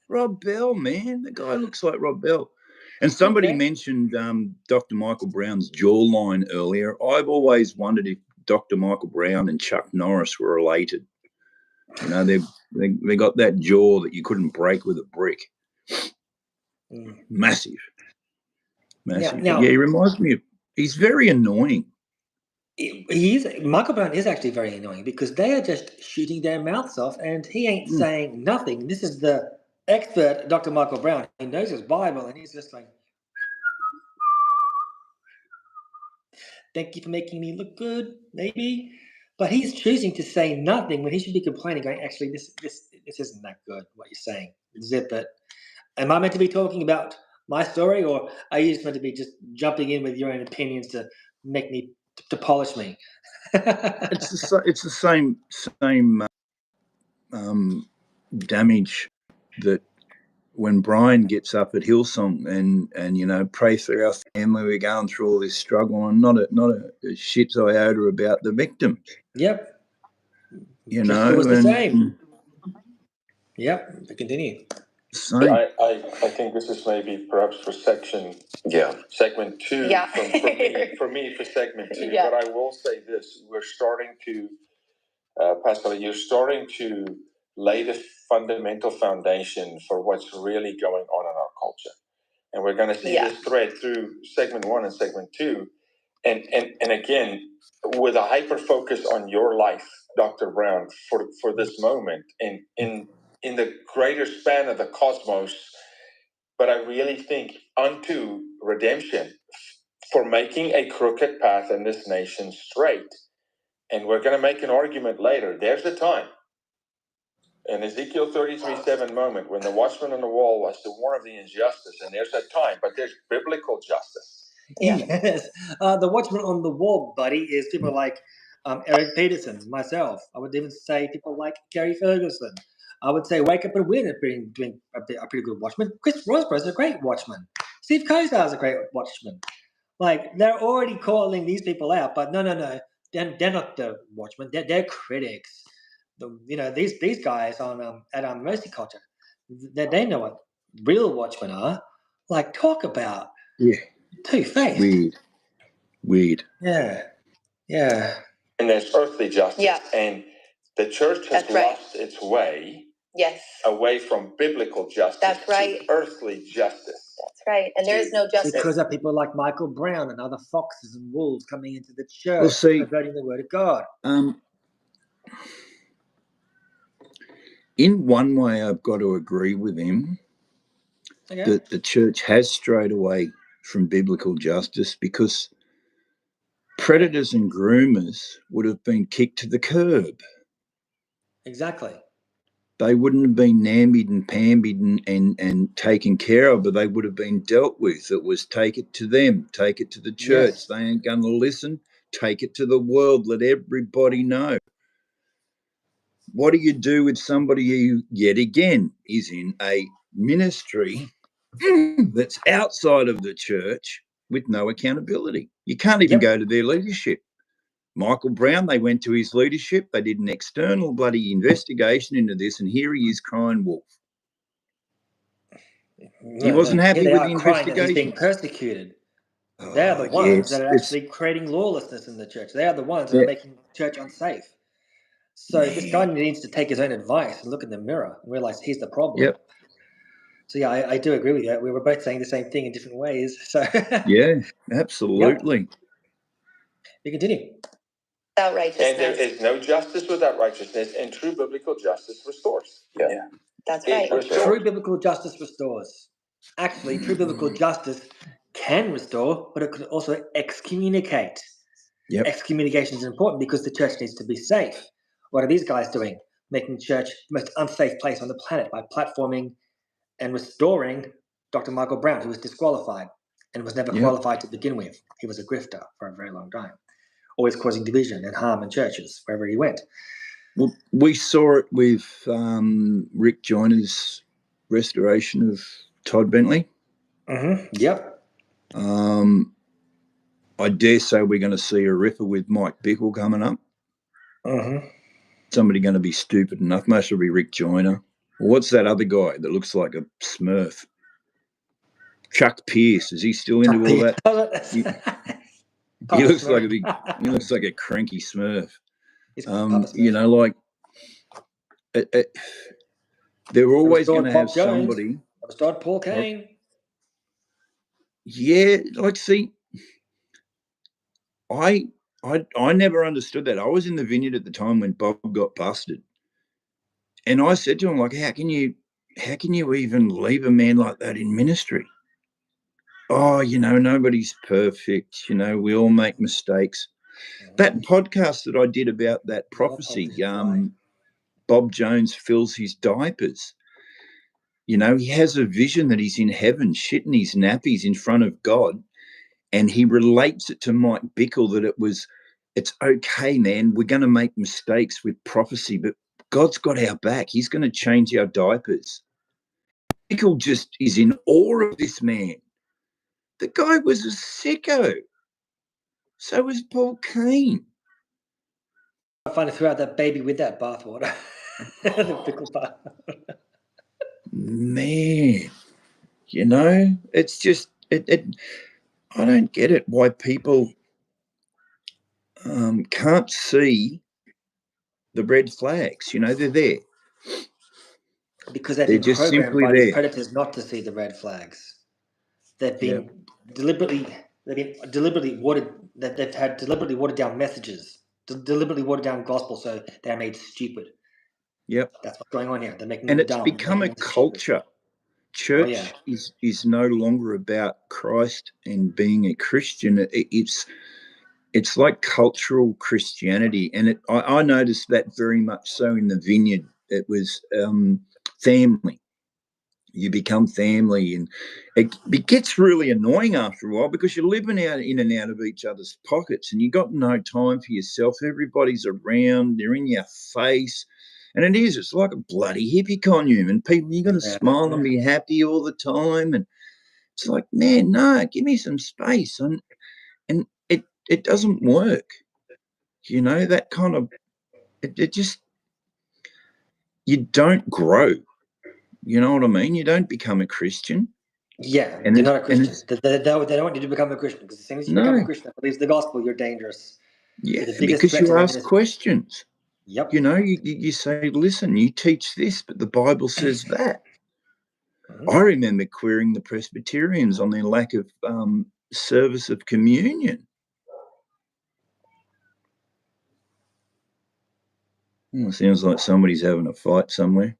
Rob Bell, man. The guy looks like Rob Bell. And somebody mentioned Dr. Michael Brown's jawline earlier. I've always wondered if Dr. Michael Brown and Chuck Norris were related. You know, they got that jaw that you couldn't break with a brick. Massive.
Yeah,
he reminds me of. He's very annoying.
Michael Brown is actually very annoying because they are just shooting their mouths off, and he ain't saying nothing. This is the expert, Dr. Michael Brown. He knows his Bible, and he's just like, "Thank you for making me look good, maybe." But he's choosing to say nothing when he should be complaining, going, "Actually, this isn't that good. What you're saying, zip it." Am I meant to be talking about my story, or are you just meant to be just jumping in with your own opinions to make me to polish me?
It's the same damage that when Brian gets up at Hillsong and you know, pray for our family, we're going through all this struggle, and not a shit iota about the victims.
Yep.
You know, it was
the same. Yep. Continue.
I think this is maybe perhaps for segment 2.
Yeah.
for segment 2. Yeah. But I will say this: we're starting to, Pascal, you're starting to lay the fundamental foundation for what's really going on in our culture, and we're going to see this thread through segment 1 and segment 2, and again with a hyper focus on your life, Dr. Brown, for this moment, in the greater span of the cosmos, but I really think unto redemption, for making a crooked path in this nation straight. And we're going to make an argument later. There's a time, an Ezekiel 33:7 moment, when the watchman on the wall was to warn of the injustice, and there's that time, but there's biblical justice.
Yeah. Yes. The watchman on the wall, buddy, is people like Erik Pederson, myself. I would even say people like Gary Ferguson. I would say Wake Up and Win are doing a pretty good watchman. Chris Roseborough is a great watchman. Steve Kozar is a great watchman. Like, they're already calling these people out, but no. They're not the watchmen. They're critics. These guys on at Mercy Culture, they know what real watchmen are. Like, talk about two-faced.
Weird.
Yeah.
And there's earthly justice. Yeah. And the church has lost its way.
Yes.
Away from biblical justice.
That's right.
To earthly justice.
That's right. And there is no justice.
Because of people like Michael Brown and other foxes and wolves coming into the church, perverting the word of God.
In one way, I've got to agree with him that the church has strayed away from biblical justice, because predators and groomers would have been kicked to the curb.
Exactly.
They wouldn't have been nambied and pambied and taken care of, but they would have been dealt with. It was take it to them, take it to the church. Yes. They ain't going to listen. Take it to the world. Let everybody know. What do you do with somebody who, yet again, is in a ministry that's outside of the church with no accountability? You can't even go to their leadership. Michael Brown, they went to his leadership. They did an external bloody investigation into this, and here he is crying wolf. He wasn't happy with the investigation.
He's being persecuted. They're the ones that are actually creating lawlessness in the church. They are the ones that are making the church unsafe. So this guy needs to take his own advice and look in the mirror and realize he's the problem.
Yep.
So yeah, I do agree with you. We were both saying the same thing in different ways. So
yeah, absolutely.
Yep. We continue.
Without righteousness.
And there is no justice without righteousness, and true biblical justice restores.
Yeah. That's right.
True biblical justice restores. Actually, true biblical justice can restore, but it could also excommunicate.
Yep.
Excommunication is important because the church needs to be safe. What are these guys doing? Making church the most unsafe place on the planet by platforming and restoring Dr. Michael Brown, who was disqualified and was never qualified to begin with. He was a grifter for a very long time, always causing division and harm in churches wherever he went.
Well, we saw it with Rick Joyner's restoration of Todd Bentley.
Mm-hmm. Yep.
I dare say we're going to see a ripper with Mike Bickle coming up.
Mm-hmm.
Somebody going to be stupid enough. Most will be Rick Joyner. Well, what's that other guy that looks like a Smurf? Chuck Pierce. Is he still into all that? He looks like he looks like a cranky Smurf. You know, like they're always going to have somebody.
Restored Paul Kane.
Yeah, like, see, I never understood that. I was in the vineyard at the time when Bob got busted, and I said to him, like, how can you even leave a man like that in ministry? Oh, you know, nobody's perfect. You know, we all make mistakes. That podcast that I did about that prophecy, Bob Jones fills his diapers. You know, he has a vision that he's in heaven, shitting his nappies in front of God, and he relates it to Mike Bickle that it's okay, man. We're going to make mistakes with prophecy, but God's got our back. He's going to change our diapers. Bickle just is in awe of this man. The guy was a sicko. So was Paul Kane.
I finally threw out that baby with that bathwater. The pickle bath.
Man, you know, it's just I don't get it why people can't see the red flags. You know, they're there.
Because they're just programmed by these predators not to see the red flags. They've been deliberately watered. They've had deliberately watered down messages, deliberately watered down gospel, so they're made stupid.
Yep,
that's what's going on here. They're making
and
them
it's
dumb,
become a culture. Church is no longer about Christ and being a Christian. It's like cultural Christianity, and I noticed that very much so in the vineyard. It was family. You become family, and it gets really annoying after a while because you're living out in and out of each other's pockets, and you got no time for yourself. Everybody's around; they're in your face, and it's like a bloody hippie commune. And people, you got to smile and be happy all the time, and it's like, man, no, give me some space, and it doesn't work. You know, that kind of it just, you don't grow. You know what I mean? You don't become a Christian.
Yeah, and you're not a Christian. They don't want you to become a Christian, because as soon as you become a Christian that believes the gospel, you're dangerous.
Yeah, because you ask questions.
Yep.
You know, you say, listen, you teach this, but the Bible says that. I remember querying the Presbyterians on their lack of service of communion. Sounds like somebody's having a fight somewhere.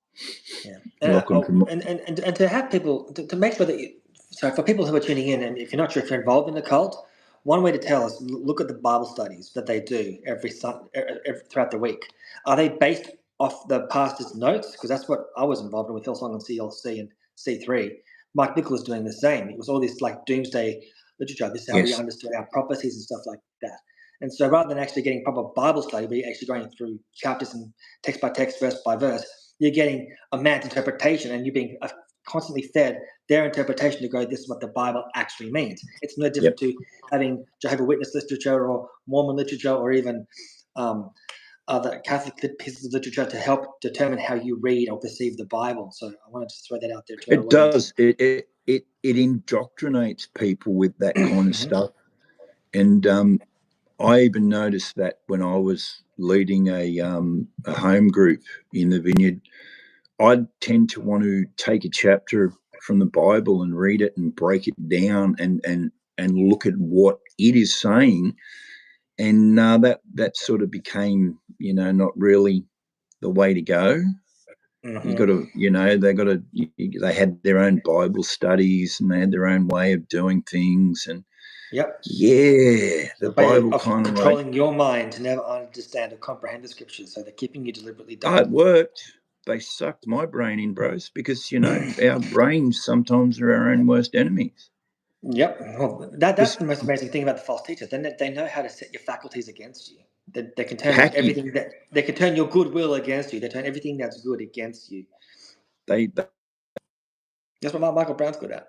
Yeah, and to have people to make sure that so for people who are tuning in, and if you're not sure if you're involved in the cult, one way to tell is look at the Bible studies that they do every throughout the week. Are they based off the pastor's notes? Because that's what I was involved in with Hillsong and CLC and C3. Mike Bickle was doing the same. It was all this like doomsday literature. This is how we understood our prophecies and stuff like that. And so rather than actually getting proper Bible study, we're actually going through chapters and text by text, verse by verse, you're getting a man's interpretation, and you're being constantly fed their interpretation to go, this is what the Bible actually means. It's no different to having Jehovah's Witness literature or Mormon literature or even other Catholic pieces of literature to help determine how you read or perceive the Bible. So I wanted to throw that out there too.
It does. It indoctrinates people with that kind of stuff. And I even noticed that when I was leading a home group in the vineyard, I'd tend to want to take a chapter
from the Bible and read it and break it down and look at what it is saying. And that sort of became, not really the way to go. You got to, they had their own Bible studies and they had their own way of doing things. And the Bible kind of
controlling your mind to never understand or comprehend the scriptures. So they're keeping you deliberately dumb.
It worked. They sucked my brain in, bros, because, our brains sometimes are our own worst enemies.
Yep. Well, that's the most amazing thing about the false teachers. They know how to set your faculties against you. They can turn everything they can turn your goodwill against you. They turn everything that's good against you. That's what Michael Brown's good at.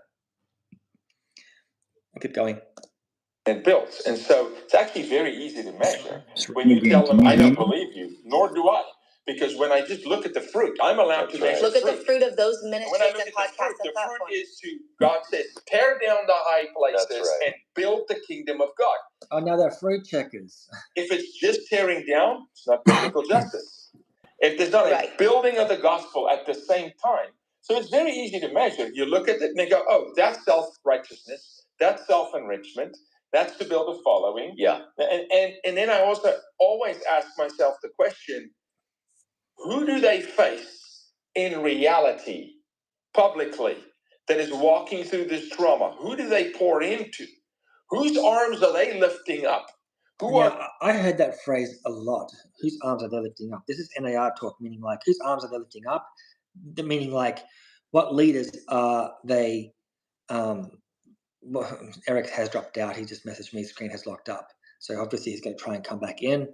I'll keep going.
And built. And so it's actually very easy to measure. When you tell them, I don't believe you, nor do I. Because when I just look at the fruit, I'm allowed to measure.
Look at the fruit of those ministries and podcasts.
The fruit is God says, tear down the high places and build the kingdom of God.
Oh, now they're fruit checkers.
If it's just tearing down, it's not biblical justice. If there's not a building of the gospel at the same time, so it's very easy to measure. You look at it and you go, oh, that's self-righteousness, that's self-enrichment, that's to build a following.
Yeah.
And then I also always ask myself the question, who do they face in reality, publicly, that is walking through this trauma? Who do they pour into? Whose arms are they lifting up?
I heard that phrase a lot. Whose arms are they lifting up? This is NAR talk, meaning like, whose arms are they lifting up? Meaning like, what leaders are they? Eric has dropped out. He just messaged me. His screen has locked up. So obviously he's going to try and come back in.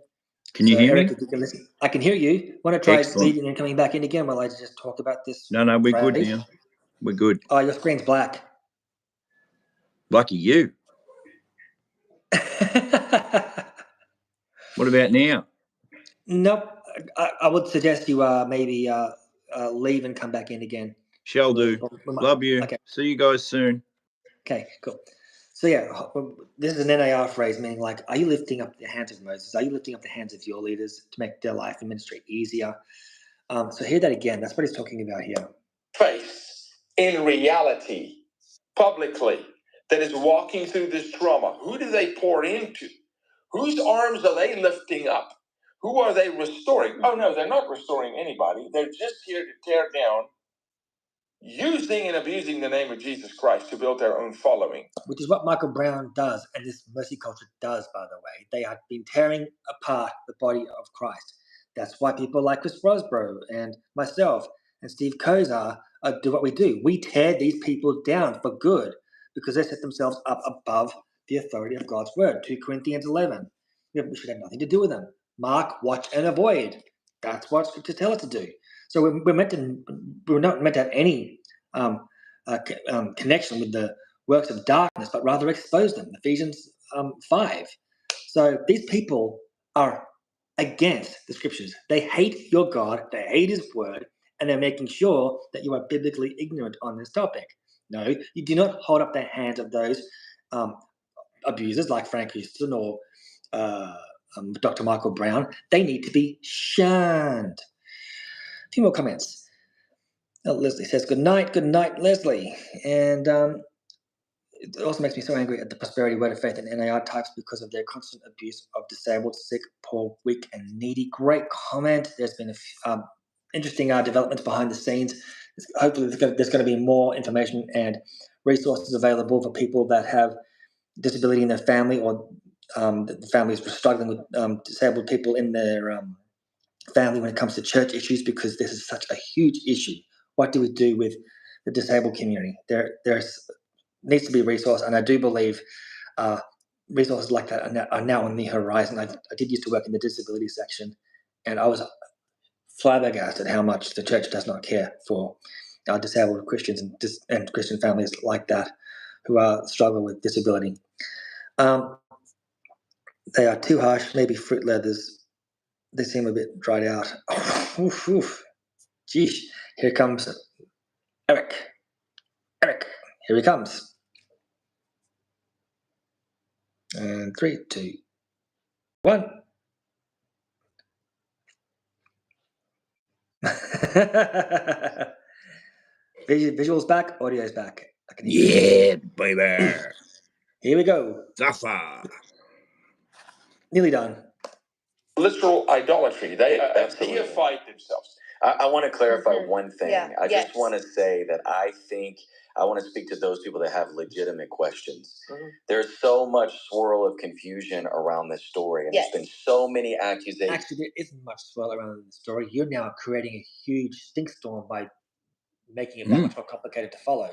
Can you hear
Eric,
me?
if you can listen, I can hear you. Want to try leaving and coming back in again while I just talk about this?
No, we're good now. We're good.
Oh, your screen's black.
Lucky you. What about now?
Nope. I would suggest you maybe leave and come back in again.
Shall do. Love you. Okay. See you guys soon.
Okay, cool. So this is an NAR phrase, meaning like, are you lifting up the hands of Moses? Are you lifting up the hands of your leaders to make their life and ministry easier? So hear that again. That's what he's talking about here.
Face in reality, publicly, that is walking through this trauma. Who do they pour into? Whose arms are they lifting up? Who are they restoring? Oh, no, they're not restoring anybody. They're just here to tear down, using and abusing the name of Jesus Christ to build their own following.
Which is what Michael Brown does, and this mercy culture does, by the way. They have been tearing apart the body of Christ. That's why people like Chris Roseborough and myself and Steve Kozar do what we do. We tear these people down for good because they set themselves up above the authority of God's word. 2 Corinthians 11. We should have nothing to do with them. Mark, watch, and avoid. That's what Scripture tells us to do. So we're not meant to have any connection with the works of darkness, but rather expose them. Ephesians 5. So these people are against the Scriptures. They hate your God, they hate His word, and they're making sure that you are biblically ignorant on this topic. No, you do not hold up the hands of those abusers like Frank Houston or Dr. Michael Brown. They need to be shunned. A few more comments. Leslie says, good night, Leslie. And it also makes me so angry at the prosperity word of faith and NAR types because of their constant abuse of disabled, sick, poor, weak, and needy. Great comment. There's been interesting developments behind the scenes. Hopefully there's going to be more information and resources available for people that have disability in their family, or the families were struggling with disabled people in their family when it comes to church issues, because this is such a huge issue. What do we do with the disabled community? There needs to be a resource, and I do believe resources like that are now on the horizon. I did used to work in the disability section, and I was flabbergasted how much the church does not care for disabled Christians and Christian families like that who struggle with disability. They are too harsh, maybe fruit leathers. They seem a bit dried out. Oof, oof. Geesh, here comes Eric. Here he comes. And 3, 2, 1. Visuals back, audio's back.
Yeah, baby.
Here we go.
Zaffa.
Nearly done.
Literal idolatry. They deified themselves.
I want to clarify one thing.
Yeah.
I just want to say that I want to speak to those people that have legitimate questions. Mm-hmm. There's so much swirl of confusion around this story, and there's been so many accusations.
Actually, there isn't much swirl around the story. You're now creating a huge stink storm by making it that much more complicated to follow.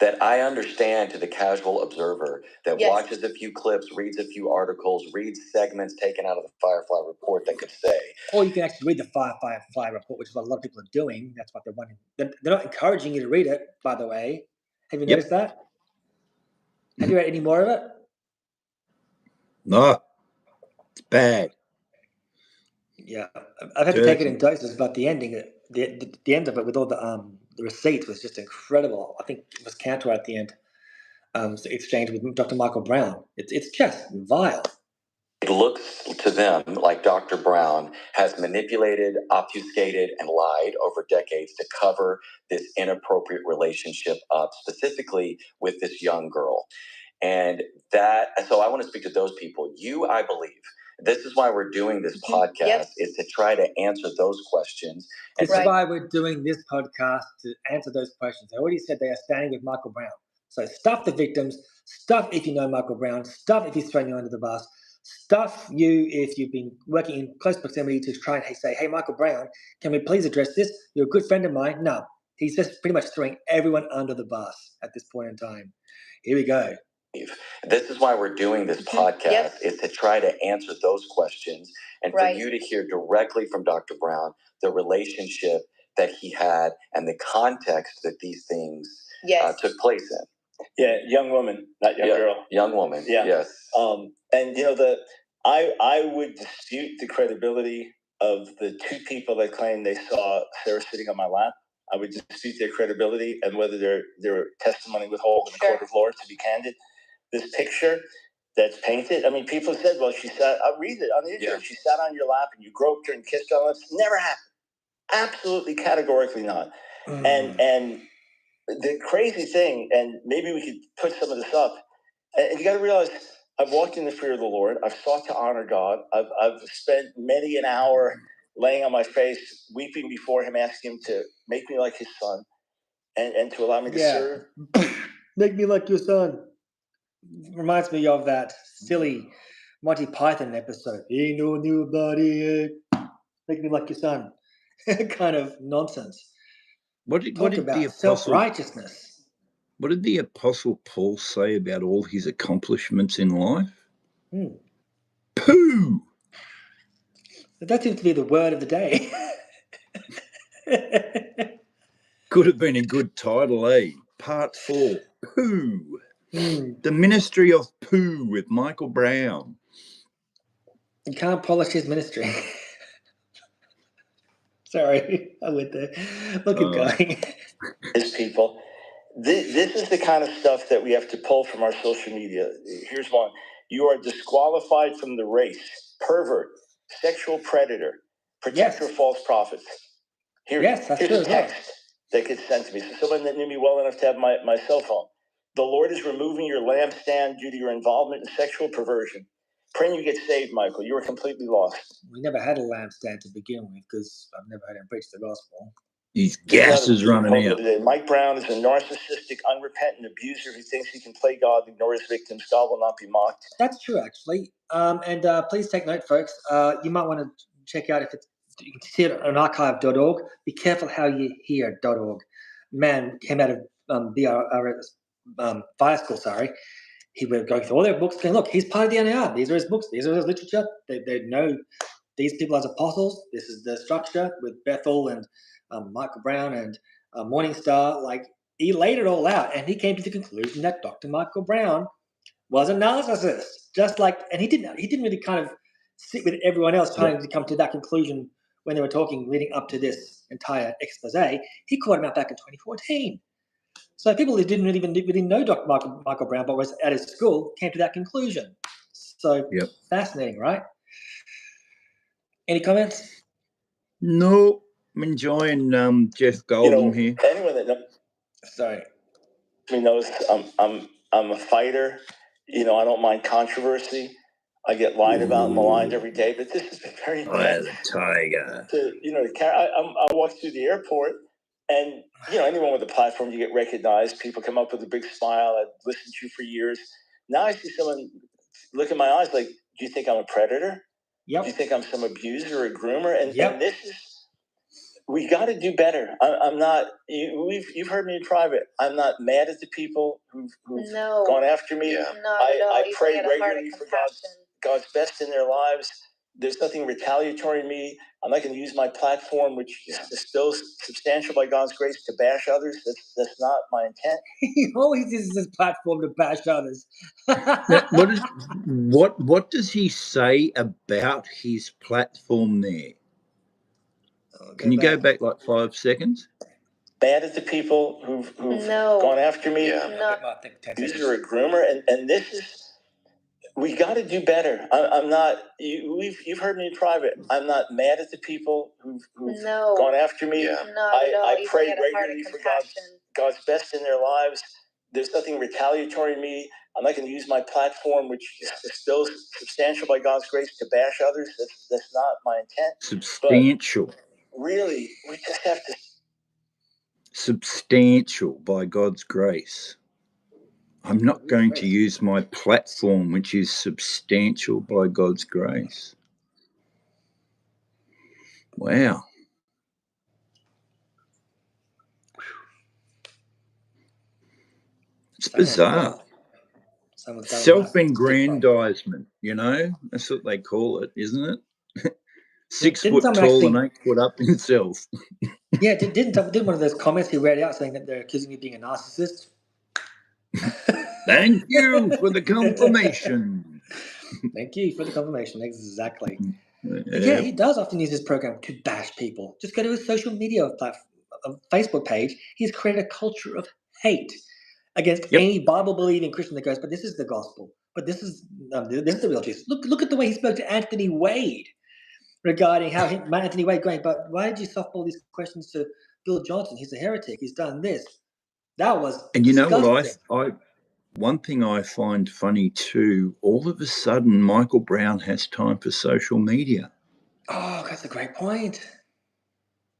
That I understand to the casual observer that watches a few clips, reads a few articles, reads segments taken out of the Firefly Report that could say.
Or you can actually read the Firefly Report, which is what a lot of people are doing. That's what they're wanting. They're not encouraging you to read it, by the way. Have you noticed that? Have you read any more of it?
No. It's bad.
Yeah. I've had to take it in doses, but the ending, the end of it with all the receipts was just incredible. I think it was Cantor at the end. Exchange with Dr. Michael Brown. It's just vile.
It looks to them like Dr. Brown has manipulated, obfuscated, and lied over decades to cover this inappropriate relationship up, specifically with this young girl. So I want to speak to those people. I believe, this is why we're doing this podcast, is to try to answer those questions.
This is why we're doing this podcast, to answer those questions. I already said they are standing with Michael Brown. So stuff the victims, stuff if you know Michael Brown, stuff if he's throwing you under the bus, stuff you if you've been working in close proximity to try and say, hey, Michael Brown, can we please address this? You're a good friend of mine. No, he's just pretty much throwing everyone under the bus at this point in time. Here we go.
This is why we're doing this podcast, is to try to answer those questions and for you to hear directly from Dr. Brown the relationship that he had and the context that these things took place in.
Yeah, young woman, not young girl.
Young woman, yes.
And I would dispute the credibility of the two people that claim they saw Sarah sitting on my lap. I would dispute their credibility and whether their testimony would hold in the court of law, to be candid. This picture that's painted, I mean, people said, well, she sat, I'll read it on the internet, she sat on your lap and you groped her and kissed her on the lips. Never happened. Absolutely, categorically not. And the crazy thing, and maybe we could put some of this up, and you got to realize, I've walked in the fear of the Lord. I've sought to honor God. I've spent many an hour laying on my face, weeping before him, asking him to make me like his son and to allow me to serve.
Make me like your son. Reminds me of that silly Monty Python episode. Ain't no nobody. Make me like your son. Kind of nonsense.
What did the
self-righteousness?
What did the Apostle Paul say about all his accomplishments in life? Poo!
That seems to be the word of the day.
Could have been a good title, eh? Part 4. Poo. The Ministry of Poo with Michael Brown.
You can't polish his ministry. Sorry, I went there. Look at going.
His people. This is the kind of stuff that we have to pull from our social media. Here's one. You are disqualified from the race. Pervert. Sexual predator. Protector of false prophets. Here's a text that gets sent to me. So someone that knew me well enough to have my cell phone. The Lord is removing your lampstand due to your involvement in sexual perversion. Praying you get saved, Michael. You were completely lost.
We never had a lampstand to begin with because I've never had him preach the gospel.
His gas is running out.
Mike Brown is a narcissistic, unrepentant abuser who thinks he can play God, ignore his victims. God will not be mocked.
That's true, actually. And please take note, folks. You might want to check out you can see it on archive.org. Be careful how you hear .org. Man came out of fire school, He was going through all their books saying, look, he's part of the NAR. These are his books. These are his literature. They know these people as apostles. This is the structure with Bethel and Michael Brown and Morningstar. Like, he laid it all out, and he came to the conclusion that Dr. Michael Brown was a narcissist. And he didn't really kind of sit with everyone else trying to come to that conclusion when they were talking leading up to this entire expose. He caught him out back in 2014. So people who didn't really know Dr. Michael Brown but was at his school came to that conclusion. So fascinating, right? Any comments?
No. I'm enjoying Jeff Goldblum here.
Anyone that knows me knows I'm a fighter. I don't mind controversy. I get lied about and maligned every day, but this has been very
intense. The tiger.
I walk through the airport, and anyone with a platform, you get recognized. People come up with a big smile. I've listened to you for years. Now I see someone look in my eyes like, "Do you think I'm a predator?
Yep.
Do you think I'm some abuser or groomer?" And this is. We got to do better. I'm not. You've heard me in private. I'm not mad at the people who've gone after me.
Yeah.
I pray regularly for God's best in their lives. There's nothing retaliatory in me. I'm not going to use my platform, which is still substantial by God's grace, to bash others. That's not my intent.
He always uses his platform to bash others.
What does he say about his platform there? Can you go back like 5 seconds?
Bad at the people who've gone after me. User a groomer, and this is. We got to do better. I'm not. You've heard me in private. I'm not mad at the people who've gone after me.
Yeah.
I pray regularly for God's best in their lives. There's nothing retaliatory in me. I'm not going to use my platform, which is still substantial by God's grace, to bash others. That's not my intent.
Substantial.
But really, we just have to.
Substantial by God's grace. I'm not going to use my platform, which is substantial by God's grace. Wow. It's bizarre. Self-aggrandizement, that's what they call it, isn't it? 6 foot tall and 8 foot up himself.
Yeah, didn't one of those comments he read out saying that they're accusing you of being a narcissist?
Thank you for the confirmation.
Thank you for the confirmation. Exactly. Yeah, he does often use his program to bash people. Just go to his social media Facebook page. He's created a culture of hate against any Bible-believing Christian that goes, but this is the gospel. But this is the real Jesus. Look at the way he spoke to Anthony Wade regarding how Anthony Wade going, but why did you softball these questions to Bill Johnson? He's a heretic. He's done this. That was
and you
disgusting.
Know what one thing I find funny too, all of a sudden Michael Brown has time for social media.
Oh, that's a great point.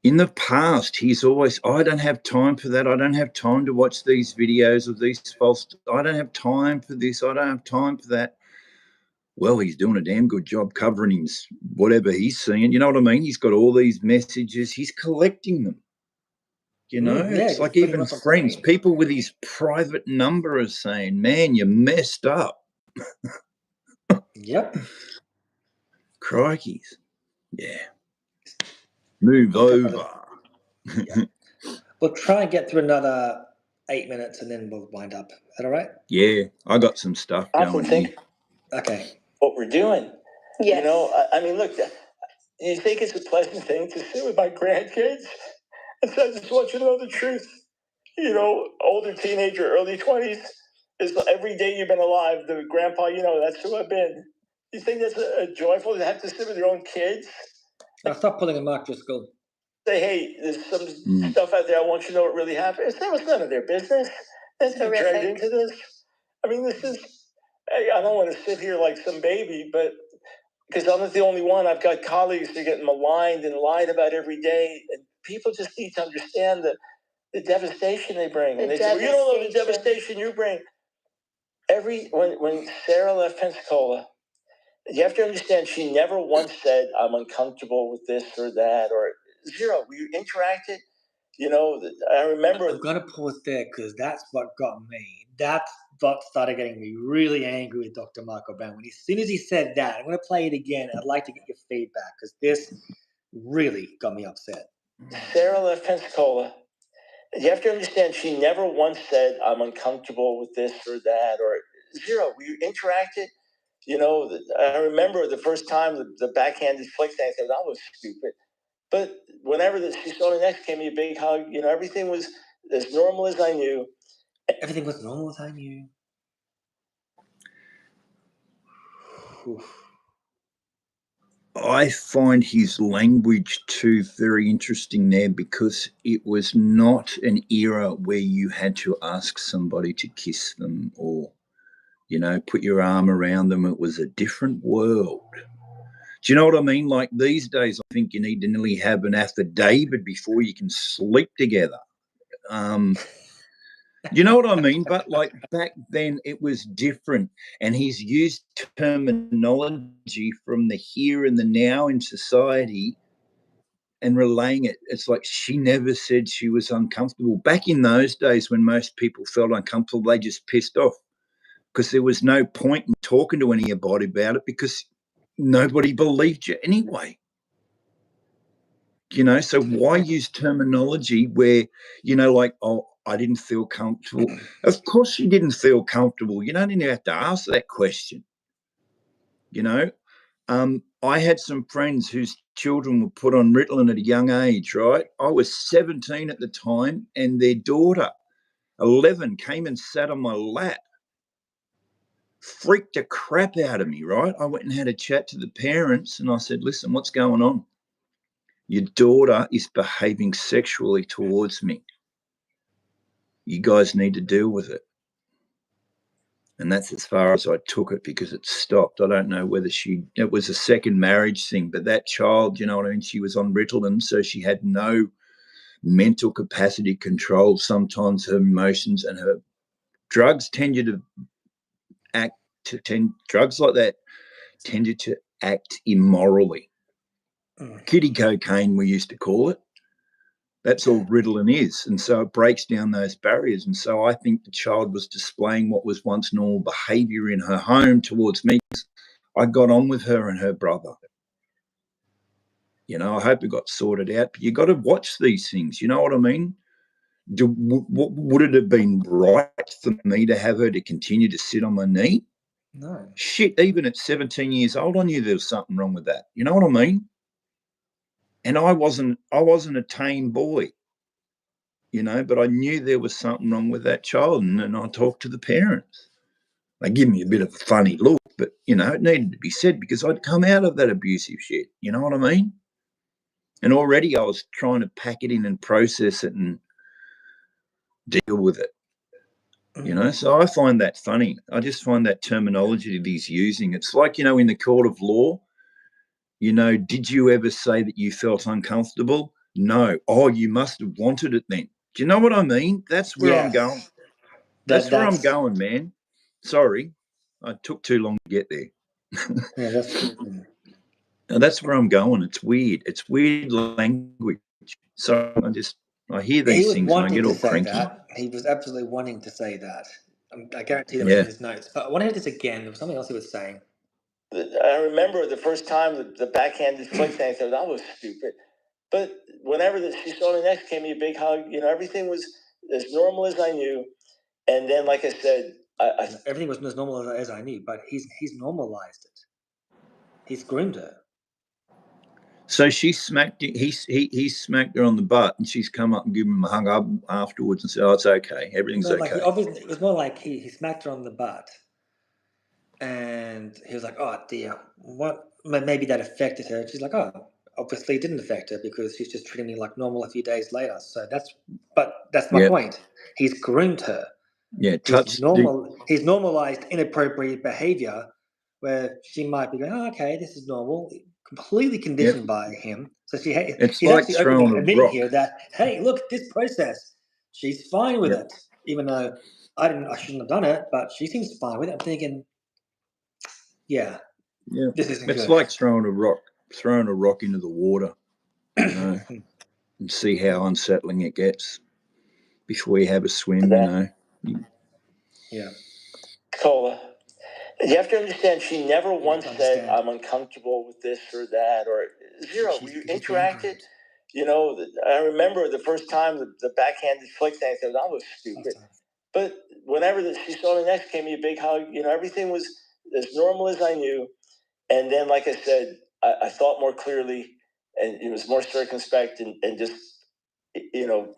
In the past, he's always, I don't have time for that. I don't have time to watch these videos of these false. I don't have time for this. I don't have time for that. Well, he's doing a damn good job covering whatever he's seeing. You know what I mean? He's got all these messages. He's collecting them. It's like even friends, people with his private number are saying, man, you messed up.
Yep.
Crikeys. Yeah. Move over.
Yeah. We'll try and get through another 8 minutes and then we'll wind up. Is that all right?
Yeah. I got some stuff going here.
Okay.
What we're doing.
Yes.
Look, you think it's a pleasant thing to sit with my grandkids? And so I just want you to know the truth. Older teenager, early 20s, is every day you've been alive. The grandpa, that's who I've been. You think that's a joyful to have to sit with your own kids?
Now stop pulling a Mark Driscoll.
Say, hey, there's some stuff out there. I want you to know what really happened. That was none of their business. That's been dragged into this. This is. I don't want to sit here like some baby, but because I'm not the only one. I've got colleagues that are getting maligned and lied about every day, and people just need to understand the devastation they bring. And they say, well, you don't know the devastation you bring. When Sarah left Pensacola, you have to understand she never once said, I'm uncomfortable with this or that, or zero. We interacted. I remember.
I'm going to pause there because that's what got me. That's what started getting me really angry with Dr. Michael Brown. As soon as he said that, I'm going to play it again. I'd like to get your feedback because this really got me upset.
Sarah left Pensacola. You have to understand she never once said, I'm uncomfortable with this or that, or zero. We interacted. I remember the first time the backhanded flakes, I said, that was stupid. But whenever she saw me next, gave me a big hug. Everything was as normal as I knew.
Everything was normal as I knew.
I find his language too very interesting there, because it was not an era where you had to ask somebody to kiss them or, you know, put your arm around them. It was a different world. Do you know what I mean? Like these days, I think you need to nearly have an affidavit before you can sleep together. You know what I mean? But like back then it was different, and he's used terminology from the here and the now in society and relaying it. It's like she never said she was uncomfortable. Back in those days when most people felt uncomfortable, they just pissed off because there was no point in talking to anybody about it because nobody believed you anyway. You know, so why use terminology where, you know, like, oh, I didn't feel comfortable. Of course you didn't feel comfortable. You don't even have to ask that question. You know, I had some friends whose children were put on Ritalin at a young age, right? I was 17 at the time, and their daughter, 11, came and sat on my lap. Freaked the crap out of me, right? I went and had a chat to the parents, and I said, listen, what's going on? Your daughter is behaving sexually towards me. You guys need to deal with it. And that's as far as I took it, because it stopped. I don't know whether it was a second marriage thing, but that child, you know what I mean? She was on Ritalin, so she had no mental capacity control. Sometimes her emotions and her drugs tended to drugs like that tended to act immorally. Kiddie cocaine, we used to call it. That's all Ritalin is. And so it breaks down those barriers. And so I think the child was displaying what was once normal behaviour in her home towards me. I got on with her and her brother. You know, I hope it got sorted out. But you got to watch these things. You know what I mean? Would it have been right for me to have her to continue to sit on my knee?
No.
Shit, even at 17 years old, I knew there was something wrong with that. You know what I mean? And I wasn't a tame boy, you know, but I knew there was something wrong with that child, and I talked to the parents. They give me a bit of a funny look, but, you know, it needed to be said because I'd come out of that abusive shit. You know what I mean? And already I was trying to pack it in and process it and deal with it. You know, so I find that funny. I just find that terminology that he's using. It's like, you know, in the court of law, you know, did you ever say that you felt uncomfortable? No. Oh, you must have wanted it then. Do you know what I mean? That's where I'm going. That's where I'm going, man. Sorry, I took too long to get there.
Yeah,
that's where I'm going. It's weird. It's weird language. So I hear these things and I get all cranky.
That. He was absolutely wanting to say that. I guarantee that was in his notes. But I want to hear this again. There was something else he was saying.
I remember the first time the backhanded flick thing, I thought that was stupid. But whenever she saw me next, gave me a big hug. You know, everything was as normal as I knew. And then, like I said,
everything was as normal as I knew. But he's normalized it. He's groomed her.
So she smacked he smacked her on the butt, and she's come up and given him a hug up afterwards and said, "Oh, it's okay. Everything's okay."
It was more like he smacked her on the butt, and he was like, "Oh dear, what? Maybe that affected her." She's like, "Oh, obviously it didn't affect her because she's just treating me like normal a few days later." So that's my point. He's groomed her.
Yeah,
he's normalized inappropriate behavior where she might be going, "Oh, okay, this is normal." Completely conditioned by him. So he's
like
actually openly admitting here that, hey, look, this process, she's fine with it, even though I shouldn't have done it, but she seems fine with it. I'm thinking, this isn't good.
It's like throwing a rock into the water, you know, and see how unsettling it gets before you have a swim, you know.
Yeah.
Cola. You have to understand, she never once said, "I'm uncomfortable with this or that," or zero. We interacted. You know, I remember the first time the backhanded flick thing, I thought that was stupid. But whenever she saw me next, gave me a big hug. You know, everything was as normal as I knew. And then, like I said, I thought more clearly, and it was more circumspect, and just, you know,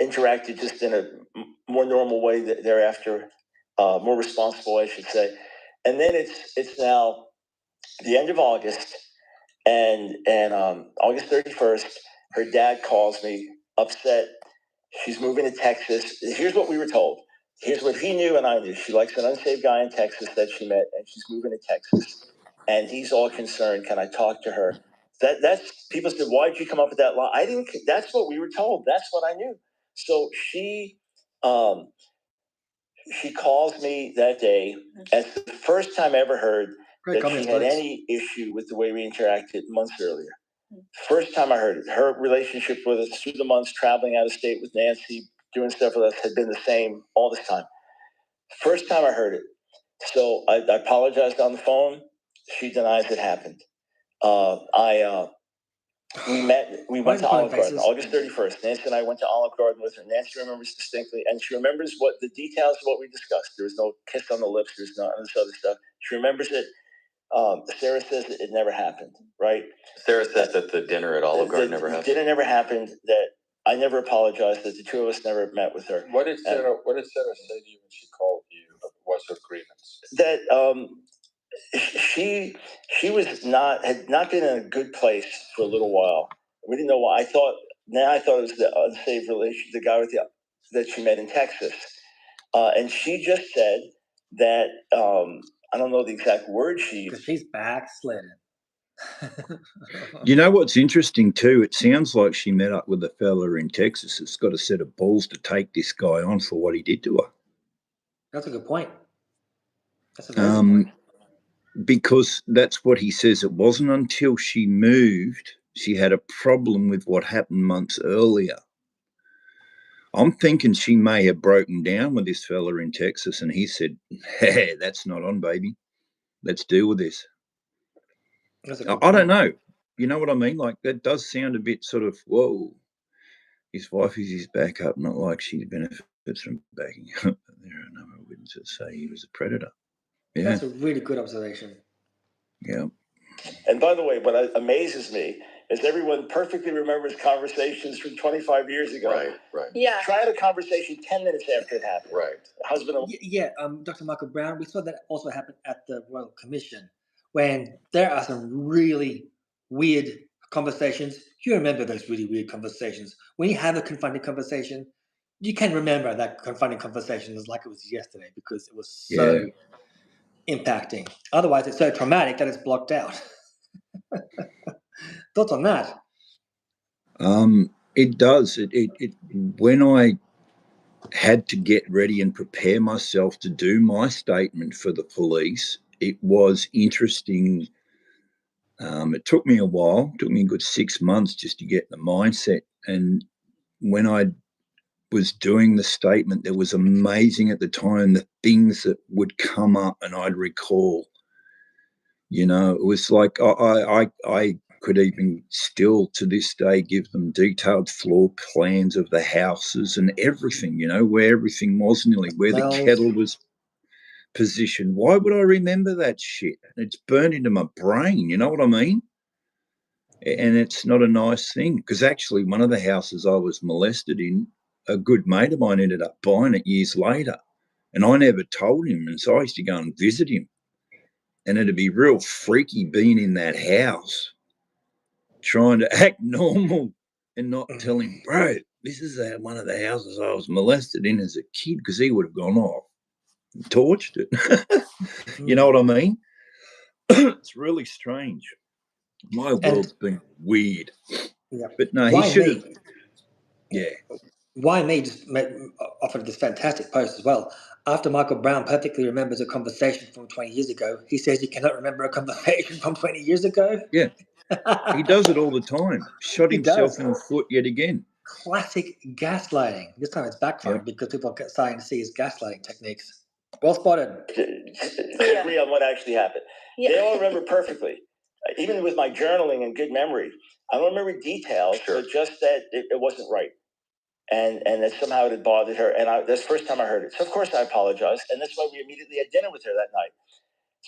interacted just in a more normal way thereafter, more responsible, I should say. And then it's now the end of August, And August 31st, her dad calls me, upset. She's moving to Texas. Here's what we were told. Here's what he knew and I knew. She likes an unsaved guy in Texas that she met, and she's moving to Texas. And he's all concerned. Can I talk to her? That's people said, why'd you come up with that lie? I didn't. That's what we were told. That's what I knew. So she calls me that day. As the first time I ever heard that she had any issue with the way we interacted months earlier. First time I heard it. Her relationship with us through the months, traveling out of state with Nancy, doing stuff with us, had been the same all this time. First time I heard it. So I apologized on the phone. She denies it happened. We went to Olive Garden, August 31st. Nancy and I went to Olive Garden with her. Nancy remembers distinctly, and she remembers what the details of what we discussed. There was no kiss on the lips. There's none of this other stuff. She remembers it. Sarah says it never happened, right?
Sarah says that the dinner at Olive Garden never happened.
Dinner never happened, that I never apologized, that the two of us never met with her.
What did Sarah say to you when she called you? What's her grievance?
That she had not been in a good place for a little while. We didn't know why. I thought it was the unsaved relation, the guy that she met in Texas. And she just said that I don't know the exact word she used.
Because she's backslidden.
You know what's interesting too? It sounds like she met up with a fella in Texas that's got a set of balls to take this guy on for what he did to her.
That's a good point. That's a very good point.
Because that's what he says. It wasn't until she moved, she had a problem with what happened months earlier. I'm thinking she may have broken down with this fella in Texas, and he said, hey, that's not on, baby. Let's deal with this. I don't know. You know what I mean? Like, that does sound a bit sort of, whoa, his wife is his backup, not like she benefits from backing up. There are a number of witnesses say he was a predator. Yeah.
That's a really good observation.
Yeah.
And by the way, what amazes me is everyone perfectly remembers conversations from 25 years ago.
Right.
Yeah. Try a conversation 10 minutes after it happened.
Right.
Husband and
Yeah, Dr. Michael Brown, we saw that also happen at the Royal Commission when there are some really weird conversations. You remember those really weird conversations. When you have a confronting conversation, you can remember that confronting conversation as like it was yesterday because it was so impacting. Otherwise, it's so traumatic that it's blocked out. Thoughts on that?
It does. It when I had to get ready and prepare myself to do my statement for the police, it was interesting. It took me a while. It took me a good 6 months just to get the mindset. And when I was doing the statement, it was amazing at the time the things that would come up and I'd recall. You know, it was like I could even still to this day give them detailed floor plans of the houses and everything, you know, where everything was nearly, where the kettle was positioned. Why would I remember that shit? It's burned into my brain, you know what I mean? And it's not a nice thing because actually one of the houses I was molested in, a good mate of mine ended up buying it years later and I never told him. And so I used to go and visit him and it'd be real freaky being in that house trying to act normal and not tell him, bro, this is one of the houses I was molested in as a kid, because he would have gone off and torched it. You know what I mean? It's really strange. My world's been weird.
Yeah.
But no, he should have. Yeah.
Why me just offered this fantastic post as well. After Michael Brown perfectly remembers a conversation from 20 years ago, he says he cannot remember a conversation from 20 years ago.
Yeah. He does it all the time. Shot himself in the foot yet again.
Classic gaslighting. This time it's backfired because people are starting to see his gaslighting techniques. Well spotted.
Agree on what actually happened. Yeah. They all remember perfectly. Even with my journaling and good memory, I don't remember details, but just that it wasn't right. And that somehow it had bothered her. And that's the first time I heard it. So, of course, I apologized. And that's why we immediately had dinner with her that night.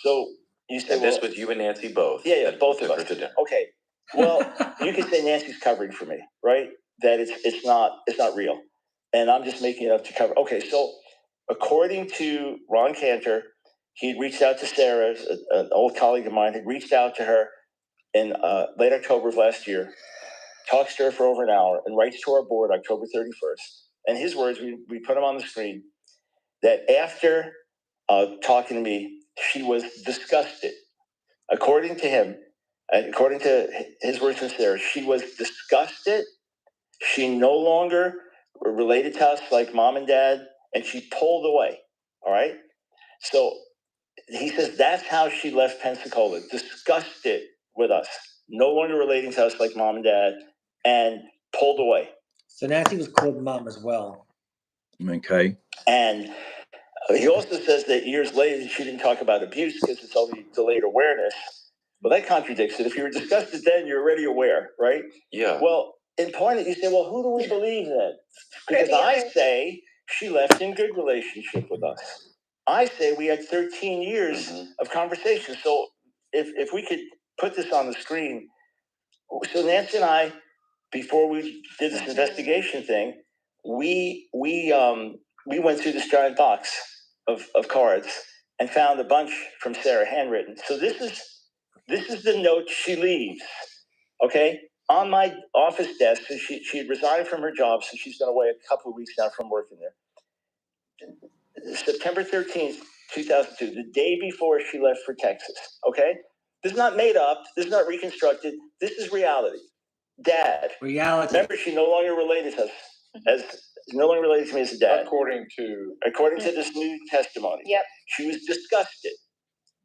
So you said,
and this was you and Nancy both.
Yeah, both of us. Okay. Well, you could say Nancy's covering for me, right? That it's not real. And I'm just making it up to cover. Okay, so according to Ron Cantor, he reached out to Sarah, an old colleague of mine, had reached out to her in late October of last year, talks to her for over an hour, and writes to our board October 31st. And his words, we put them on the screen, that after talking to me, she was disgusted. According to him, according to his words from Sarah, she was disgusted. She no longer related to us like mom and dad, and she pulled away. All right? So he says that's how she left Pensacola, disgusted with us, no longer relating to us like mom and dad, and pulled away.
So Nancy was called mom as well.
Okay.
And he also says that years later she didn't talk about abuse because it's only delayed awareness. Well, that contradicts it. If you were disgusted then, you're already aware, right?
Yeah.
Well, in point, you say, well, who do we believe then? Because I say she left in good relationship with us. I say we had 13 years of conversation. So if we could put this on the screen. So Nancy and I, before we did this investigation thing, we went through this giant box of cards and found a bunch from Sarah handwritten. So this is the note she leaves, okay, on my office desk. So she had resigned from her job, so she's been away a couple of weeks now from working there. September 13th, 2002, the day before she left for Texas, okay? This is not made up. This is not reconstructed. This is reality. Dad.
Reality.
Remember, she no longer related to us no longer related to me as a dad.
According to
this new testimony.
Yep.
She was disgusted.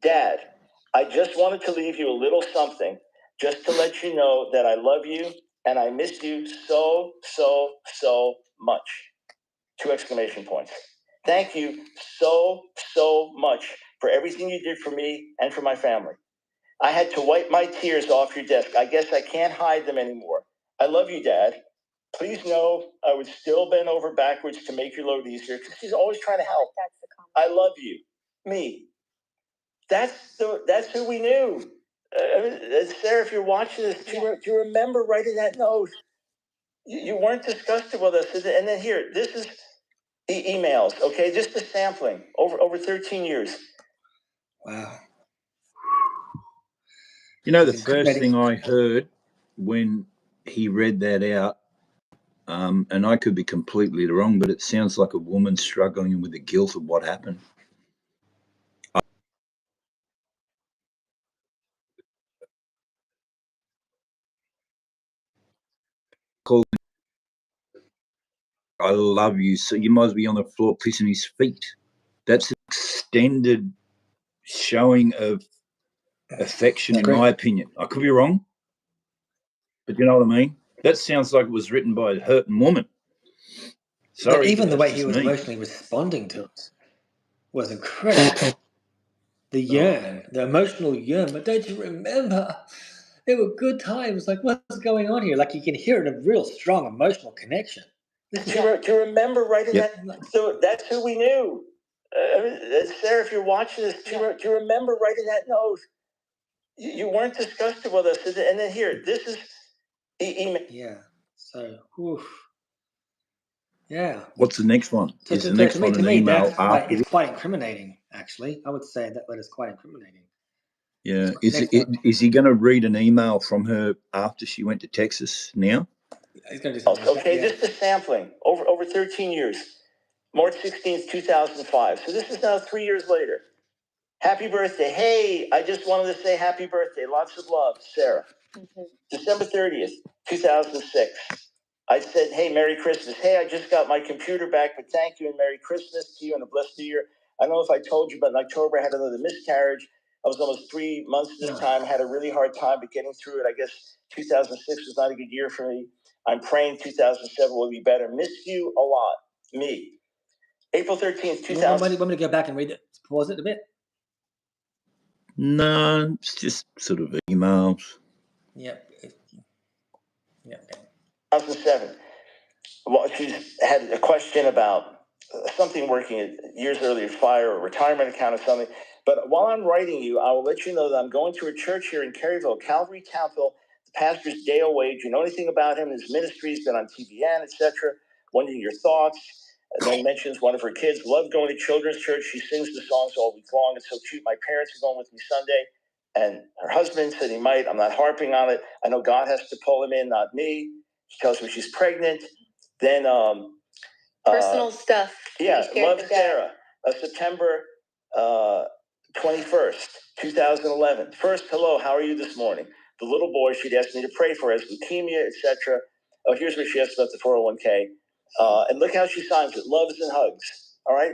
Dad, I just wanted to leave you a little something just to let you know that I love you and I miss you so, so, so much. 2 exclamation points. Thank you so, so much for everything you did for me and for my family. I had to wipe my tears off your desk. I guess I can't hide them anymore. I love you, Dad. Please know I would still bend over backwards to make your load easier because she's always trying to help. I love you. Me. That's who we knew. Sarah, if you're watching this, do you remember writing that note? You weren't disgusted with us. And then here, this is the emails, okay? Just the sampling over 13 years.
Wow.
You know, the first thing I heard when he read that out, and I could be completely wrong, but it sounds like a woman struggling with the guilt of what happened. I love you, so you must be on the floor kissing his feet. That's an extended showing of affection, in my opinion. I could be wrong, but you know what I mean? That sounds like it was written by a hurting woman. Sorry,
but even the way he was emotionally responding to it was incredible. The yearn, the emotional yearn. But don't you remember? There were good times. Like, what's going on here? Like, you can hear it, a real strong emotional connection.
Do you remember writing that? So that's who we knew. Sarah, if you're watching this, do you remember writing that note? You weren't disgusted with us. And then here, this is the email.
Yeah. So, oof. Yeah.
What's the next one?
So
is the next one an email after?
It's quite incriminating, actually. I would say that is quite incriminating.
Yeah. Is he going to read an email from her after she went to Texas now?
He's going to do something. Okay, just a sampling. Over 13 years. March 16th, 2005. So this is now 3 years later. Happy birthday. Hey, I just wanted to say happy birthday. Lots of love, Sarah. Mm-hmm. December 30th, 2006. I said, hey, Merry Christmas. Hey, I just got my computer back, but thank you and Merry Christmas to you and a blessed New Year. I don't know if I told you, but in October I had another miscarriage. I was almost 3 months this time, had a really hard time, but getting through it. I guess 2006 was not a good year for me. I'm praying 2007 will be better. Miss you a lot. Me. April 13th, 2000.
You want me to go back and read it? Pause it a bit?
No, it's just sort of emails.
Yep.
2007. Well, she had a question about something working years earlier, fire or retirement account or something. But while I'm writing you, I will let you know that I'm going to a church here in Caryville, Calvary Townville. The pastor's Dale Wade. You know anything about him? His ministry's been on TBN, etc. Wondering your thoughts. And then mentions one of her kids loved going to children's church. She sings the songs all week long. It's so cute. My parents are going with me Sunday. and her husband said he might. I'm not harping on it. I know God has to pull him in, not me. She tells me she's pregnant. Then
personal stuff.
Yeah, love Sarah. September 21st, 2011. First, hello, how are you this morning? The little boy she'd asked me to pray for has leukemia, etc. Oh, here's what she asked about the 401k. And look how she signs it, loves and hugs. All right?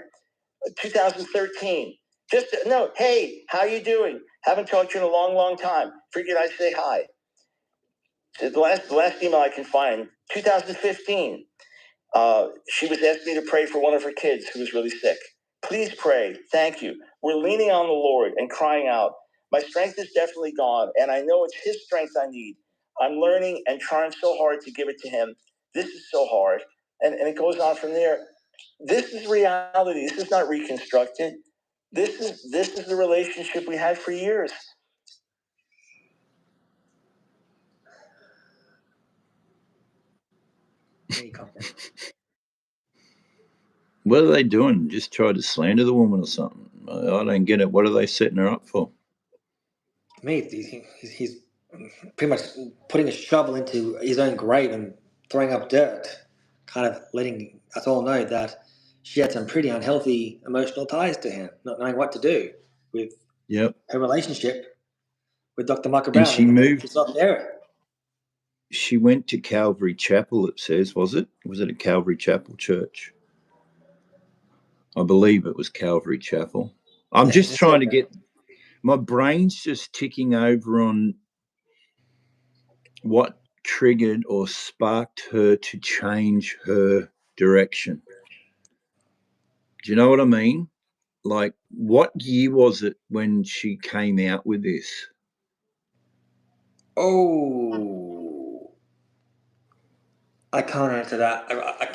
2013. Just no, hey, how you doing? Haven't talked to you in a long, long time. Figured I'd say hi. The last email I can find, 2015. She was asking me to pray for one of her kids who was really sick. Please pray. Thank you. We're leaning on the Lord and crying out. My strength is definitely gone, and I know it's His strength I need. I'm learning and trying so hard to give it to Him. This is so hard. And it goes on from there. This is reality. This is not reconstructed. This is the relationship we had for years.
What are they doing? Just try to slander the woman or something? I don't get it. What are they setting her up for?
To me, he's pretty much putting a shovel into his own grave and throwing up dirt, kind of letting us all know that she had some pretty unhealthy emotional ties to him, not knowing what to do with her relationship with Dr. Michael Brown.
And she moved.
She
went to Calvary Chapel, it says, was it? Was it a Calvary Chapel church? I believe it was Calvary Chapel. I'm just trying to get... My brain's just ticking over on what triggered or sparked her to change her direction. Do you know what I mean? Like, what year was it when she came out with this?
Oh, I can't answer that.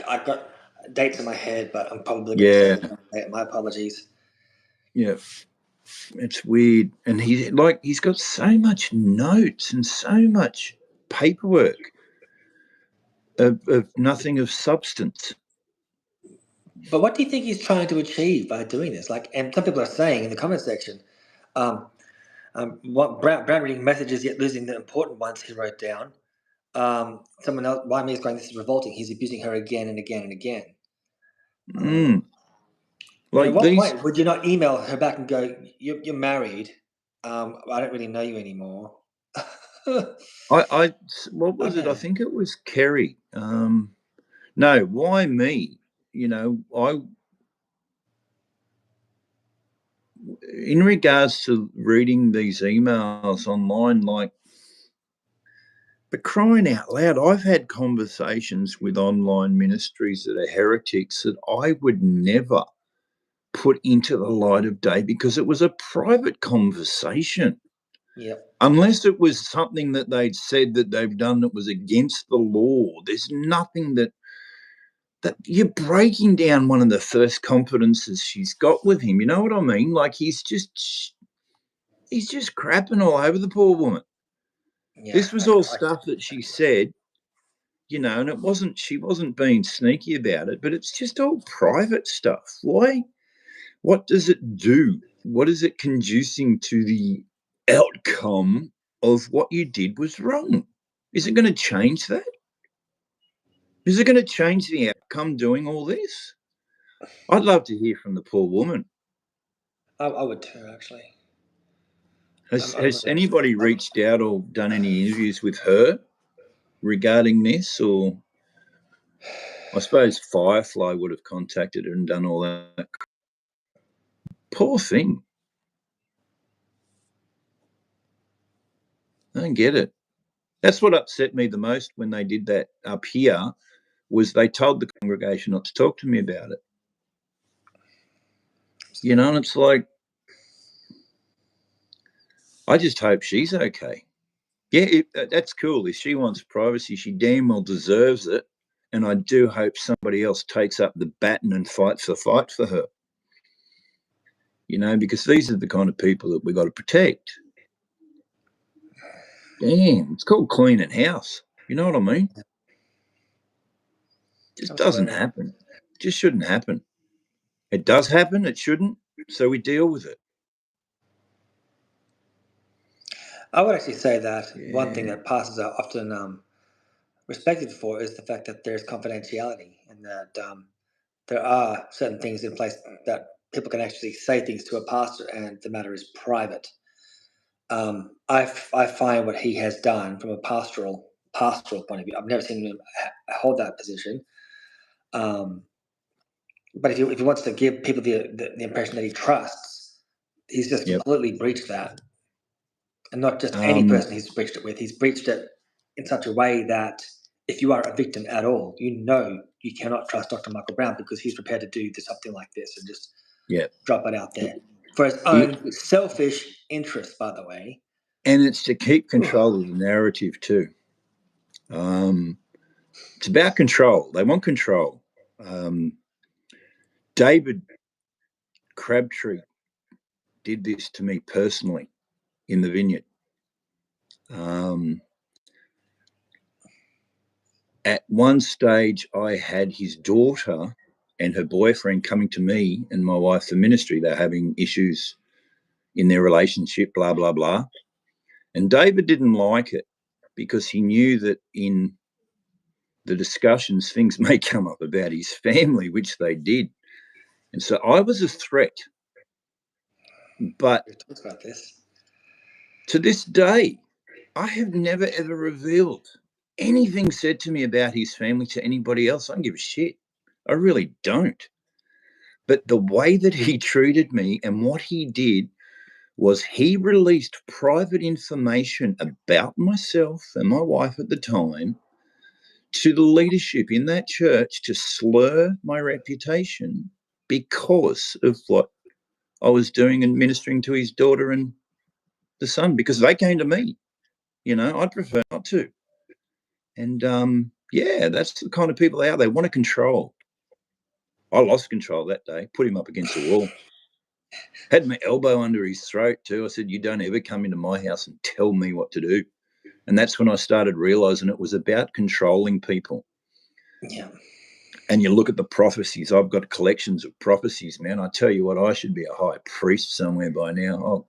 I've got dates in my head, but I'm probably going to say my apologies.
Yeah, it's weird. And he's got so much notes and so much paperwork of nothing of substance.
But what do you think he's trying to achieve by doing this? Like, and some people are saying in the comment section, what Brown reading messages yet losing the important ones he wrote down. Someone else, why me is going, this is revolting. He's abusing her again and again and again. Like, at what point would you not email her back and go, you're married. I don't really know you anymore.
What was it? I think it was Kerry. No, why me? You know, in regards to reading these emails online, like, but crying out loud, I've had conversations with online ministries that are heretics that I would never put into the light of day because it was a private conversation.
Yep.
Unless it was something that they'd said that they've done that was against the law, there's nothing that you're breaking down one of the first confidences she's got with him. You know what I mean? Like, he's just crapping all over the poor woman. Yeah, this was all stuff that she said, you know, and she wasn't being sneaky about it, but it's just all private stuff. Why? What does it do? What is it conducing to the outcome of what you did was wrong? Is it going to change that? Is it going to change the outcome doing all this? I'd love to hear from the poor woman.
I would too, actually.
Has anybody reached out or done any interviews with her regarding this? Or I suppose Firefly would have contacted her and done all that. Poor thing. I don't get it. That's what upset me the most when they did that up here, was they told the congregation not to talk to me about it. You know, and it's like, I just hope she's okay. Yeah, that's cool. If she wants privacy, she damn well deserves it. And I do hope somebody else takes up the baton and fights the fight for her. You know, because these are the kind of people that we got to protect. Damn, it's called cleaning house. You know what I mean? Just doesn't happen. Just shouldn't happen. It does happen. It shouldn't. So we deal with it.
I would actually say that one thing that pastors are often respected for is the fact that there's confidentiality, and that there are certain things in place that people can actually say things to a pastor and the matter is private. I find what he has done from a pastoral point of view. I've never seen him hold that position. But if he wants to give people the impression that he trusts, he's just completely breached that. And not just any person he's breached it with. He's breached it in such a way that if you are a victim at all, you know you cannot trust Dr. Michael Brown because he's prepared to do something like this and just drop it out there for his own selfish interest, by the way.
And it's to keep control of the narrative too. It's about control. They want control. David Crabtree did this to me personally in the vineyard. At one stage, I had his daughter and her boyfriend coming to me and my wife for ministry. They're having issues in their relationship, blah, blah, blah. And David didn't like it because he knew that in the discussions, things may come up about his family, which they did. And so I was a threat. But to this day, I have never, ever revealed anything said to me about his family to anybody else. I don't give a shit. I really don't. But the way that he treated me and what he did was he released private information about myself and my wife at the time to the leadership in that church to slur my reputation because of what I was doing and ministering to his daughter and the son, because they came to me. I'd prefer not to. And, that's the kind of people they are. They want to control. I lost control that day, put him up against the wall. Had my elbow under his throat too. I said, you don't ever come into my house and tell me what to do. And that's when I started realizing it was about controlling people.
Yeah.
And you look at the prophecies. I've got collections of prophecies, man. I tell you what, I should be a high priest somewhere by now. Oh,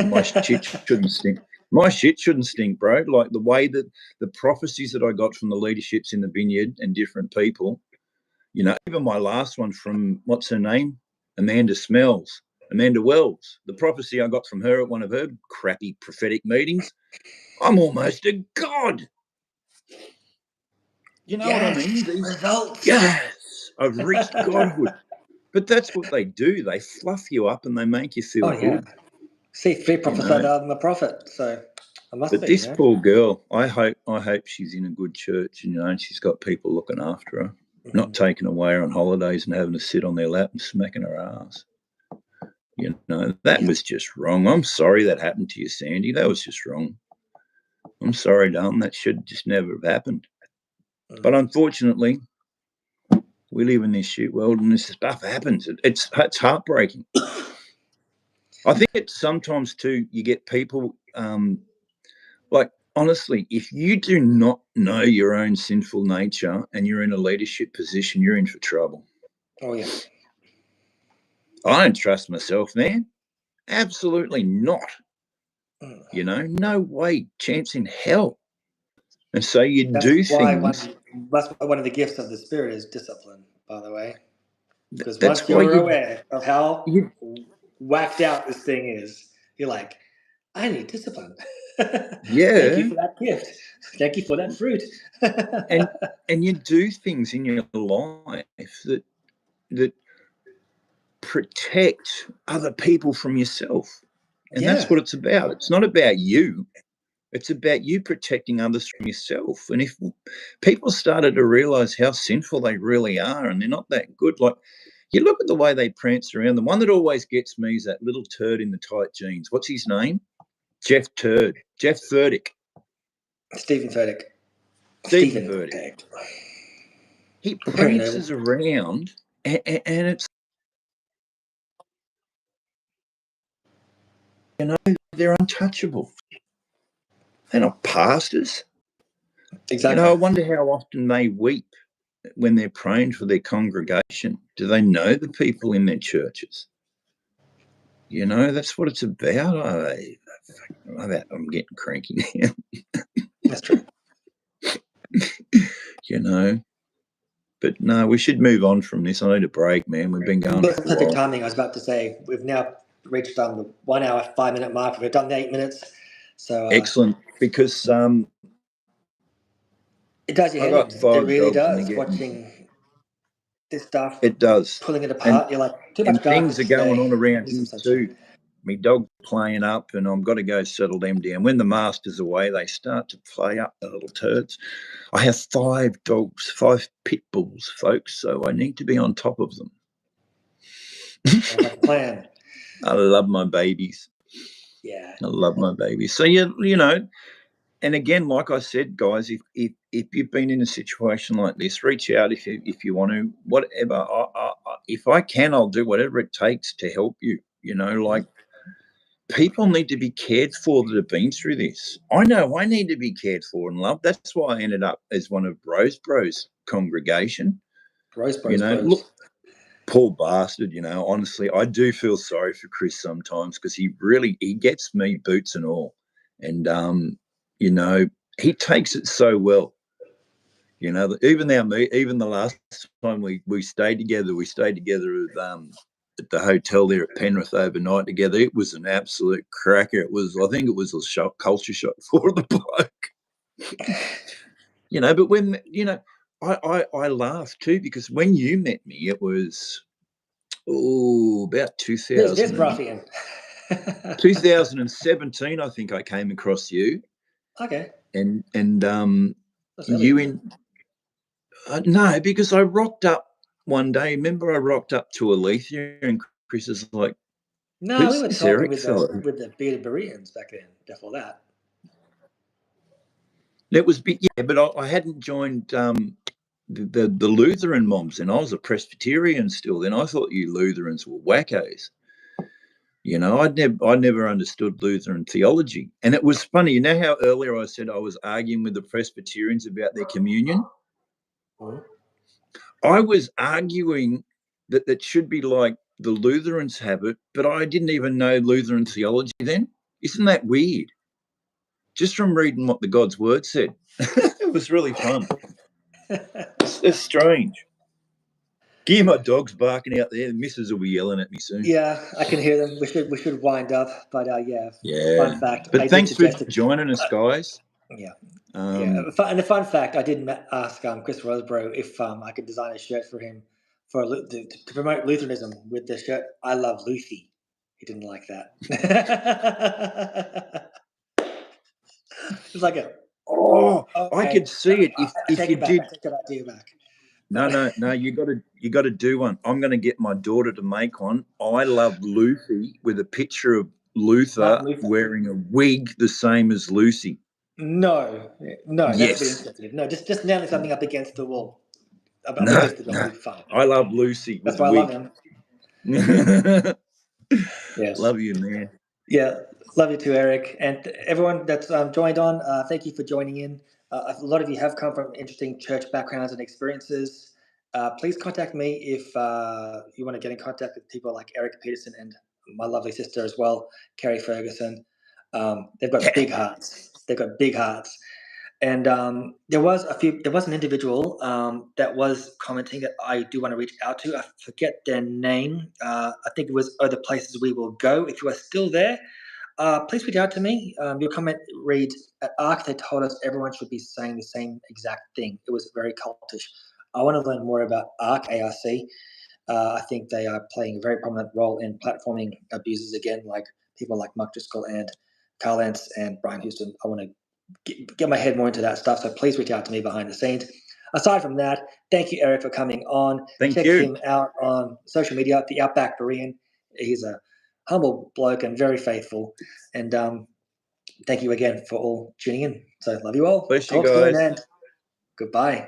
my shit shouldn't stink. My shit shouldn't stink, bro. Like the way that the prophecies that I got from the leaderships in the vineyard and different people, even my last one from, what's her name? Amanda Wells. The prophecy I got from her at one of her crappy prophetic meetings. I'm almost a god. You know what I mean? These
results.
Yes, I've reached godhood. But that's what they do. They fluff you up and they make you feel good.
See, 3 prophesied out than the prophet, so I must be.
But this poor girl, I hope she's in a good church and she's got people looking after her, not taking away her on holidays and having to sit on their lap and smacking her ass. That was just wrong. I'm sorry that happened to you, Sandy. That was just wrong. I'm sorry, darling. That should just never have happened. But unfortunately, we live in this shit world and this stuff happens. It's heartbreaking. I think it's sometimes too, you get people, honestly, if you do not know your own sinful nature and you're in a leadership position, you're in for trouble.
Oh, yeah.
I don't trust myself, man. Absolutely not. No way, chance in hell. And so do things.
That's why one of the gifts of the Spirit is discipline, by the way. Because once you're aware of how whacked out this thing is, you're like, I need discipline.
Yeah.
Thank you for that gift. Thank you for that fruit.
and you do things in your life that protect other people from yourself. And that's what it's about. It's not about you. It's about you protecting others from yourself. And if people started to realize how sinful they really are and they're not that good, like you look at the way they prance around. The one that always gets me is that little turd in the tight jeans. What's his name? Jeff Furtick.
Stephen Furtick.
Stephen Furtick. He prances around and it's, they're untouchable. They're not pastors.
Exactly.
I wonder how often they weep when they're praying for their congregation. Do they know the people in their churches? That's what it's about. I'm getting cranky now.
That's true.
You know. But no, we should move on from this. I need a break, man. We've been going for a while.
Perfect timing. I was about to say we've now reached the 1 hour, 5 minute mark. We've done the 8 minutes. So
excellent, because
it does your head in. It really does. Watching this stuff,
it does,
pulling it apart. You're like, too much
things are going on around here too. My dog playing up, and I've got to go settle them down. When the master's away, they start to play up, the little turds. I have 5 dogs, 5 pit bulls, folks, so I need to be on top of them.
Like a plan.
I love my babies.
Yeah,
I love my babies. So you know, and again, like I said, guys, if you've been in a situation like this, reach out if you want to. Whatever, if I can, I'll do whatever it takes to help you. You know, like. People need to be cared for that have been through this. I know I need to be cared for and loved. That's why I ended up as one of Bros congregation.
Bros.
Look, poor bastard, honestly, I do feel sorry for Chris sometimes because he gets me boots and all. And, he takes it so well. Even the last time we stayed together, at the hotel there at Penrith overnight together. It was an absolute cracker. I think it was a culture shock for the bloke. But when, I laughed too, because when you met me, it was, about 2017, I think I came across you.
Okay.
And you in... no, because I rocked up one day. Remember, I rocked up to Alethea, and Chris is like,
"No, we were talking with the bearded Bereans back then. Before that,
it was big, yeah. But I hadn't joined the Lutheran mobs, and I was a Presbyterian still. Then I thought you Lutherans were wackos. I never understood Lutheran theology, and it was funny. You know how earlier I said I was arguing with the Presbyterians about their communion.
Mm-hmm.
I was arguing that should be like the Lutherans have it, but I didn't even know Lutheran theology then. Isn't that weird? Just from reading what the God's word said. It was really fun. It's strange. Gear, my dog's barking out there. The missus will be yelling at me soon.
Yeah, I can hear them. We should wind up, but yeah. Fun fact.
But thanks for joining us, guys.
Yeah. And the fun fact, I did ask Chris Roseborough if I could design a shirt for him to promote Lutheranism with the shirt "I love Lucy." He didn't like that. It's like
I could see it if you did.
I take that idea back.
No, you got to do one. I'm going to get my daughter to make one. I love Lucy, with a picture of Luther wearing a wig the same as Lucy.
No,
yes.
That's no, just nailing something up against the wall.
No. I love Lucy.
That's why I love him. Yes,
love you, man.
Yeah, love you too, Eric, and everyone that's joined on. Thank you for joining in. A lot of you have come from interesting church backgrounds and experiences. Please contact me if you want to get in contact with people like Erik Pederson and my lovely sister as well, Carrie Ferguson. They've got big hearts. And there was an individual that was commenting that I do want to reach out to. I forget their name. I think it was Other Places We Will Go. If you are still there, please reach out to me. Your comment reads, "At ARC, they told us everyone should be saying the same exact thing. It was very cultish." I want to learn more about ARC. I think they are playing a very prominent role in platforming abusers again, like people like Mark Driscoll and Carl Lentz and Brian Houston. I want to get my head more into that stuff, so please reach out to me behind the scenes. Aside from that, thank you, Eric, for coming on. Check him out on social media, the Outback Berean. He's a humble bloke and very faithful. And thank you again for all tuning in. So love you all.
Bless you guys.
Soon, and goodbye.